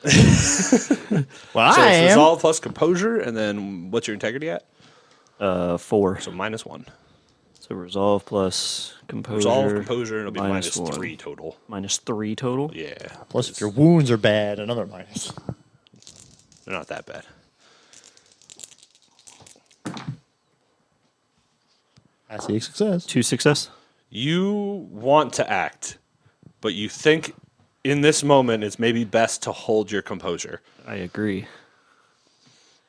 Speaker 4: Well,
Speaker 6: So
Speaker 4: I
Speaker 6: it's
Speaker 4: am.
Speaker 6: resolve plus composure, and then what's your integrity at?
Speaker 5: 4.
Speaker 6: So -1.
Speaker 5: So resolve plus composure.
Speaker 6: Resolve, composure, and it'll be
Speaker 5: minus
Speaker 6: minus
Speaker 5: one.
Speaker 6: 3 total.
Speaker 5: -3 total.
Speaker 6: Yeah.
Speaker 4: Plus, if your wounds are bad, another minus.
Speaker 6: They're not that bad.
Speaker 4: I see a success.
Speaker 5: 2 success.
Speaker 6: You want to act, but you think in this moment it's maybe best to hold your composure.
Speaker 5: I agree.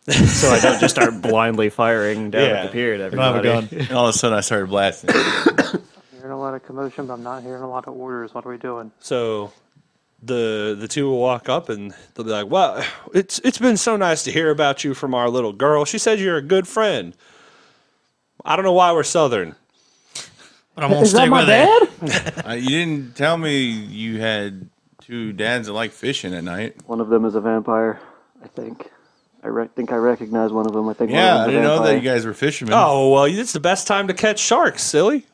Speaker 5: So I don't just start blindly firing down
Speaker 6: Yeah.
Speaker 5: at the pier at
Speaker 4: I don't have a
Speaker 5: everybody.
Speaker 4: gun.
Speaker 3: And all of a sudden, I started blasting.
Speaker 8: Hearing a lot of commotion, but I'm not hearing a lot of orders. What are we doing?
Speaker 6: So the two will walk up and they'll be like, "Well, it's been so nice to hear about you from our little girl. She said you're a good friend. I don't know why we're Southern."
Speaker 2: But I'm gonna
Speaker 7: Is that
Speaker 2: stay
Speaker 7: my
Speaker 2: with it.
Speaker 7: dad?
Speaker 3: You didn't tell me you had 2 dads that like fishing at night.
Speaker 7: One of them is a vampire, I think. I think I recognize one of them. I think one
Speaker 3: Yeah,
Speaker 7: of
Speaker 3: I
Speaker 7: them's a
Speaker 3: didn't know that
Speaker 7: vampire.
Speaker 3: you guys were fishermen.
Speaker 6: Oh, well, it's the best time to catch sharks, silly.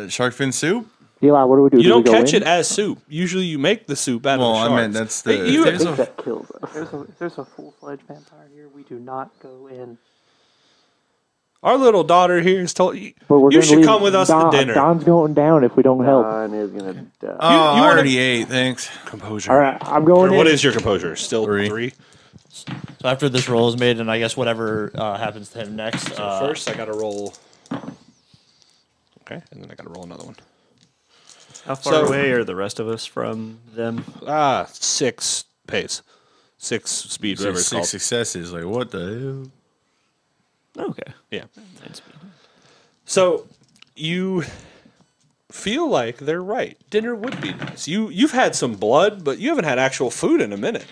Speaker 3: Shark fin soup?
Speaker 7: Eli, what do we do?
Speaker 6: You
Speaker 7: Do
Speaker 6: don't
Speaker 7: we go
Speaker 6: catch
Speaker 7: in?
Speaker 6: it as soup. Usually you make the soup out
Speaker 3: Well,
Speaker 6: of the
Speaker 3: I
Speaker 6: sharks.
Speaker 3: meant that's the-
Speaker 6: Hey, you-
Speaker 7: I
Speaker 2: There's
Speaker 7: think
Speaker 2: a-
Speaker 7: that kills us.
Speaker 8: If there's a full-fledged vampire here, we do not go in.
Speaker 6: our little daughter here is told you,
Speaker 7: But we're
Speaker 6: you
Speaker 7: gonna
Speaker 6: should
Speaker 7: leave
Speaker 6: come with us to dinner.
Speaker 7: Don's going down if we don't help. Don is gonna die.
Speaker 3: Oh,
Speaker 6: you
Speaker 3: I
Speaker 6: wanna-
Speaker 3: already ate, thanks.
Speaker 6: Composure.
Speaker 7: All right, I'm
Speaker 6: Or
Speaker 7: going
Speaker 6: what
Speaker 7: in.
Speaker 6: is your composure? Still
Speaker 3: 3.
Speaker 6: 3?
Speaker 4: So after this roll is made, and I guess whatever happens to him next.
Speaker 6: First, I got to roll. Okay, and then I got to roll another one.
Speaker 5: How far
Speaker 6: So-
Speaker 5: away are the rest of us from them?
Speaker 6: 6 pace. 6 speed, whatever it's
Speaker 3: 6
Speaker 6: called.
Speaker 3: successes. Like, what the hell?
Speaker 5: Okay.
Speaker 6: Yeah.
Speaker 5: That's-
Speaker 6: So you feel like they're right. Dinner would be nice. You've had some blood, but you haven't had actual food in a minute.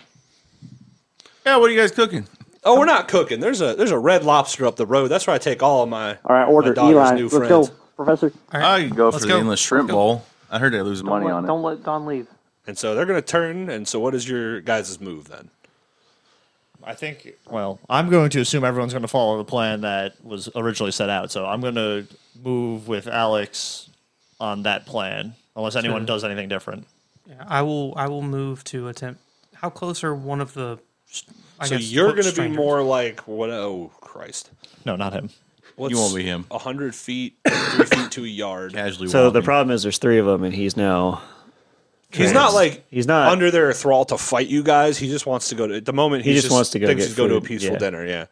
Speaker 3: Yeah, what are you guys cooking?
Speaker 6: Oh, we're not cooking. There's a Red Lobster up the road. That's where I take all of my
Speaker 7: All right, order.
Speaker 6: my daughter's
Speaker 7: Eli,
Speaker 6: new
Speaker 7: let's
Speaker 6: friends.
Speaker 7: go, Professor.
Speaker 2: All
Speaker 3: I
Speaker 2: right.
Speaker 3: could go
Speaker 2: Let's
Speaker 3: for
Speaker 2: go.
Speaker 3: the endless shrimp
Speaker 2: Let's go.
Speaker 3: bowl. I heard they lose money on it.
Speaker 8: Don't let Don leave.
Speaker 6: And so they're going to turn. And so what is your guys' move then?
Speaker 4: I think. Well, I'm going to assume everyone's going to follow the plan that was originally set out. So I'm going to move with Alex on that plan, unless anyone does anything different.
Speaker 2: Yeah, I will move to attempt. How close are one of the? I
Speaker 6: So
Speaker 2: guess,
Speaker 6: you're
Speaker 2: quote,
Speaker 6: going to be
Speaker 2: strangers?
Speaker 6: more like what? Oh Christ!
Speaker 4: No, not him.
Speaker 6: What's
Speaker 3: You won't be him.
Speaker 6: 100 feet, 3 feet to a yard.
Speaker 3: Casually
Speaker 5: So the
Speaker 3: walking.
Speaker 5: problem is there's 3 of them, and he's now
Speaker 6: He's not like
Speaker 5: He's not-
Speaker 6: under their thrall to fight you guys. He just wants to go to. At the moment,
Speaker 5: He just wants to go
Speaker 6: thinks
Speaker 5: get
Speaker 6: he's go to a
Speaker 5: food,
Speaker 6: peaceful
Speaker 5: yeah.
Speaker 6: dinner. Yeah,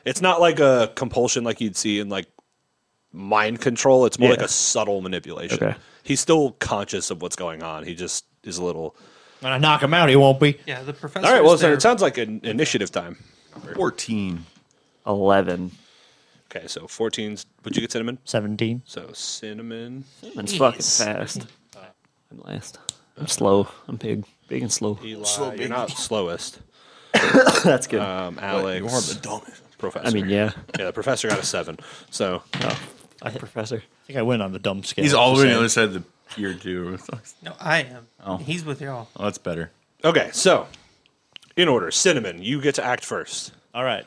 Speaker 6: it's not like a compulsion like you'd see in like mind control. It's more
Speaker 5: Yeah.
Speaker 6: like a subtle manipulation.
Speaker 5: Okay.
Speaker 6: He's still conscious of what's going on. He just is a little.
Speaker 4: When I knock him out, he won't be.
Speaker 2: Yeah, the professor.
Speaker 6: All right. Well, then it sounds like an initiative time.
Speaker 3: 14.
Speaker 5: 11.
Speaker 6: Okay, so 14's. Would you get cinnamon?
Speaker 4: 17.
Speaker 6: So cinnamon.
Speaker 5: It's fucking fast. I'm last. I'm slow. I'm big and slow.
Speaker 6: Eli, you're not slowest.
Speaker 5: That's good.
Speaker 6: Alex.
Speaker 3: You are the dumbest.
Speaker 6: Professor.
Speaker 5: I mean, yeah.
Speaker 6: Yeah, the professor got a 7. So
Speaker 5: Professor.
Speaker 4: I think I went on the dumb scale.
Speaker 3: He's all the way on the
Speaker 4: Just
Speaker 3: other side of the pier, too.
Speaker 2: No, I am.
Speaker 3: Oh.
Speaker 2: He's with y'all.
Speaker 3: Oh, that's better.
Speaker 6: okay, so in order, cinnamon, you get to act first.
Speaker 4: saying. All right.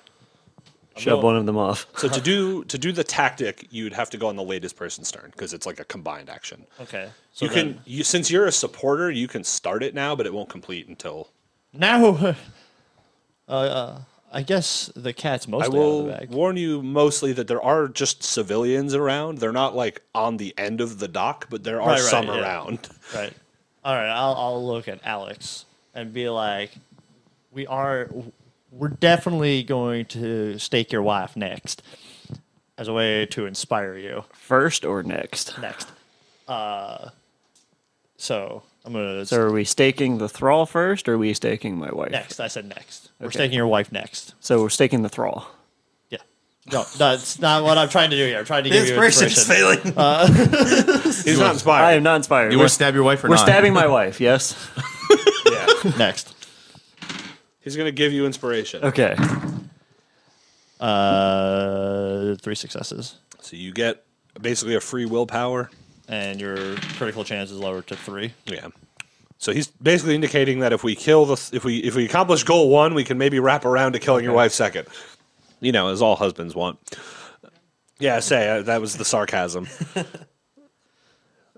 Speaker 5: Shove one of them off.
Speaker 6: So to do the tactic, you'd have to go on the latest person's turn because it's like a combined action.
Speaker 4: Okay. So
Speaker 6: You can since you're a supporter, you can start it now, but it won't complete until
Speaker 4: now. I guess the cat's
Speaker 6: I
Speaker 4: mostly
Speaker 6: will
Speaker 4: out of the bag.
Speaker 6: warn you mostly that there are just civilians around. They're not like on the end of the dock, but there are
Speaker 4: Right,
Speaker 6: some
Speaker 4: yeah.
Speaker 6: around.
Speaker 4: Right. All right. I'll look at Alex and be like, we're definitely going to stake your wife next, as a way to inspire you.
Speaker 5: First or next?
Speaker 4: Next. So I'm gonna
Speaker 5: So are we staking the thrall first or are we staking my wife?
Speaker 4: next. I said next. We're
Speaker 5: Okay.
Speaker 4: staking your wife next.
Speaker 5: So we're staking the thrall.
Speaker 4: Yeah. No, that's not what I'm trying to do here. I'm trying to give you inspiration.
Speaker 3: failing.
Speaker 6: He's not inspired.
Speaker 5: I am not inspired.
Speaker 3: You want to stab your wife or
Speaker 5: We're
Speaker 3: not?
Speaker 5: stabbing my wife, yes?
Speaker 6: Yeah.
Speaker 4: Next.
Speaker 6: He's gonna give you inspiration.
Speaker 5: Okay.
Speaker 4: 3 successes.
Speaker 6: So you get basically a free willpower.
Speaker 4: And your critical chance is lowered to 3.
Speaker 6: Yeah. So he's basically indicating that if we kill if we accomplish goal 1, we can maybe wrap around to killing your wife second. You know, as all husbands want. Yeah, that was the sarcasm.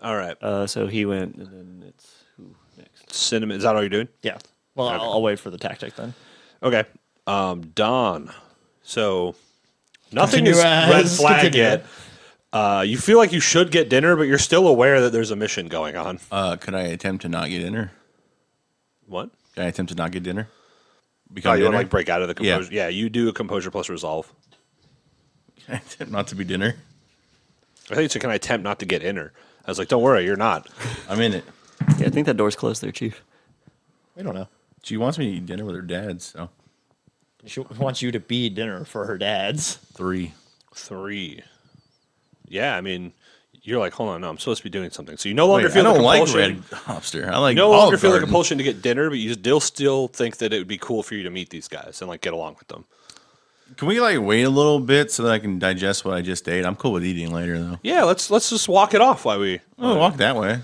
Speaker 6: All right.
Speaker 5: So he went, and then it's who next?
Speaker 6: Cinnamon. Is that all you're doing?
Speaker 4: Yeah. Well, I'll wait for the tactic then.
Speaker 6: Okay. Dawn. So nothing
Speaker 4: Continue
Speaker 6: is red
Speaker 4: as-
Speaker 6: flag
Speaker 4: continue.
Speaker 6: yet. You feel like you should get dinner, but you're still aware that there's a mission going on.
Speaker 3: Could I attempt to not get dinner?
Speaker 6: What?
Speaker 3: Can I attempt to not get dinner?
Speaker 6: Oh,
Speaker 3: Become
Speaker 6: you want to
Speaker 3: dinner?
Speaker 6: like break out of the
Speaker 3: Yeah.
Speaker 6: composure? Yeah, you do a composure plus resolve.
Speaker 3: Can I attempt not to be dinner?
Speaker 6: I think you said, can I attempt not to get inner? I was like, don't worry, you're not.
Speaker 3: I'm in it.
Speaker 5: Yeah, I think that door's closed there, Chief.
Speaker 4: We don't know.
Speaker 3: She wants me to eat dinner with her dad, so
Speaker 4: She wants you to be dinner for her dad's.
Speaker 3: 3.
Speaker 6: 3. Yeah, I mean, you're like, hold on, no, I'm supposed to be doing something. So you no longer
Speaker 3: Wait, I
Speaker 6: feel the
Speaker 3: don't like
Speaker 6: compulsion.
Speaker 3: Red Lobster. I like
Speaker 6: You no longer
Speaker 3: Olive
Speaker 6: feel the
Speaker 3: Garden.
Speaker 6: compulsion to get dinner, but you still think that it would be cool for you to meet these guys and like get along with them.
Speaker 3: Can we like wait a little bit so that I can digest what I just ate? I'm cool with eating later though.
Speaker 6: Yeah, let's just walk it off while we
Speaker 3: Oh, walk that way.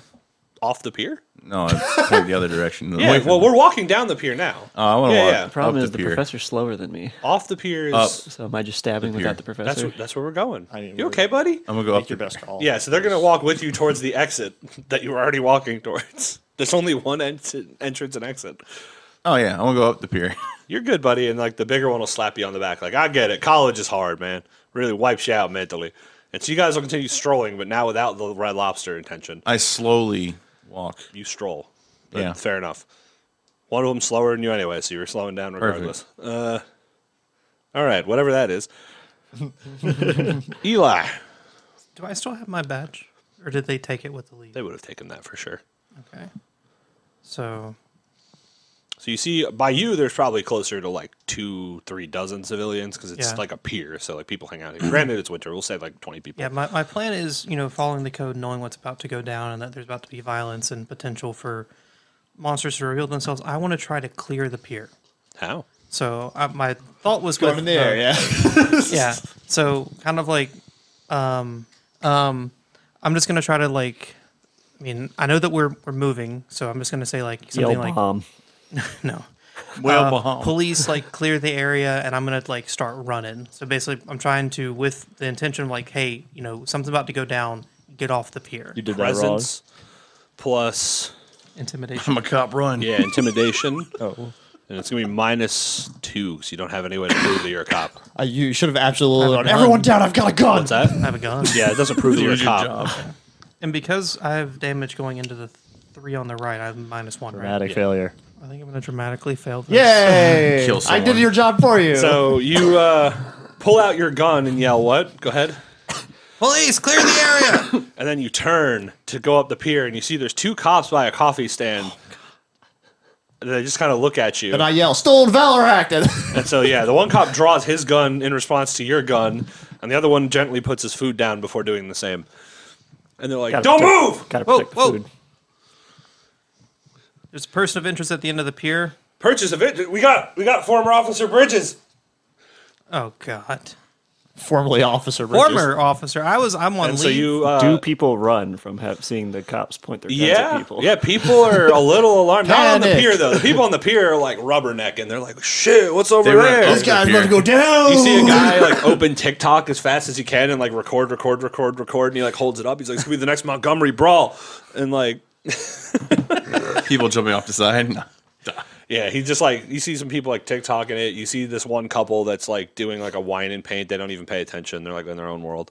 Speaker 6: off the pier.
Speaker 3: No, I point the other direction.
Speaker 6: Yeah,
Speaker 3: Away from-
Speaker 6: well, we're walking down the pier now.
Speaker 3: Oh, I want to
Speaker 6: yeah,
Speaker 3: walk.
Speaker 6: yeah.
Speaker 5: The problem
Speaker 3: up
Speaker 5: is the
Speaker 3: pier.
Speaker 5: professor's slower than me.
Speaker 6: Off the pier is
Speaker 3: Up.
Speaker 5: So am I just stabbing
Speaker 3: The pier.
Speaker 5: without the professor?
Speaker 6: that's where we're going.
Speaker 4: mean,
Speaker 6: You okay, buddy?
Speaker 3: I'm gonna go up
Speaker 4: Make your
Speaker 3: the
Speaker 4: best call.
Speaker 6: Yeah, so they're gonna walk with you towards the exit that you were already walking towards. There's only one entrance and exit.
Speaker 3: Oh yeah, I'm gonna go up the pier.
Speaker 6: You're good, buddy, and like the bigger one will slap you on the back. Like, I get it. College is hard, man. Really wipes you out mentally. And so you guys will continue strolling, but now without the Red Lobster intention.
Speaker 3: I slowly walk.
Speaker 6: You stroll. But
Speaker 3: Yeah.
Speaker 6: fair enough. One of them slower than you anyway, so you were slowing down regardless. All right, whatever that is. Eli.
Speaker 2: Do I still have my badge, or did they take it with the lead?
Speaker 6: They would have taken that for sure.
Speaker 2: Okay. So
Speaker 6: So you see, by you, there's probably closer to like 2-3 dozen civilians because it's
Speaker 2: Yeah.
Speaker 6: like a pier, so like people hang out here. Granted, it's winter. We'll say like 20 people.
Speaker 2: yeah, my plan is, following the code, knowing what's about to go down, and that there's about to be violence and potential for monsters to reveal themselves. I want to try to clear the pier.
Speaker 6: How?
Speaker 2: So my thought was
Speaker 4: Going
Speaker 2: with
Speaker 4: in the air, yeah.
Speaker 2: yeah. So kind of like, I'm just gonna try to like, I know that we're moving, so I'm just gonna say like something
Speaker 5: Yell
Speaker 2: like
Speaker 5: bomb.
Speaker 2: no.
Speaker 3: Well,
Speaker 2: Police like clear the area, and I'm gonna like start running. So basically, I'm trying to, with the intention of like, hey, something's about to go down. Get off the pier.
Speaker 4: You did that wrong.
Speaker 6: Presence plus,
Speaker 2: Intimidation.
Speaker 3: I'm a cop. Run.
Speaker 6: yeah, intimidation.
Speaker 4: Oh.
Speaker 6: And it's going to be -2, so you don't have any way to prove that you're a cop.
Speaker 4: You should have absolutely
Speaker 2: I have a
Speaker 4: gone,
Speaker 2: gun.
Speaker 4: everyone down, I've got a gun.
Speaker 6: What's that?
Speaker 2: I have a gun.
Speaker 6: Yeah, it doesn't prove that you're a
Speaker 3: Lose your
Speaker 6: cop.
Speaker 3: job.
Speaker 2: And because I have damage going into the 3 on the right. I have -1. Right?
Speaker 4: Dramatic failure.
Speaker 2: I think I'm going to dramatically fail this.
Speaker 4: Yay!
Speaker 3: Kill
Speaker 4: I did
Speaker 3: someone.
Speaker 4: your job for you.
Speaker 6: So you pull out your gun and yell, "What?" Go ahead.
Speaker 2: Police, clear the area!
Speaker 6: And then you turn to go up the pier, and you see there's 2 cops by a coffee stand. And they just kind of look at you.
Speaker 4: and I yell, "Stolen Valor acted."
Speaker 6: And so, yeah, the one cop draws his gun in response to your gun, and the other one gently puts his food down before doing the same. And they're like,
Speaker 5: Gotta
Speaker 6: "Don't
Speaker 5: protect-
Speaker 6: move!"
Speaker 5: Gotta
Speaker 2: Whoa,
Speaker 5: protect the
Speaker 2: whoa.
Speaker 5: food.
Speaker 2: There's a person of interest at the end of the pier.
Speaker 6: Purchase of it. We got former Officer Bridges.
Speaker 2: Oh, God.
Speaker 4: Formerly Officer Bridges.
Speaker 2: Former officer. I'm on
Speaker 6: And
Speaker 2: leave.
Speaker 6: so you
Speaker 5: Do people run from seeing the cops point their guns at people?
Speaker 6: Yeah, people are a little alarmed. Not on the
Speaker 4: Panic.
Speaker 6: pier, though. The people on the pier are like rubbernecking. They're like, "Shit, what's over
Speaker 3: They run
Speaker 6: there?"
Speaker 3: over
Speaker 4: This guy's
Speaker 3: the
Speaker 4: about to
Speaker 3: pier.
Speaker 4: go down.
Speaker 6: You see a guy like open TikTok as fast as he can and like record, and he like holds it up. He's like, "It's gonna be the next Montgomery brawl," and like,
Speaker 3: People jumping off the side.
Speaker 6: yeah, he just like you see some people like TikToking it. You see this one couple that's like doing like a wine and paint. They don't even pay attention. They're like in their own world.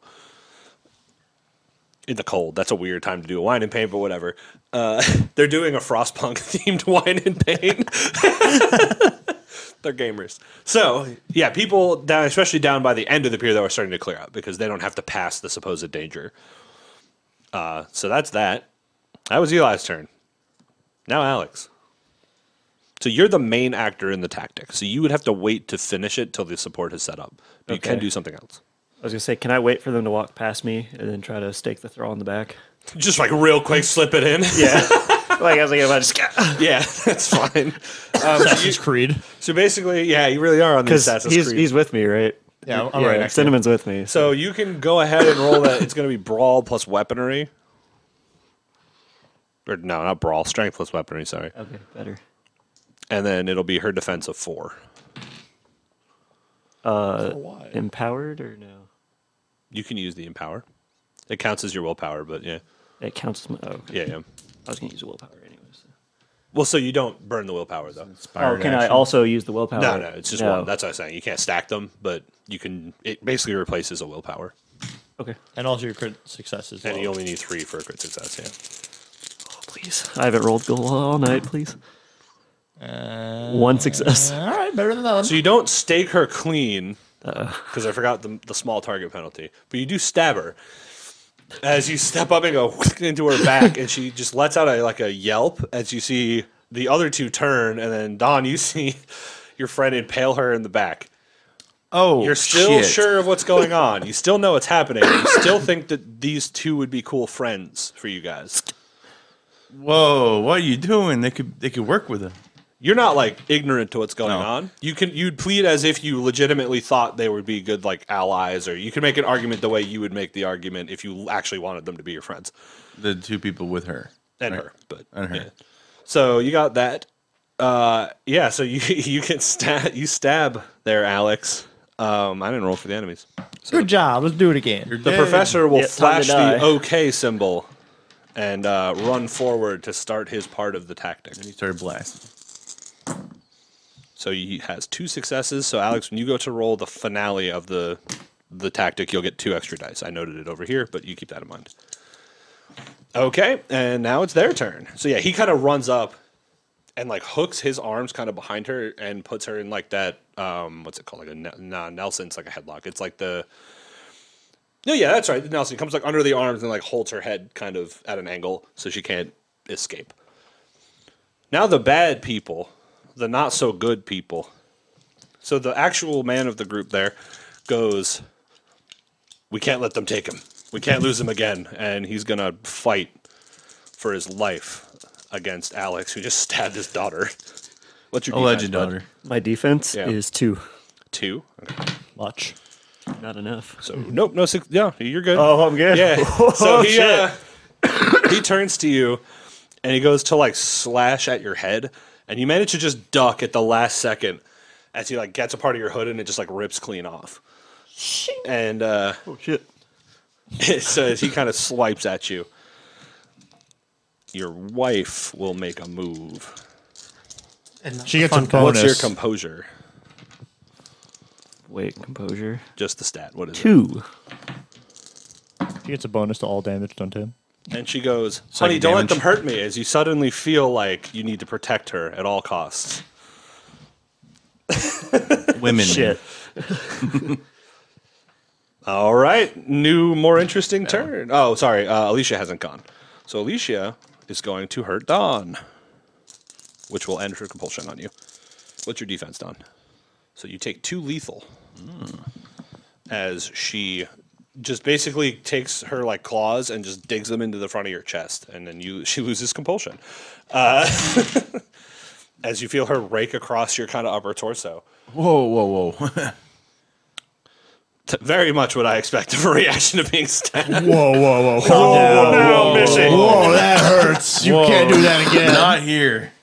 Speaker 6: In the cold, that's a weird time to do a wine and paint, but whatever. They're doing a Frostpunk themed wine and paint. They're gamers. So yeah, people down, especially down by the end of the pier, though, are starting to clear out because they don't have to pass the supposed danger. So that's that. That was Eli's turn. Now Alex. So you're the main actor in the tactic. So you would have to wait to finish it till the support is set up. But you can
Speaker 5: Okay.
Speaker 6: do something else.
Speaker 5: I was gonna say, can I wait for them to walk past me and then try to stake the throw on the back?
Speaker 6: Just like real quick, slip it in.
Speaker 5: Yeah. Like I was like, if I just
Speaker 6: Yeah, that's fine.
Speaker 4: Assassin's Creed.
Speaker 6: So basically, yeah, you really are on the
Speaker 5: because
Speaker 6: Assassin's
Speaker 5: he's
Speaker 6: Creed.
Speaker 5: he's with me, right?
Speaker 4: Yeah, I'm right next to you.
Speaker 5: Cinnamon's with me.
Speaker 6: So you can go ahead and roll that. It's going to be brawl plus weaponry. Or no, not brawl. Strength plus weaponry, sorry.
Speaker 5: Okay, better.
Speaker 6: And then it'll be her defense of 4.
Speaker 5: Empowered or no?
Speaker 6: You can use the empower. It counts as your willpower, but yeah.
Speaker 5: It counts as my. Oh, okay.
Speaker 6: Yeah.
Speaker 5: I was gonna use the willpower anyways.
Speaker 6: Well, so you don't burn the willpower, though.
Speaker 5: Oh, can I also use the willpower?
Speaker 6: No, it's just one. That's what I was saying. You can't stack them, but you can. It basically replaces a willpower.
Speaker 5: Okay.
Speaker 4: And also your crit successes.
Speaker 6: And you only need 3 for a crit success, yeah.
Speaker 5: Oh, please. I haven't rolled goal all night, please. 1 success.
Speaker 4: All right, better than that.
Speaker 6: So you don't stake her clean, because I forgot the small target penalty, but you do stab her. As you step up and go into her back, and she just lets out a yelp as you see the other 2 turn, and then Don, you see your friend impale her in the back.
Speaker 3: Oh,
Speaker 6: You're still
Speaker 3: shit.
Speaker 6: sure of what's going on. You still know what's happening. You still think that these 2 would be cool friends for you guys.
Speaker 3: Whoa, what are you doing? They could work with it.
Speaker 6: You're not like ignorant to what's going
Speaker 3: No.
Speaker 6: on. You'd plead as if you legitimately thought they would be good like allies, or you could make an argument the way you would make the argument if you actually wanted them to be your friends
Speaker 3: The 2 people with her.
Speaker 6: and
Speaker 3: Right.
Speaker 6: her. But
Speaker 3: And her.
Speaker 6: yeah. So you got that. Yeah. So you can stab there, Alex. I didn't roll for the enemies.
Speaker 4: Good job. Let's do it again.
Speaker 6: The professor will
Speaker 5: Yeah, time
Speaker 6: flash
Speaker 5: to
Speaker 6: the
Speaker 5: die.
Speaker 6: OK symbol and run forward to start his part of the tactic.
Speaker 3: And he started blasting.
Speaker 6: So he has 2 successes. So Alex, when you go to roll the finale of the tactic, you'll get 2 extra dice. I noted it over here, but you keep that in mind. Okay, and now it's their turn. So yeah, he kind of runs up and like hooks his arms kind of behind her and puts her in like that what's it called, like a Nelson. It's like a headlock. It's like the no, yeah, that's right. Nelson comes like under the arms and like holds her head kind of at an angle so she can't escape. Now the bad people, the not so good people. So the actual man of the group there goes, we can't let them take him. We can't lose him again. And he's going to fight for his life against Alex, who just stabbed his daughter. What's your
Speaker 3: Alleged
Speaker 6: defense, bud?
Speaker 3: daughter.
Speaker 5: My defense
Speaker 6: Yeah.
Speaker 5: is 2.
Speaker 6: 2? Okay.
Speaker 4: Much.
Speaker 5: Not enough.
Speaker 6: So, nope, no 6. Yeah, you're good.
Speaker 5: Oh, I'm good.
Speaker 6: Yeah. So
Speaker 5: Oh,
Speaker 6: he
Speaker 5: shit.
Speaker 6: he turns to you and he goes to like slash at your head, and you manage to just duck at the last second as he like gets a part of your hood and it just like rips clean off. And
Speaker 5: Oh, shit.
Speaker 6: so as he kind of swipes at you, your wife will make a move.
Speaker 2: And
Speaker 4: She gets a
Speaker 2: fun guy.
Speaker 4: bonus.
Speaker 6: What's your composure?
Speaker 5: Wait, composure.
Speaker 6: Just the stat. What is it?
Speaker 5: 2.
Speaker 4: She gets a bonus to all damage done to him.
Speaker 6: And she goes, honey,
Speaker 3: Psychic
Speaker 6: don't let
Speaker 3: damage.
Speaker 6: them hurt me, as you suddenly feel like you need to protect her at all costs.
Speaker 3: Women.
Speaker 5: Shit.
Speaker 6: All right. New, more interesting turn. Oh, sorry. Alicia hasn't gone. So Alicia is going to hurt Dawn, which will end her compulsion on you. What's your defense, Dawn? So you take 2 lethal as she just basically takes her like claws and just digs them into the front of your chest, and then she loses compulsion. As you feel her rake across your kind of upper torso.
Speaker 3: Whoa.
Speaker 6: Very much what I expect of a reaction to being stabbed.
Speaker 4: Whoa.
Speaker 6: No, Missy.
Speaker 4: Whoa, that hurts. You can't do that again.
Speaker 3: Not here.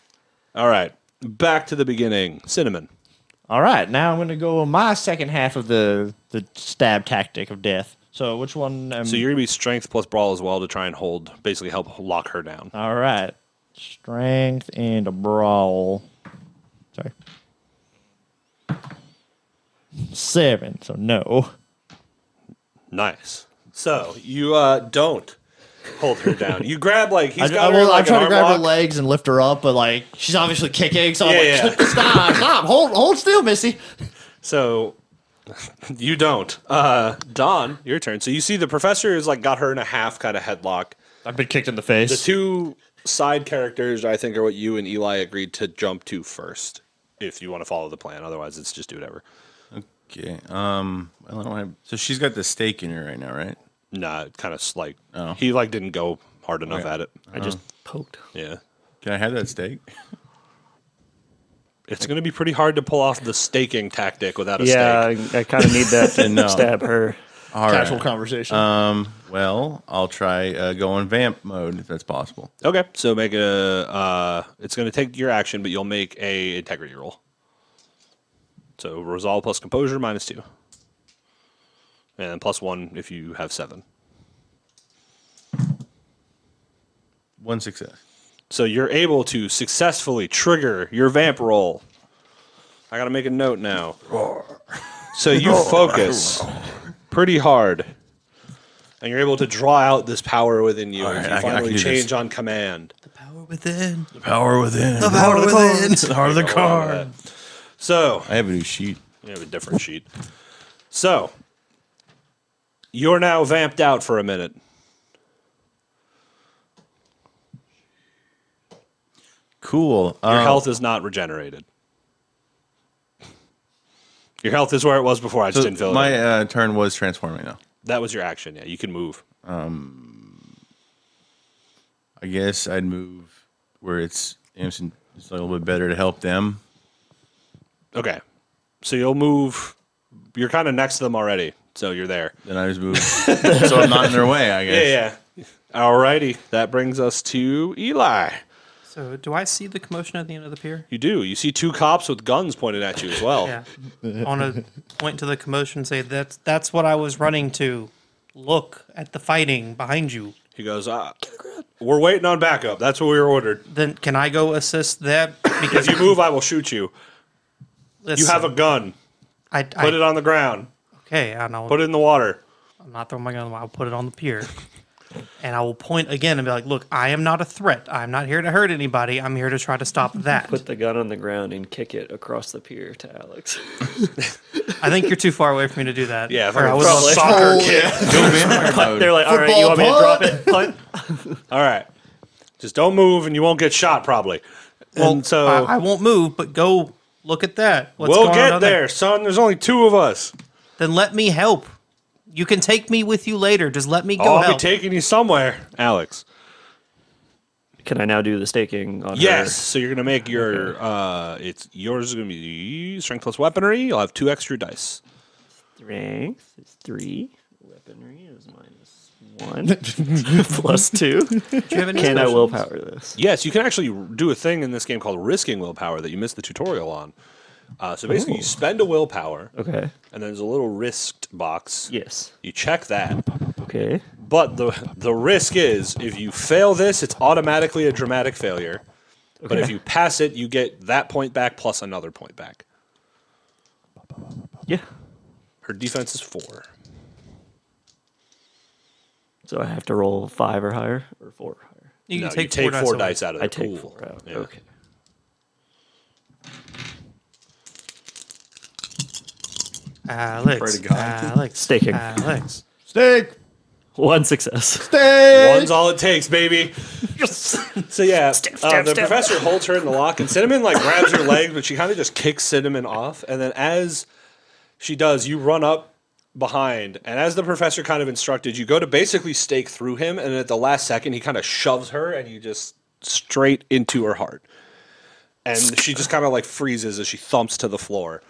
Speaker 6: All right, back to the beginning. Cinnamon.
Speaker 4: All right, now I'm going to go on my second half of the stab tactic of death. So which one?
Speaker 6: So you're gonna be strength plus brawl as well to try and basically help lock her down.
Speaker 4: All right, strength and a brawl. Sorry, 7. So no.
Speaker 6: Nice. So you don't hold her down. You grab he's
Speaker 4: I
Speaker 6: got her.
Speaker 4: I
Speaker 6: Like
Speaker 4: try
Speaker 6: an
Speaker 4: to grab her
Speaker 6: arm lock.
Speaker 4: legs and lift her up, but like she's obviously kicking, so I'm
Speaker 6: Yeah,
Speaker 4: like,
Speaker 6: yeah.
Speaker 4: stop, hold still, Missy.
Speaker 6: So you don't. Dawn, your turn. So you see the professor is got her in a half kind of headlock.
Speaker 4: I've been kicked in the face.
Speaker 6: The 2 side characters, I think, are what you and Eli agreed to jump to first. If you want to follow the plan, otherwise it's just do whatever.
Speaker 3: Okay. Well, I don't have. So she's got the stake in her right now, right?
Speaker 6: Nah, kind of
Speaker 3: Oh.
Speaker 6: he didn't go hard enough
Speaker 3: Okay.
Speaker 6: at it.
Speaker 5: I just poked.
Speaker 6: Yeah.
Speaker 3: Can I have that stake?
Speaker 6: It's going to be pretty hard to pull off the staking tactic without a
Speaker 5: Yeah,
Speaker 6: stake.
Speaker 5: I kind of need that to
Speaker 3: No.
Speaker 5: stab her.
Speaker 3: All
Speaker 4: Casual
Speaker 3: right.
Speaker 4: conversation.
Speaker 3: Well, I'll try go in vamp mode if that's possible.
Speaker 6: Okay, so make it's going to take your action, but you'll make a integrity roll. So resolve plus composure -2. And then +1 if you have 7.
Speaker 3: 1 success.
Speaker 6: So you're able to successfully trigger your vamp roll. I got to make a note now. So you focus pretty hard, and you're able to draw out this power within you.
Speaker 3: All
Speaker 6: And
Speaker 3: right,
Speaker 6: you
Speaker 3: I can
Speaker 6: finally
Speaker 3: do
Speaker 6: change
Speaker 3: this.
Speaker 6: on command.
Speaker 2: The power within.
Speaker 3: The power within.
Speaker 2: The power within.
Speaker 3: The heart of the card.
Speaker 6: So
Speaker 3: I have a new sheet.
Speaker 6: you have a different sheet. So you're now vamped out for a minute.
Speaker 3: Cool.
Speaker 6: Your health is not regenerated. Your health is where it was before. I just
Speaker 3: So
Speaker 6: didn't feel it.
Speaker 3: my turn was transforming now.
Speaker 6: That was your action. Yeah, you can move.
Speaker 3: I guess I'd move where it's a little bit better to help them.
Speaker 6: Okay. So you'll move. You're kind of next to them already, so you're there.
Speaker 3: Then I just move, so I'm not in their way. I guess.
Speaker 6: Yeah. Alrighty. That brings us to Eli.
Speaker 2: So, do I see the commotion at the end of the pier?
Speaker 6: You do. You see 2 cops with guns pointed at you as well.
Speaker 2: Yeah. I want to point to the commotion and say, that's what I was running to. Look at the fighting behind you.
Speaker 6: He goes, we're waiting on backup. That's what we were ordered.
Speaker 2: Then can I go assist that? Because
Speaker 6: If you move, I will shoot you.
Speaker 2: listen,
Speaker 6: You have a gun. Put it on the ground.
Speaker 2: Okay, I know.
Speaker 6: Put it in the water.
Speaker 2: I'm not throwing my gun. I'll put it on the pier. And I will point again and be like, look, I am not a threat. I'm not here to hurt anybody. I'm here to try to stop that.
Speaker 5: Put the gun on the ground and kick it across the pier to Alex.
Speaker 2: I think you're too far away for me to do that.
Speaker 6: Yeah,
Speaker 2: Or I would
Speaker 6: probably.
Speaker 2: love-
Speaker 6: Soccer kid.
Speaker 3: Go vampire mode.
Speaker 5: They're like, all right, you want me to drop it? Punt?
Speaker 6: All right. Just don't move and you won't get shot probably.
Speaker 2: Well,
Speaker 6: And so
Speaker 2: I won't move, but go look at that. What's
Speaker 6: we'll
Speaker 2: going on
Speaker 6: get
Speaker 2: out
Speaker 6: there, son. There's only 2 of us.
Speaker 2: Then let me help. You can take me with you later. Just let me go
Speaker 6: I'll be
Speaker 2: help.
Speaker 6: taking you somewhere, Alex.
Speaker 5: Can I now do the staking on
Speaker 6: Yes.
Speaker 5: her?
Speaker 6: So you're gonna make your it's yours is gonna be strength plus weaponry. You'll have 2 extra dice.
Speaker 5: Strength is 3. Weaponry is -1. Plus 2.
Speaker 2: Do you have any
Speaker 5: Can I
Speaker 2: specials?
Speaker 5: willpower this?
Speaker 6: Yes, you can actually do a thing in this game called risking willpower that you missed the tutorial on. So basically, you spend a willpower,
Speaker 5: Okay.
Speaker 6: and then there's a little risked box.
Speaker 5: Yes.
Speaker 6: You check that,
Speaker 5: Okay.
Speaker 6: but the risk is if you fail this, it's automatically a dramatic failure. But if you pass it, you get that point back plus another point back.
Speaker 5: Yeah.
Speaker 6: Her defense is 4.
Speaker 5: So I have to roll 5 or higher, or 4 or higher.
Speaker 2: You can
Speaker 6: No,
Speaker 2: take,
Speaker 6: you take 4
Speaker 2: away.
Speaker 6: dice out of the
Speaker 5: I take
Speaker 6: pool.
Speaker 5: 4 out.
Speaker 6: Yeah.
Speaker 5: Okay.
Speaker 2: Alex.
Speaker 3: Pray to God.
Speaker 2: Alex.
Speaker 5: Staking.
Speaker 2: Alex.
Speaker 4: Steak.
Speaker 5: 1 success.
Speaker 4: Steak.
Speaker 6: One's all it takes, baby. So yeah, the professor holds her in the lock, and Cinnamon like grabs her leg, but she kind of just kicks Cinnamon off. And then as she does, you run up behind, and as the professor kind of instructed, you go to basically stake through him, and at the last second, he kind of shoves her, and you just straight into her heart. And she just kind of like freezes as she thumps to the floor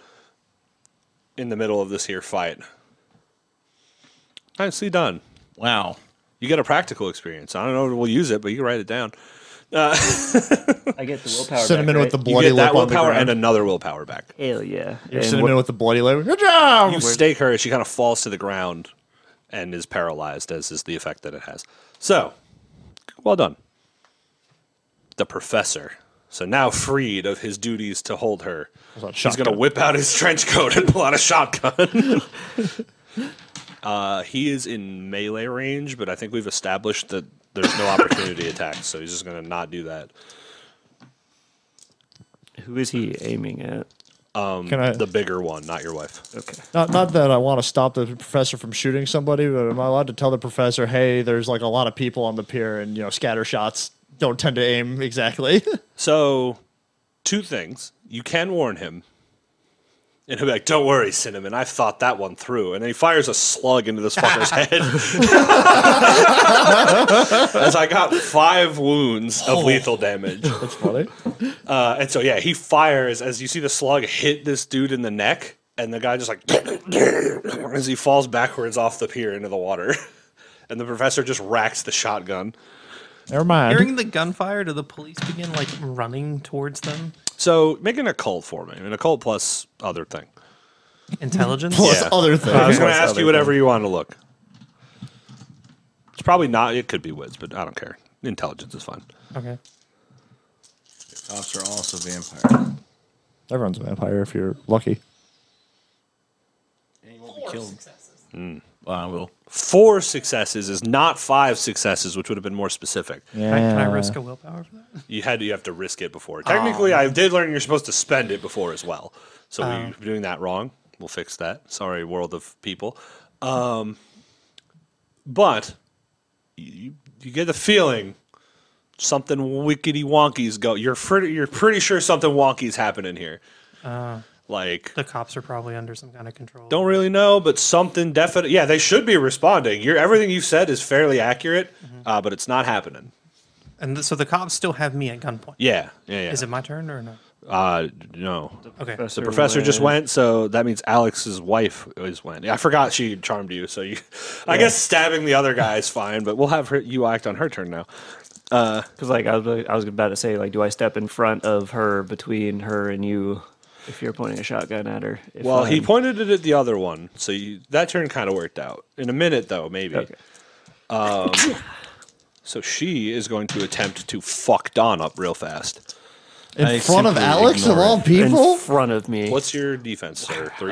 Speaker 6: in the middle of this here fight. Nicely done.
Speaker 3: Wow.
Speaker 6: You get a practical experience. I don't know if we'll use it, but you can write it down.
Speaker 5: I get the willpower
Speaker 4: Cinnamon
Speaker 5: back,
Speaker 4: with the
Speaker 5: right?
Speaker 6: You
Speaker 4: bloody
Speaker 6: get
Speaker 4: lip
Speaker 6: that
Speaker 4: on the
Speaker 6: willpower
Speaker 4: ground.
Speaker 6: and another willpower back.
Speaker 5: Hell yeah.
Speaker 4: You're
Speaker 5: And
Speaker 4: Cinnamon
Speaker 5: what-
Speaker 4: with the bloody lip. Good job.
Speaker 6: You stake her, and she kind of falls to the ground and is paralyzed, as is the effect that it has. So, well done. The professor. So now freed of his duties to hold her, he's going to
Speaker 4: shotgun.
Speaker 6: whip out his trench coat and pull out a shotgun. He is in melee range, but I think we've established that there's no opportunity attacks, so he's just going to not do that.
Speaker 5: Who is he aiming at?
Speaker 4: Can I,
Speaker 6: The bigger one, not your wife.
Speaker 5: Okay.
Speaker 4: not that I want to stop the professor from shooting somebody, but am I allowed to tell the professor, hey, there's like a lot of people on the pier, and scatter shots don't tend to aim exactly.
Speaker 6: So, 2 things. You can warn him. And he'll be like, don't worry, Cinnamon, I've thought that one through. And then he fires a slug into this fucker's head. As I got 5 wounds of lethal damage.
Speaker 4: That's funny.
Speaker 6: And so, yeah, he fires as you see the slug hit this dude in the neck. And the guy just like, as he falls backwards off the pier into the water. And the professor just racks the shotgun.
Speaker 4: Never mind.
Speaker 2: Hearing the gunfire, do the police begin like running towards them?
Speaker 6: So, make an occult for me. An occult plus other thing.
Speaker 2: Intelligence?
Speaker 4: Plus
Speaker 6: Yeah.
Speaker 4: other things.
Speaker 6: I was going to
Speaker 5: Plus
Speaker 6: ask you
Speaker 5: other
Speaker 6: whatever you want to look. It's probably not. It could be wits, but I don't care. Intelligence is fine.
Speaker 2: Okay.
Speaker 3: Cops are also vampires.
Speaker 4: Everyone's a vampire if you're lucky.
Speaker 3: And you won't be killed. Well, I will.
Speaker 6: 4 successes is not 5 successes, which would have been more specific.
Speaker 4: Yeah.
Speaker 2: Can I risk a willpower for that?
Speaker 6: You have to risk it before. Technically, I did learn you're supposed to spend it before as well. So we're doing that wrong. We'll fix that. Sorry, world of people. But you get the feeling something wickety wonky's go. You're pretty sure something wonky's happening here. Like,
Speaker 2: The cops are probably under some kind of control.
Speaker 6: don't really know, but something definite. Yeah, they should be responding. Everything you've said is fairly accurate, but it's not happening.
Speaker 2: And so the cops still have me at gunpoint.
Speaker 6: Yeah.
Speaker 2: Is it my turn or no?
Speaker 6: No.
Speaker 2: Okay.
Speaker 6: The professor just went, so that means Alex's wife is went. Yeah, I forgot she charmed you, so I guess stabbing the other guy is fine, but we'll have you act on her turn now.
Speaker 5: Because like I was about to say, like, do I step in front of her, between her and you, if you're pointing a shotgun at her? If
Speaker 6: Well, he
Speaker 5: I'm-
Speaker 6: pointed it at the other one, so that turn kind of worked out. In a minute, though, maybe.
Speaker 5: Okay.
Speaker 6: So she is going to attempt to fuck Don up real fast.
Speaker 4: In
Speaker 3: I
Speaker 4: front of
Speaker 3: simply
Speaker 4: Alex of
Speaker 3: ignore
Speaker 4: all
Speaker 3: it.
Speaker 4: people?
Speaker 5: In front of me.
Speaker 6: What's your defense, sir? 3?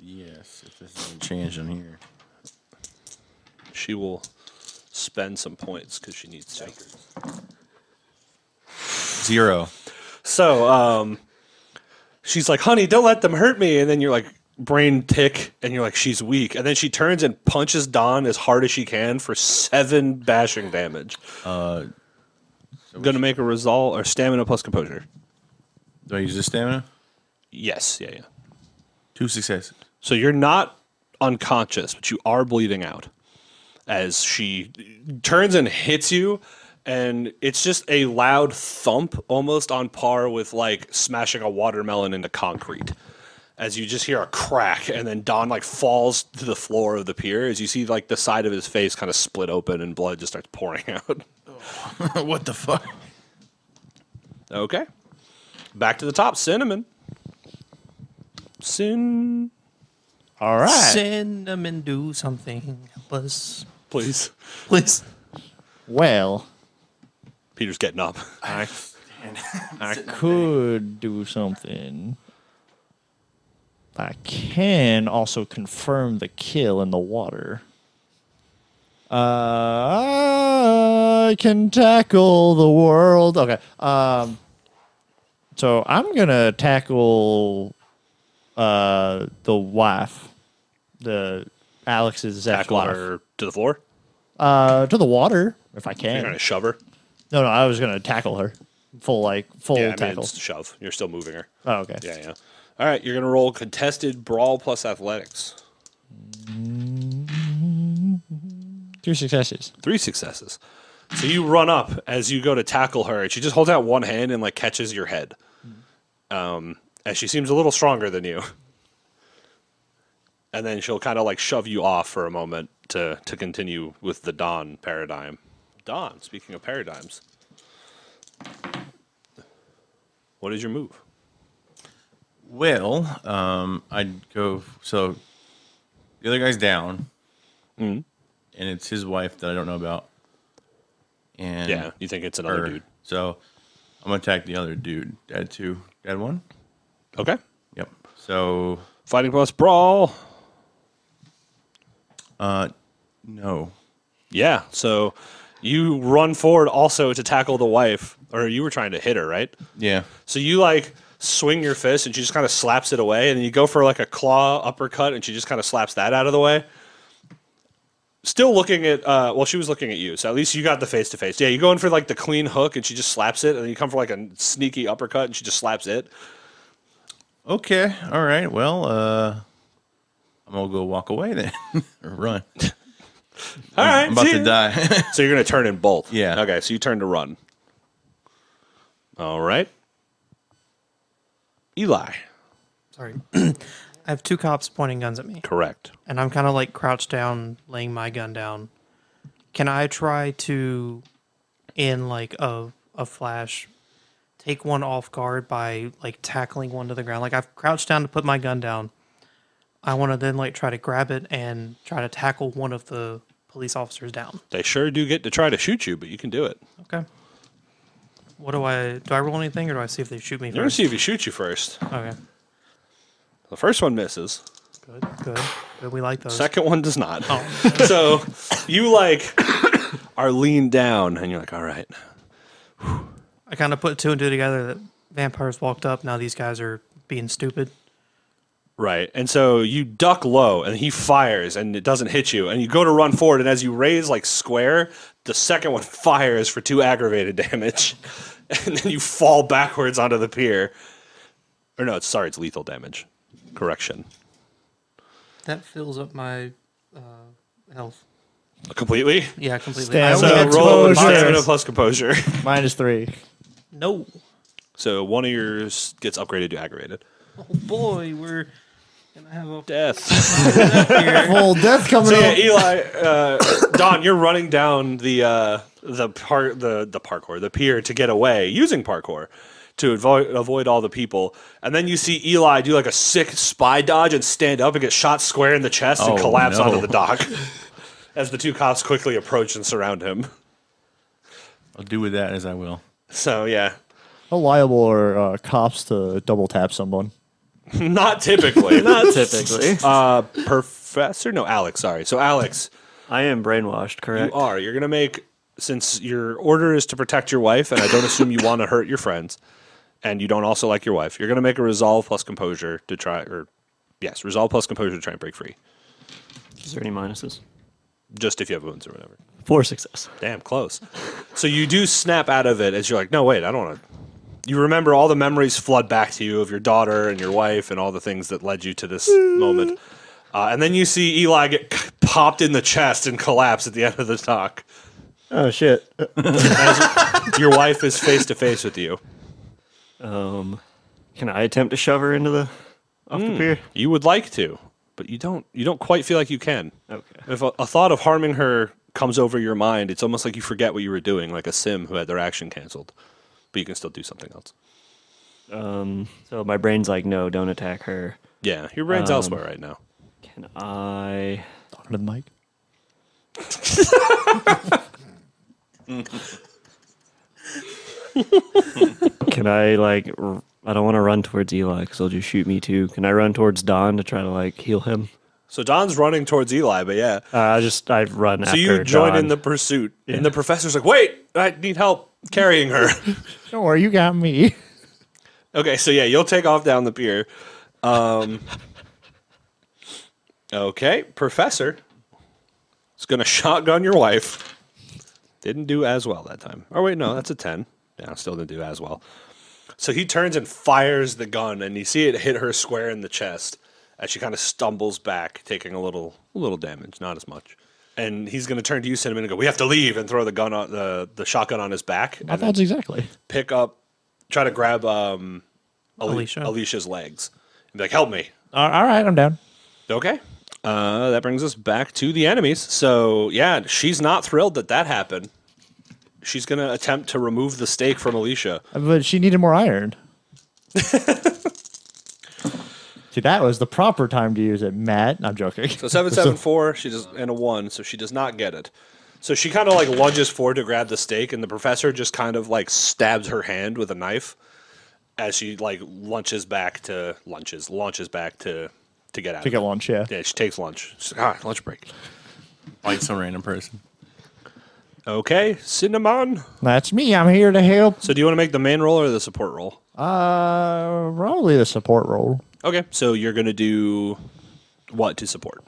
Speaker 3: Yes, if this doesn't change on here.
Speaker 6: She will spend some points because she needs to.
Speaker 3: 0.
Speaker 6: So, she's like, honey, don't let them hurt me. And then you're like, brain tick, and you're like, she's weak. And then she turns and punches Don as hard as she can for 7 bashing damage. I'm going to make a resolve or stamina plus composure.
Speaker 3: Do I use this stamina?
Speaker 6: Yes, yeah.
Speaker 3: 2 successes.
Speaker 6: So you're not unconscious, but you are bleeding out as she turns and hits you. And it's just a loud thump, almost on par with like smashing a watermelon into concrete. As you just hear a crack, and then Don like falls to the floor of the pier. As you see like the side of his face kind of split open, and blood just starts pouring out.
Speaker 3: What the fuck?
Speaker 6: Okay, back to the top. Cinnamon.
Speaker 4: All right.
Speaker 2: Cinnamon, do something. Help us.
Speaker 6: Please.
Speaker 2: Please.
Speaker 4: Well,
Speaker 6: Peter's getting up.
Speaker 4: I could do something. I can also confirm the kill in the water. I can tackle the world. Okay. So I'm gonna tackle the wife, the Alex's
Speaker 6: Tackle
Speaker 4: ex-wife.
Speaker 6: her to the floor.
Speaker 4: To the water if I
Speaker 6: You're
Speaker 4: can.
Speaker 6: going to shove her.
Speaker 4: No, I was gonna tackle her. Full
Speaker 6: Yeah, I mean,
Speaker 4: tackle.
Speaker 6: it's shove. You're still moving her.
Speaker 4: Oh, okay.
Speaker 6: Yeah. All right, you're going to roll contested brawl plus athletics.
Speaker 4: 2 successes.
Speaker 6: 3 successes. So you run up as you go to tackle her, and she just holds out one hand and like catches your head. As she seems a little stronger than you. And then she'll kind of like shove you off for a moment to continue with the Dawn paradigm. Dawn, speaking of paradigms. What is your move?
Speaker 3: Well, I'd go. So the other guy's down, and it's his wife that I don't know about. And
Speaker 6: Yeah, you think it's another dude.
Speaker 3: So I'm gonna attack the other dude. Dad 2, Dad 1.
Speaker 6: Okay.
Speaker 3: Yep. So
Speaker 6: Fighting plus brawl.
Speaker 3: no.
Speaker 6: Yeah, so you run forward also to tackle the wife, or you were trying to hit her, right?
Speaker 3: Yeah.
Speaker 6: So you like swing your fist and she just kind of slaps it away, and then you go for like a claw uppercut and she just kind of slaps that out of the way. Still looking at, well, she was looking at you, so at least you got the face to face. Yeah, you go in for like the clean hook and she just slaps it, and then you come for like a sneaky uppercut and she just slaps it.
Speaker 3: Okay. All right. Well, I'm gonna go walk away then, or run.
Speaker 6: All right,
Speaker 3: I'm about
Speaker 6: see
Speaker 3: to
Speaker 6: ya.
Speaker 3: die.
Speaker 6: So you're going to turn in both.
Speaker 3: Yeah.
Speaker 6: Okay, so you turn to run. All right. Eli.
Speaker 2: Sorry. I have 2 cops pointing guns at me,
Speaker 6: Correct.
Speaker 2: and I'm kind of like crouched down, laying my gun down. Can I try to, in like a flash, take one off guard by like tackling one to the ground? Like I've crouched down to put my gun down. I want to then like try to grab it and try to tackle one of the police officers down.
Speaker 6: They sure do get to try to shoot you, but you can do it.
Speaker 2: Okay. What do I roll anything, or do I see if they shoot me
Speaker 6: You're going to
Speaker 2: first?
Speaker 6: see if he shoots you first.
Speaker 2: Okay.
Speaker 6: The first one misses.
Speaker 2: Good. We like those.
Speaker 6: Second one does not.
Speaker 2: Oh.
Speaker 6: So you like are leaned down, and you're like, all right.
Speaker 2: I kind of put 2 and 2 together that vampires walked up. Now these guys are being stupid.
Speaker 6: Right. And so you duck low, and he fires, and it doesn't hit you. And you go to run forward, and as you raise like square, the second one fires for 2 aggravated damage. And then you fall backwards onto the pier. Or no, it's lethal damage. Correction.
Speaker 2: That fills up my health.
Speaker 6: Completely?
Speaker 2: Yeah, completely.
Speaker 4: Stamina.
Speaker 2: I only
Speaker 6: So
Speaker 2: had two
Speaker 6: roll
Speaker 2: of them.
Speaker 6: stamina plus composure.
Speaker 4: -3.
Speaker 2: No.
Speaker 6: So one of yours gets upgraded to aggravated.
Speaker 2: Oh boy, we're gonna have a
Speaker 6: Death.
Speaker 4: Full death coming
Speaker 6: So yeah,
Speaker 4: up.
Speaker 6: Eli, Don, you're running down the parkour, the pier to get away using parkour to avoid all the people, and then you see Eli do like a sick spy dodge and stand up and get shot square in the chest and
Speaker 3: Oh,
Speaker 6: collapse
Speaker 3: no.
Speaker 6: onto the dock as the 2 cops quickly approach and surround him.
Speaker 3: I'll do with that as I will.
Speaker 6: So yeah,
Speaker 4: How liable are cops to double tap someone?
Speaker 6: not typically.
Speaker 5: Not typically.
Speaker 6: Professor, no, Alex. Sorry. So Alex,
Speaker 5: I am brainwashed, correct?
Speaker 6: you are. You're gonna make, since your order is to protect your wife, and I don't assume you want to hurt your friends, and you don't also like your wife. You're gonna make a resolve plus composure to try, resolve plus composure to try and break free.
Speaker 5: Is there any minuses?
Speaker 6: Just if you have wounds or whatever.
Speaker 5: 4 success.
Speaker 6: Damn, close. So you do snap out of it as you're like, no, wait, I don't want to. You remember all the memories flood back to you of your daughter and your wife and all the things that led you to this moment. And then you see Eli get popped in the chest and collapse at the end of the dock.
Speaker 5: Oh shit.
Speaker 6: Your wife is face to face with you.
Speaker 5: Can I attempt to shove her into the off the pier?
Speaker 6: You would like to, but you don't quite feel like you can.
Speaker 5: Okay.
Speaker 6: If a thought of harming her comes over your mind, it's almost like you forget what you were doing, like a sim who had their action canceled. But you can still do something else.
Speaker 5: So my brain's like, no, don't attack her.
Speaker 6: Yeah, your brain's elsewhere right now.
Speaker 5: Can I?
Speaker 4: Talking to the mic.
Speaker 5: Can I I don't want to run towards Eli because he'll just shoot me too. Can I run towards Don to try to heal him?
Speaker 6: So Don's running towards Eli, but yeah.
Speaker 5: I run
Speaker 6: So
Speaker 5: after
Speaker 6: you join
Speaker 5: Don.
Speaker 6: in the pursuit, and the professor's like, "Wait, I need help carrying her."
Speaker 4: Don't worry, you got me.
Speaker 6: Okay, so yeah, you'll take off down the pier. Okay, Professor is going to shotgun your wife. Didn't do as well that time. Oh, wait, no, that's a 10. Yeah, still didn't do as well. So he turns and fires the gun, and you see it hit her square in the chest as she kind of stumbles back, taking a little damage, not as much. And he's going to turn to you, Cinnamon, and go, "We have to leave," and throw the gun on the shotgun on his back.
Speaker 4: My
Speaker 6: And then
Speaker 4: thoughts exactly.
Speaker 6: pick up, try to grab
Speaker 2: Alicia.
Speaker 6: Alicia's legs. And be like, "Help me."
Speaker 4: All right, I'm down.
Speaker 6: Okay. That brings us back to the enemies. So, yeah, she's not thrilled that happened. She's going to attempt to remove the stake from Alicia.
Speaker 4: But she needed more iron. See, that was the proper time to use it, Matt. I'm joking.
Speaker 6: So 774, she does, and a 1, so she does not get it. So she kind of like lunges forward to grab the stake, and the professor just kind of like stabs her hand with a knife as she like launches back to get out.
Speaker 4: To get lunch, yeah.
Speaker 6: Yeah, she takes lunch. She's like, lunch break.
Speaker 3: Like some random person.
Speaker 6: Okay, Cinnamon.
Speaker 4: That's me. I'm here to help.
Speaker 6: So do you want to make the main roll or the support roll?
Speaker 4: Probably the support role.
Speaker 6: Okay, so you're going to do what to support?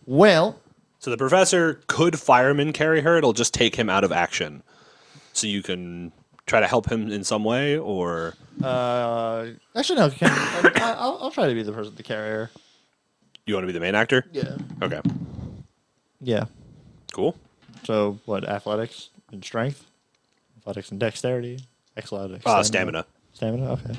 Speaker 4: Well,
Speaker 6: So the professor could fireman carry her. It'll just take him out of action. So you can try to help him in some way, or
Speaker 4: actually, no. I'll try to be the person to carry her.
Speaker 6: you want to be the main actor?
Speaker 4: Yeah.
Speaker 6: Okay,
Speaker 4: Yeah.
Speaker 6: cool.
Speaker 4: So, what, athletics and strength? Athletics and dexterity? Athletics.
Speaker 6: Stamina.
Speaker 4: Stamina? Okay.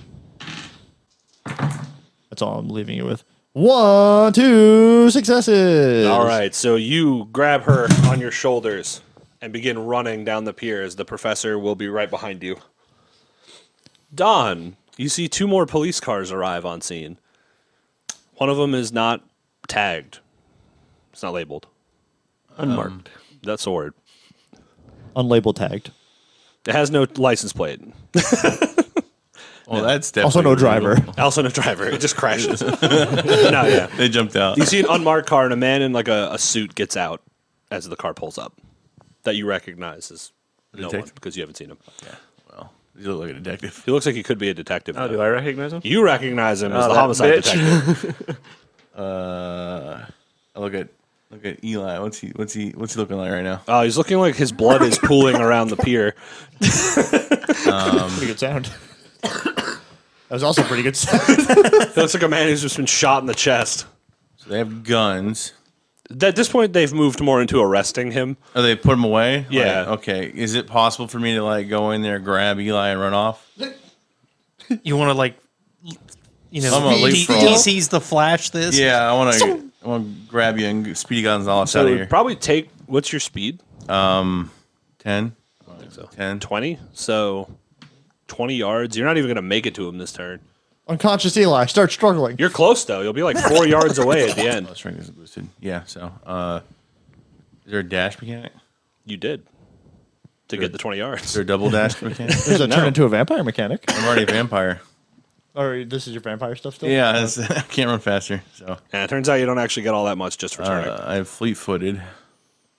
Speaker 4: That's all I'm leaving you with. 1, 2 successes.
Speaker 6: All right, so you grab her on your shoulders and begin running down the pier as the professor will be right behind you. Don, you see 2 more police cars arrive on scene. One of them is not tagged. It's not labeled.
Speaker 5: Unmarked.
Speaker 6: That's the word.
Speaker 4: Unlabeled tagged.
Speaker 6: It has no license plate.
Speaker 3: Well, that's definitely
Speaker 4: Also, no driver.
Speaker 3: illegal.
Speaker 6: Also no driver. It just crashes. No, yeah.
Speaker 3: They jumped out.
Speaker 6: You see an unmarked car and a man in like a suit gets out as the car pulls up that you recognize as no one
Speaker 3: Detective?
Speaker 6: because you haven't seen him.
Speaker 3: Well, you look like a detective.
Speaker 6: He looks like he could be a detective.
Speaker 5: Oh,
Speaker 6: though.
Speaker 5: do I recognize him?
Speaker 6: You recognize him as
Speaker 5: Oh,
Speaker 6: the
Speaker 5: that
Speaker 6: homicide
Speaker 5: bitch.
Speaker 6: detective.
Speaker 3: I look at Eli. What's he looking like right now?
Speaker 6: He's looking like his blood is pooling around the pier.
Speaker 4: Pretty good sound. That was also pretty good sound.
Speaker 6: He looks like a man who's just been shot in the chest.
Speaker 3: So they have guns.
Speaker 6: At this point, they've moved more into arresting him.
Speaker 3: Oh, they put him away?
Speaker 6: Yeah.
Speaker 3: Like, okay. Is it possible for me to like go in there, grab Eli, and run off?
Speaker 2: You want to like,
Speaker 3: I'm gonna leap for all.
Speaker 2: DC's the Flash. This.
Speaker 3: Yeah, I want to grab you and Speedy Gonzalez
Speaker 6: So
Speaker 3: out
Speaker 6: it
Speaker 3: of
Speaker 6: would
Speaker 3: here.
Speaker 6: probably take, what's your speed?
Speaker 3: 10.
Speaker 6: I think so.
Speaker 3: 10.
Speaker 6: 20? So 20 yards. You're not even going to make it to him this turn.
Speaker 4: Unconscious Eli, start struggling.
Speaker 6: You're close, though. You'll be like 4 yards away at the end.
Speaker 3: Oh, strength is boosted. Yeah, so is there a dash mechanic?
Speaker 6: You did. To get the 20
Speaker 3: Is
Speaker 6: yards.
Speaker 3: there a double dash mechanic?
Speaker 4: Does that turn into a vampire mechanic?
Speaker 3: I'm already a vampire.
Speaker 4: Or this is your vampire stuff still?
Speaker 3: Yeah, I can't run faster. So
Speaker 6: And it turns out you don't actually get all that much just for turning.
Speaker 3: I have fleet-footed.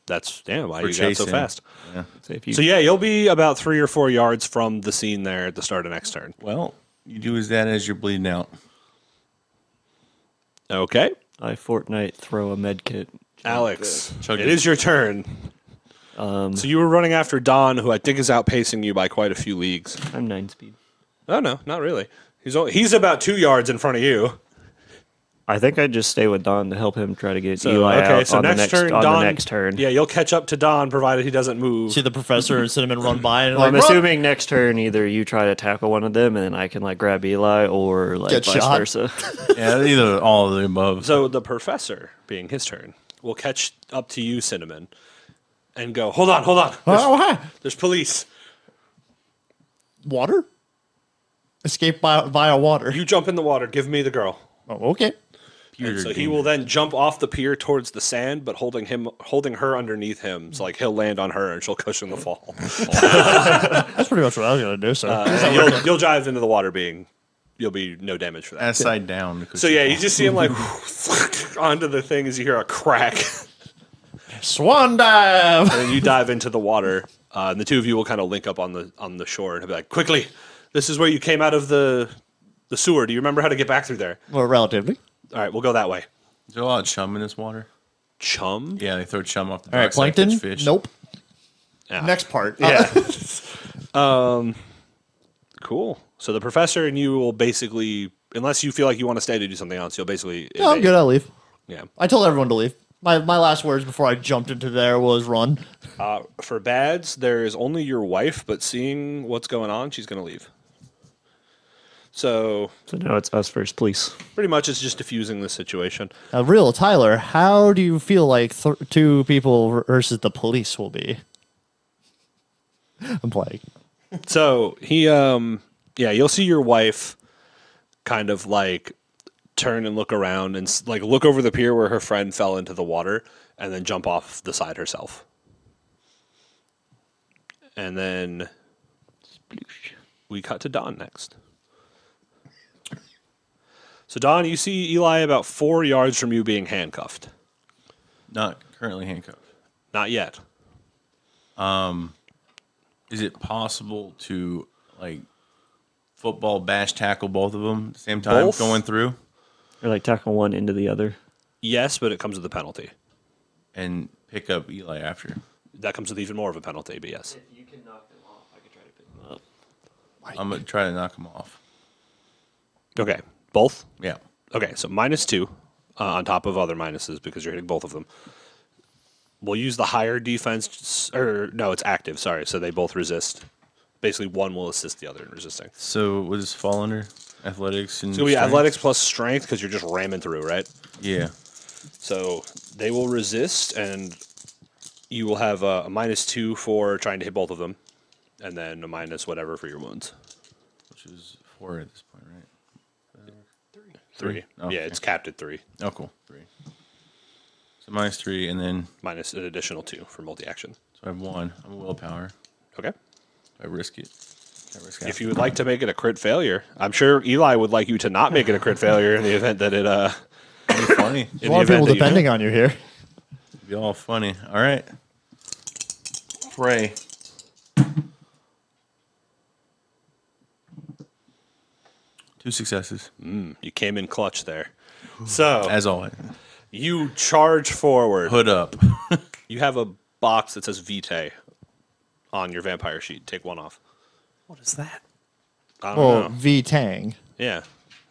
Speaker 6: That's damn why
Speaker 3: for
Speaker 6: you got so
Speaker 3: chasing.
Speaker 6: fast.
Speaker 3: Yeah.
Speaker 5: So if you,
Speaker 6: So yeah, you'll be about 3 or 4 yards from the scene there at the start of next turn.
Speaker 3: Well, you do as that as you're bleeding out.
Speaker 6: Okay.
Speaker 5: I Fortnite throw a med kit.
Speaker 6: Alex,
Speaker 3: Chug
Speaker 6: it
Speaker 3: it.
Speaker 6: is your turn. So you were running after Don, who I think is outpacing you by quite a few leagues.
Speaker 5: I'm 9 speed.
Speaker 6: Oh no, not really. He's about 2 yards in front of you.
Speaker 5: I think I'd just stay with Don to help him try to get
Speaker 6: So
Speaker 5: Eli out
Speaker 6: so
Speaker 5: on,
Speaker 6: next
Speaker 5: the next,
Speaker 6: turn,
Speaker 5: on
Speaker 6: Don.
Speaker 5: the next turn.
Speaker 6: Yeah, you'll catch up to Don provided he doesn't move.
Speaker 4: See the professor and Cinnamon run by and
Speaker 5: Well, I'm
Speaker 4: like,
Speaker 5: assuming next turn either you try to tackle one of them and then I can like grab Eli or like
Speaker 4: Get
Speaker 5: vice
Speaker 4: shot.
Speaker 5: versa.
Speaker 3: Yeah, either all of the above.
Speaker 6: So the professor, being his turn, will catch up to you, Cinnamon, and go, hold on.
Speaker 4: oh, hi.
Speaker 6: There's police.
Speaker 4: Water? Escape via water.
Speaker 6: You jump in the water. Give me the girl.
Speaker 4: Oh, okay.
Speaker 6: And so he will then jump off the pier towards the sand, but holding her underneath him. So like he'll land on her and she'll cushion the fall.
Speaker 4: That's pretty much what I was going to do. So
Speaker 6: And you'll dive into the water being you'll be no damage for that.
Speaker 3: Ass side down.
Speaker 6: So yeah, you just see him like onto the thing as you hear a crack,
Speaker 4: Swan dive.
Speaker 6: and then you dive into the water. And the two of you will kind of link up on the shore and be like, "Quickly, this is where you came out of the sewer. Do you remember how to get back through there?"
Speaker 4: Well, relatively.
Speaker 6: All right, we'll go that way.
Speaker 3: Is there a lot of chum in this water?
Speaker 6: Chum?
Speaker 3: Yeah, they throw chum off the
Speaker 4: All right,
Speaker 3: docks like
Speaker 4: plankton.
Speaker 3: catch fish.
Speaker 4: Nope.
Speaker 6: Yeah.
Speaker 4: Next part.
Speaker 6: Yeah. Cool. So the professor and you will basically, unless you feel like you want to stay to do something else, you'll basically.
Speaker 4: No, I'm
Speaker 6: evade.
Speaker 4: good. I'll leave.
Speaker 6: Yeah.
Speaker 4: I told everyone to leave. My last words before I jumped into there was run.
Speaker 6: For Bads, there is only your wife, but seeing what's going on, she's going to leave. So
Speaker 5: So now it's us versus police.
Speaker 6: pretty much it's just diffusing the situation.
Speaker 4: Real Tyler, how do you feel like two people versus the police will be? I'm playing.
Speaker 6: So he, you'll see your wife kind of like turn and look around and like look over the pier where her friend fell into the water and then jump off the side herself. And then we cut to Don next. So Don, you see Eli about 4 yards from you being handcuffed.
Speaker 3: Not currently handcuffed.
Speaker 6: Not yet.
Speaker 3: Is it possible to like football bash tackle both of them at the same time
Speaker 6: Both?
Speaker 3: going through
Speaker 5: Or like tackle one into the other.
Speaker 6: Yes, but it comes with a penalty.
Speaker 3: and pick up Eli after?
Speaker 6: That comes with even more of a penalty, but yes.
Speaker 5: If you can knock them off, I could try to pick them up.
Speaker 3: I'm gonna try to knock him off.
Speaker 6: Okay. Both?
Speaker 3: Yeah.
Speaker 6: Okay, so -2 on top of other minuses because you're hitting both of them. We'll use the higher defense, or no, it's active, sorry, so they both resist. Basically, one will assist the other in resisting.
Speaker 3: So what does this fall under? Athletics and
Speaker 6: It's going to be
Speaker 3: strength?
Speaker 6: athletics plus strength because you're just ramming through, right?
Speaker 3: Yeah.
Speaker 6: So they will resist, and you will have a -2 for trying to hit both of them, and then a minus whatever for your wounds.
Speaker 3: Which is 4 at this point, right?
Speaker 6: 3.
Speaker 3: Okay.
Speaker 6: Yeah, it's capped at 3.
Speaker 3: Oh, cool. 3. So -3, and then
Speaker 6: Minus an additional 2 for multi-action.
Speaker 3: so I have 1. I'm a willpower.
Speaker 6: Okay.
Speaker 3: I risk it. I risk
Speaker 6: If you would like to make it a crit failure, I'm sure Eli would like you to not make it a crit failure in the event that it
Speaker 3: It'd be funny.
Speaker 4: A lot of people depending on you here.
Speaker 3: It'd be all funny. All right. Pray. Two successes,
Speaker 6: You came in clutch there. So
Speaker 3: as always.
Speaker 6: you charge forward.
Speaker 3: Hood up.
Speaker 6: You have a box that says Vitae on your vampire sheet. Take one off.
Speaker 2: What is that?
Speaker 6: I don't
Speaker 4: Well,
Speaker 6: know.
Speaker 4: V Tang.
Speaker 6: Yeah.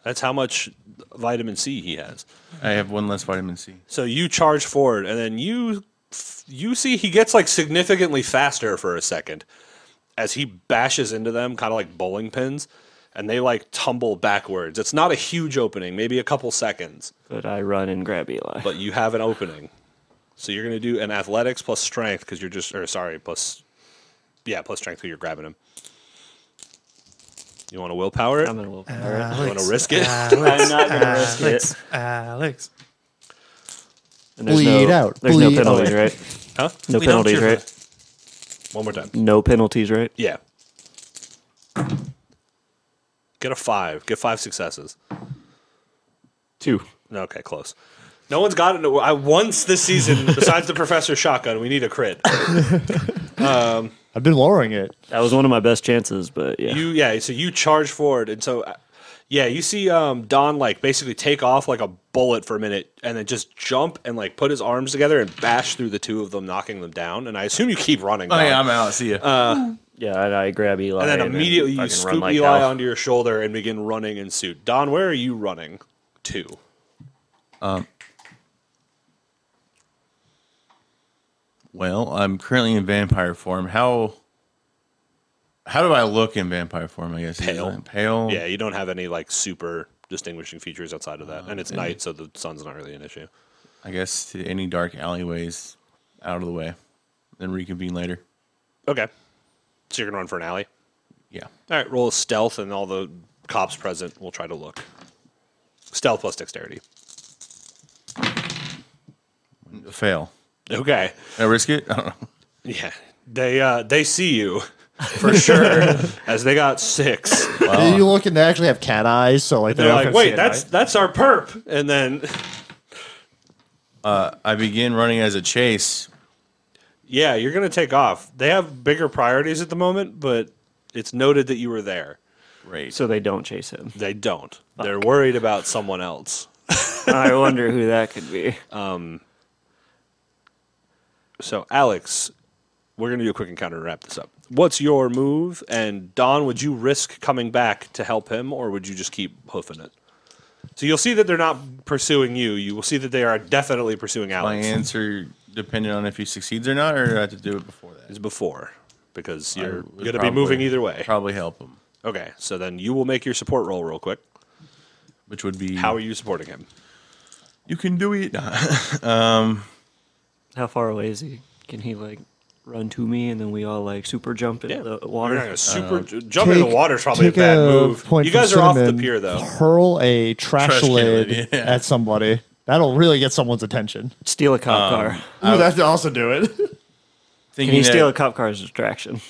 Speaker 6: That's how much vitamin C he has.
Speaker 3: I have 1 less vitamin C.
Speaker 6: So you charge forward, and then you see he gets like significantly faster for a second as he bashes into them, kind of like bowling pins, and they like tumble backwards. It's not a huge opening, maybe a couple seconds,
Speaker 5: But I run and grab Eli.
Speaker 6: but you have an opening. So you're going to do an athletics plus strength because you're just, or sorry, plus strength because you're grabbing him. You want to willpower it?
Speaker 5: I'm gonna willpower it.
Speaker 6: You want to risk it?
Speaker 5: I'm not gonna risk it.
Speaker 2: Alex.
Speaker 5: And there's
Speaker 4: Bleed
Speaker 5: no,
Speaker 4: out.
Speaker 5: There's
Speaker 4: Bleed
Speaker 5: no penalties,
Speaker 4: out.
Speaker 5: right?
Speaker 6: Huh?
Speaker 5: No
Speaker 2: We don't
Speaker 5: penalties,
Speaker 2: cheer
Speaker 5: right?
Speaker 6: One more time.
Speaker 5: No penalties, right?
Speaker 6: Yeah. Get a 5. Get 5 successes.
Speaker 5: 2.
Speaker 6: Okay, close. No one's gotten it. Once this season, besides the Professor Shotgun, we need a crit.
Speaker 4: I've been lowering it.
Speaker 5: That was one of my best chances, but yeah.
Speaker 6: So you charge forward, and so you see Don like basically take off like a bullet for a minute, and then just jump and like put his arms together and bash through the two of them, knocking them down. And I assume you keep running.
Speaker 3: Oh,
Speaker 6: Don.
Speaker 3: yeah, I'm out. See ya.
Speaker 5: Yeah, and I grab Eli.
Speaker 6: And then immediately you
Speaker 5: fucking
Speaker 6: scoop
Speaker 5: run like
Speaker 6: Eli
Speaker 5: hell.
Speaker 6: onto your shoulder and begin running in suit. Don, where are you running to?
Speaker 3: Well, I'm currently in vampire form. How do I look in vampire form, I guess?
Speaker 6: Pale.
Speaker 3: Pale?
Speaker 6: Yeah, you don't have any like super distinguishing features outside of that, and it's night, so the sun's not really an issue.
Speaker 3: I guess to any dark alleyways out of the way. Then reconvene later.
Speaker 6: Okay, so you're gonna run for an alley.
Speaker 3: Yeah.
Speaker 6: All right, roll a stealth, and all the cops present will try to look. Stealth plus dexterity.
Speaker 3: Fail.
Speaker 6: Okay.
Speaker 3: Can I risk it? I don't know.
Speaker 6: Yeah, they see you. for sure, as they got 6.
Speaker 4: You look and they actually have cat eyes, so like
Speaker 6: They're
Speaker 4: all
Speaker 6: like,
Speaker 4: can
Speaker 6: wait,
Speaker 4: see it,
Speaker 6: that's our perp. And then,
Speaker 3: I begin running as a chase.
Speaker 6: yeah, you're going to take off. They have bigger priorities at the moment, but it's noted that you were there.
Speaker 3: Great.
Speaker 5: So they don't chase him.
Speaker 6: They don't. They're worried about someone else.
Speaker 5: I wonder who that could be.
Speaker 6: So, Alex, we're going to do a quick encounter to wrap this up. What's your move? And Don, would you risk coming back to help him, or would you just keep hoofing it? So you'll see that they're not pursuing you. You will see that they are definitely pursuing
Speaker 3: My
Speaker 6: Alex.
Speaker 3: answer depending on if he succeeds or not, or do I have to do it before that?
Speaker 6: Is before, because
Speaker 3: I
Speaker 6: you're
Speaker 3: would
Speaker 6: going to be
Speaker 3: probably-
Speaker 6: moving either way.
Speaker 3: Probably help him,
Speaker 6: Okay, so then you will make your support roll real quick.
Speaker 3: which would be
Speaker 6: How are you supporting him?
Speaker 3: You can do it.
Speaker 5: How far away is he? Can he like run to me and then we all like super jump into the water?
Speaker 6: You're not gonna jump in the water is probably a
Speaker 4: take
Speaker 6: bad move.
Speaker 4: point
Speaker 6: You
Speaker 4: from
Speaker 6: guys are off the
Speaker 4: Cinnamon,
Speaker 6: pier though.
Speaker 4: Hurl a trash
Speaker 3: Trash can
Speaker 4: lid
Speaker 3: lid, yeah.
Speaker 4: at somebody. That'll really get someone's attention.
Speaker 5: Steal a cop car.
Speaker 4: Ooh, that also do it.
Speaker 5: Can
Speaker 3: thinking
Speaker 5: you steal a
Speaker 3: that,
Speaker 5: cop car's distraction?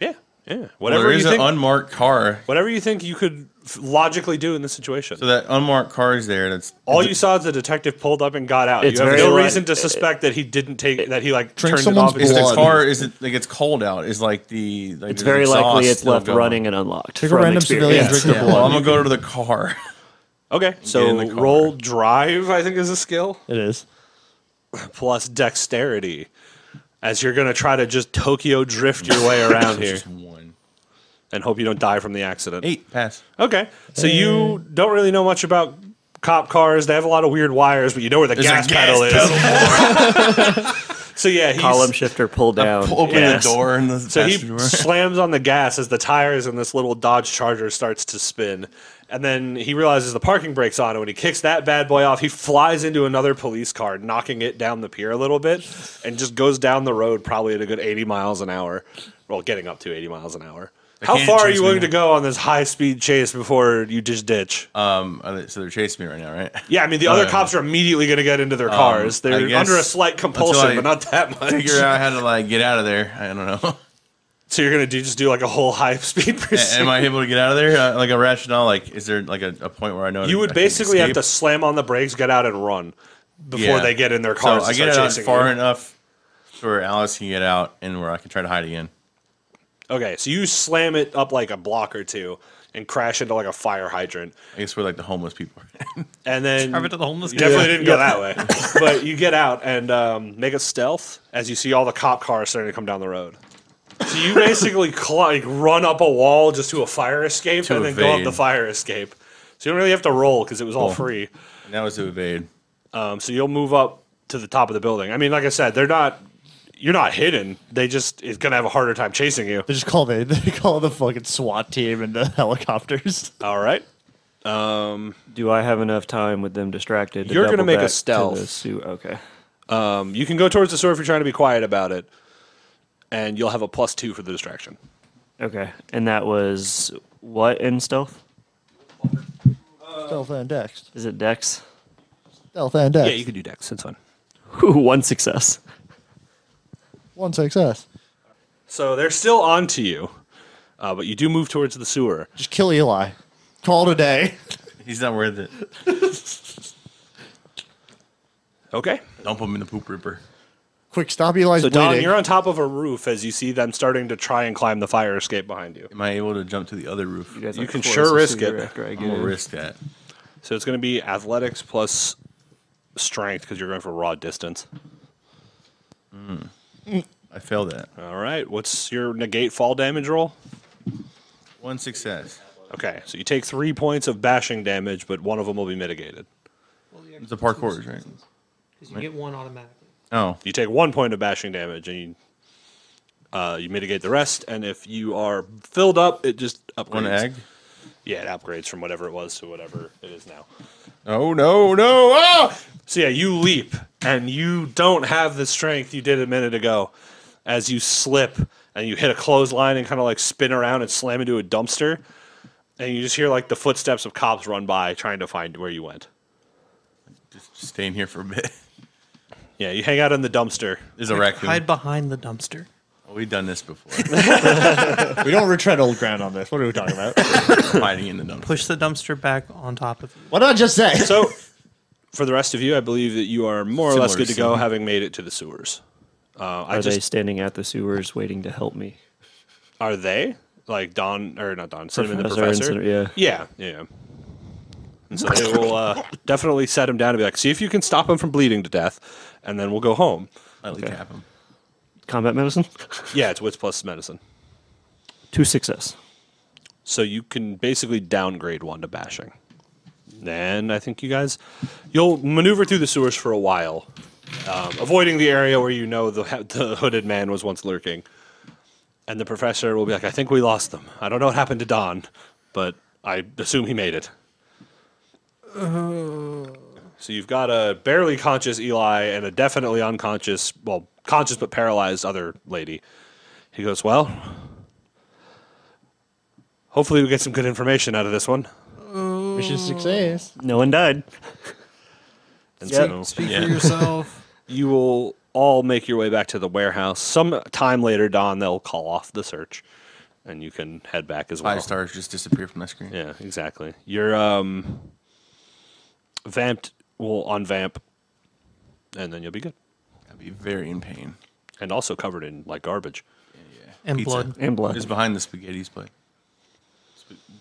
Speaker 6: Yeah, yeah.
Speaker 3: well,
Speaker 6: Whatever
Speaker 3: there
Speaker 6: you
Speaker 3: is
Speaker 6: think.
Speaker 3: an unmarked car,
Speaker 6: Whatever you think you could logically do in this situation.
Speaker 3: so that unmarked car is there. That's
Speaker 6: All you saw is the detective pulled up and got out.
Speaker 5: It's
Speaker 6: You have
Speaker 5: very
Speaker 6: no
Speaker 5: li-
Speaker 6: reason to suspect that he didn't take that he like
Speaker 4: Drink
Speaker 6: turned it
Speaker 4: someone's
Speaker 6: off. and
Speaker 3: Is
Speaker 6: just-
Speaker 3: the
Speaker 4: blood.
Speaker 3: car? Is it like it's cold out? Is like the like
Speaker 5: It's
Speaker 3: there's
Speaker 5: very
Speaker 3: exhaust
Speaker 5: likely it's
Speaker 3: still
Speaker 5: left
Speaker 3: going.
Speaker 5: running and unlocked.
Speaker 4: Take a
Speaker 5: from
Speaker 4: random civilian,
Speaker 5: experience.
Speaker 4: drink their
Speaker 3: Well, I'm
Speaker 4: blood.
Speaker 3: gonna go to the car.
Speaker 6: Okay,
Speaker 3: in
Speaker 6: so
Speaker 3: the car.
Speaker 6: roll drive. I think is a skill
Speaker 4: It is.
Speaker 6: plus dexterity, as you're gonna try to just Tokyo drift your way around here
Speaker 3: Just one.
Speaker 6: and hope you don't die from the accident.
Speaker 3: 8 pass.
Speaker 6: Okay, so you don't really know much about cop cars. They have a lot of weird wires, but you know where the
Speaker 3: There's a
Speaker 6: gas
Speaker 3: gas
Speaker 6: pedal is. So yeah, he's,
Speaker 5: Column shifter pull down.
Speaker 3: Open
Speaker 6: Yes.
Speaker 3: the door and the
Speaker 6: So he
Speaker 3: passenger door.
Speaker 6: slams on the gas as the tires in this little Dodge Charger starts to spin. And then he realizes the parking brake's on, and when he kicks that bad boy off, he flies into another police car, knocking it down the pier a little bit, and just goes down the road probably at a good 80 miles an hour. Well, getting up to 80 miles an hour. How
Speaker 3: can't
Speaker 6: far are
Speaker 3: chase
Speaker 6: you
Speaker 3: me
Speaker 6: willing
Speaker 3: now.
Speaker 6: to go on this high-speed chase before you just ditch?
Speaker 3: So they're chasing me right now, right?
Speaker 6: Yeah, I mean, the other cops are immediately going to get into their cars.
Speaker 3: I
Speaker 6: They're
Speaker 3: guess
Speaker 6: under a slight compulsion,
Speaker 3: I
Speaker 6: but not that much.
Speaker 3: Figure out how to like get out of there. I don't know.
Speaker 6: So you're going to just do like a whole high-speed pursuit?
Speaker 3: Am I able to get out of there? Like a rationale? Like, is there like a point where I know
Speaker 6: You
Speaker 3: I
Speaker 6: would
Speaker 3: can
Speaker 6: basically have
Speaker 3: escape?
Speaker 6: to slam on the brakes, get out, and run before
Speaker 3: Yeah.
Speaker 6: they get in their
Speaker 3: So
Speaker 6: cars.
Speaker 3: I
Speaker 6: to
Speaker 3: get
Speaker 6: start
Speaker 3: out
Speaker 6: chasing
Speaker 3: far
Speaker 6: you.
Speaker 3: enough to where Alice can get out and where I can try to hide again.
Speaker 6: Okay, so you slam it up like a block or two and crash into like a fire hydrant,
Speaker 3: I guess where like the homeless people are.
Speaker 6: and then
Speaker 2: Drive it to the homeless
Speaker 6: you
Speaker 2: guy.
Speaker 6: definitely didn't go that way, but you get out and make a stealth as you see all the cop cars starting to come down the road. So you basically like run up a wall just to a fire escape
Speaker 3: To
Speaker 6: and then go up
Speaker 3: evade.
Speaker 6: the fire escape. So you don't really have to roll because it was all
Speaker 3: Cool.
Speaker 6: free.
Speaker 3: And that was to evade.
Speaker 6: So you'll move up to the top of the building. I mean, like I said, you're not hidden. They just it's gonna have a harder time chasing you.
Speaker 4: They just call they call the fucking SWAT team and the helicopters.
Speaker 6: All right.
Speaker 5: Do I have enough time with them distracted? To
Speaker 6: You're gonna
Speaker 5: double
Speaker 6: make a
Speaker 5: back to
Speaker 6: stealth.
Speaker 5: the suit? Okay.
Speaker 6: You can go towards the store if you're trying to be quiet about it, and you'll have a +2 for the distraction.
Speaker 5: Okay. And that was what in stealth?
Speaker 4: Stealth and Dex.
Speaker 5: Is it Dex?
Speaker 4: Stealth and Dex.
Speaker 6: Yeah, you could do Dex. That's fine.
Speaker 5: One success.
Speaker 4: One success.
Speaker 6: So they're still on to you, but you do move towards the sewer.
Speaker 4: Just kill Eli. Call it a day.
Speaker 3: He's not worth it.
Speaker 6: Okay.
Speaker 3: Dump him in the poop ripper.
Speaker 4: Quick, stop Eli's
Speaker 6: So
Speaker 4: bleeding.
Speaker 6: Don, you're on top of a roof as you see them starting to try and climb the fire escape behind you.
Speaker 3: Am I able to jump to the other roof?
Speaker 5: You, guys
Speaker 6: You
Speaker 5: are
Speaker 6: can
Speaker 5: close
Speaker 6: sure
Speaker 5: to
Speaker 6: risk
Speaker 5: suit
Speaker 6: it.
Speaker 5: After I
Speaker 3: I'm
Speaker 5: get
Speaker 3: gonna
Speaker 5: in.
Speaker 3: risk that.
Speaker 6: So it's going to be athletics plus strength because you're going for raw distance.
Speaker 3: I failed that.
Speaker 6: All right. What's your negate fall damage roll?
Speaker 3: 1 success.
Speaker 6: Okay. So you take 3 points of bashing damage, but one of them will be mitigated.
Speaker 3: It's the parkour, right?
Speaker 2: Because you get one automatically.
Speaker 3: Oh,
Speaker 6: You take 1 point of bashing damage, and you mitigate the rest. And if you are filled up, it just upgrades.
Speaker 3: one egg.
Speaker 6: Yeah, it upgrades from whatever it was to whatever it is now.
Speaker 3: Oh no, no! Ah!
Speaker 6: So yeah, you leap, and you don't have the strength you did a minute ago. As you slip, and you hit a clothesline and kind of like spin around and slam into a dumpster, and you just hear like the footsteps of cops run by trying to find where you went.
Speaker 3: Just staying here for a bit.
Speaker 6: Yeah, you hang out in the dumpster.
Speaker 3: There's a raccoon.
Speaker 2: Hide behind the dumpster.
Speaker 3: Well, we've done this before.
Speaker 4: We don't retread old ground on this. What are we talking about?
Speaker 3: Hiding in the dumpster.
Speaker 2: Push the dumpster back on top of you.
Speaker 4: What did I just say?
Speaker 6: So, for the rest of you, I believe that you are more or less
Speaker 3: Similar
Speaker 6: good to go,
Speaker 3: scene.
Speaker 6: having made it to the sewers.
Speaker 5: Are they standing at the sewers waiting to help me?
Speaker 6: Are they like Don or not Don? Cinnamon the
Speaker 5: Professor and
Speaker 6: professor.
Speaker 5: Cinnamon,
Speaker 6: Yeah. And so they will definitely set him down and be like, see if you can stop him from bleeding to death, and then we'll go home.
Speaker 3: Lightly tap him.
Speaker 5: Combat medicine?
Speaker 6: Yeah, it's wits plus medicine.
Speaker 5: 2 success.
Speaker 6: So you can basically downgrade 1 to bashing. And I think you guys, you'll maneuver through the sewers for a while, avoiding the area where you know the hooded man was once lurking. And the professor will be like, I think we lost them. I don't know what happened to Don, but I assume he made it. So you've got a barely conscious Eli and a definitely unconscious, well, conscious but paralyzed other lady. He goes, well, hopefully we get some good information out of this one.
Speaker 4: Mission success.
Speaker 5: No one died.
Speaker 6: And
Speaker 5: Yep.
Speaker 6: so
Speaker 2: Speak for yourself.
Speaker 6: you will all make your way back to the warehouse. Some time later, Don, they'll call off the search, and you can head back as well.
Speaker 3: 5 stars just disappear from the screen.
Speaker 6: Yeah, exactly. Your vamped will unvamp, and then you'll be good.
Speaker 3: I'd be very in pain.
Speaker 6: And also covered in like garbage.
Speaker 2: And
Speaker 3: Pizza.
Speaker 2: blood.
Speaker 5: And blood.
Speaker 3: It's behind the spaghetti's plate.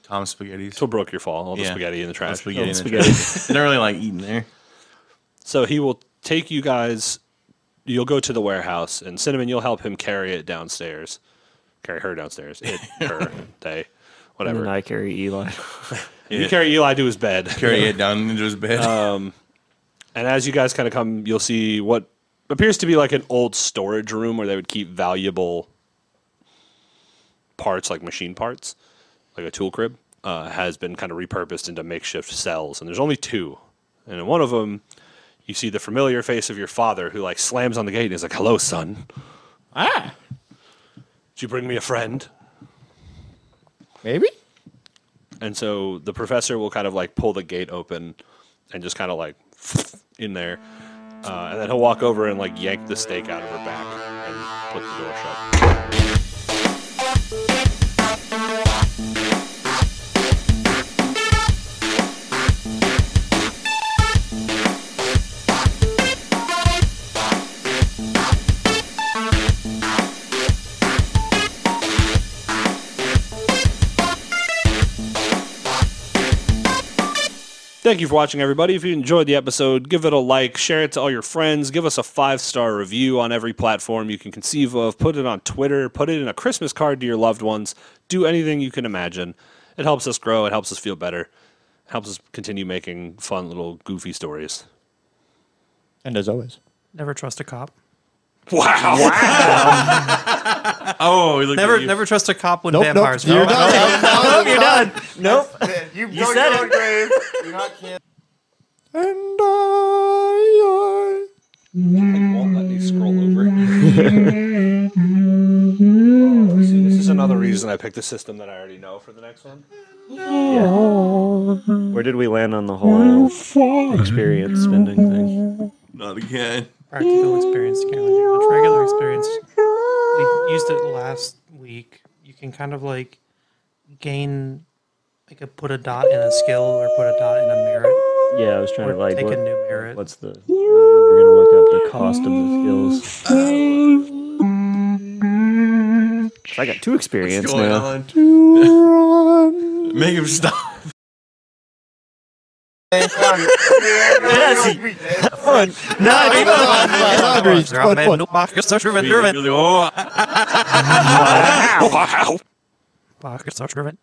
Speaker 3: Tom's spaghetti's.
Speaker 6: So broke your fall. All the
Speaker 3: Yeah.
Speaker 6: spaghetti in the
Speaker 3: All
Speaker 6: trash.
Speaker 3: the spaghetti in the
Speaker 5: spaghetti.
Speaker 3: trash. They don't really like eating there.
Speaker 6: So he will take you guys. You'll go to the warehouse, and Cinnamon, you'll help him carry it downstairs. Carry her downstairs. It, her, they,
Speaker 5: And
Speaker 6: whatever.
Speaker 5: then I carry Eli.
Speaker 6: You carry Eli to his bed.
Speaker 3: Carry it down into his bed.
Speaker 6: And as you guys kind of come, you'll see what appears to be like an old storage room where they would keep valuable parts, like machine parts, like a tool crib, has been kind of repurposed into makeshift cells. And there's only 2. And in one of them, you see the familiar face of your father who like slams on the gate and is like, hello, son.
Speaker 4: Ah,
Speaker 6: Did you bring me a friend?
Speaker 4: maybe?
Speaker 6: And so the professor will kind of like pull the gate open and just kind of like in there. And then he'll walk over and like yank the stake out of her back and put the door shut. Thank you for watching, everybody. If you enjoyed the episode, give it a like, share it to all your friends, give us a 5-star review on every platform you can conceive of, put it on Twitter, put it in a Christmas card to your loved ones, do anything you can imagine. It helps us grow, it helps us feel better, it helps us continue making fun little goofy stories.
Speaker 4: And as always.
Speaker 2: Never trust a cop.
Speaker 6: Wow!
Speaker 3: oh, look at you.
Speaker 2: Never trust a cop when
Speaker 4: Nope,
Speaker 2: vampires.
Speaker 4: nope. You're
Speaker 2: No,
Speaker 4: done.
Speaker 5: Nope, you're done. Nope.
Speaker 4: You
Speaker 5: said it.
Speaker 4: grave. You're not kidding. And I
Speaker 6: Won't let me scroll over. Oh, see, this is another reason I picked the system that I already know for the next one.
Speaker 5: Where did we land on the whole experience spending thing?
Speaker 3: Not again.
Speaker 2: Practical experience can't really do much. Regular experience. We used it last week. You can kind of like gain, like put a dot in a skill or put a dot in a merit.
Speaker 5: Yeah, I was trying
Speaker 2: Or
Speaker 5: to like
Speaker 2: take
Speaker 5: what,
Speaker 2: a new merit.
Speaker 5: what's the we were gonna look up the cost of the skills. I got 2 experience
Speaker 3: What's going
Speaker 5: now.
Speaker 3: on? Make him stop.
Speaker 5: Fun. No,
Speaker 3: Oh.
Speaker 2: Fuck, it's so driven.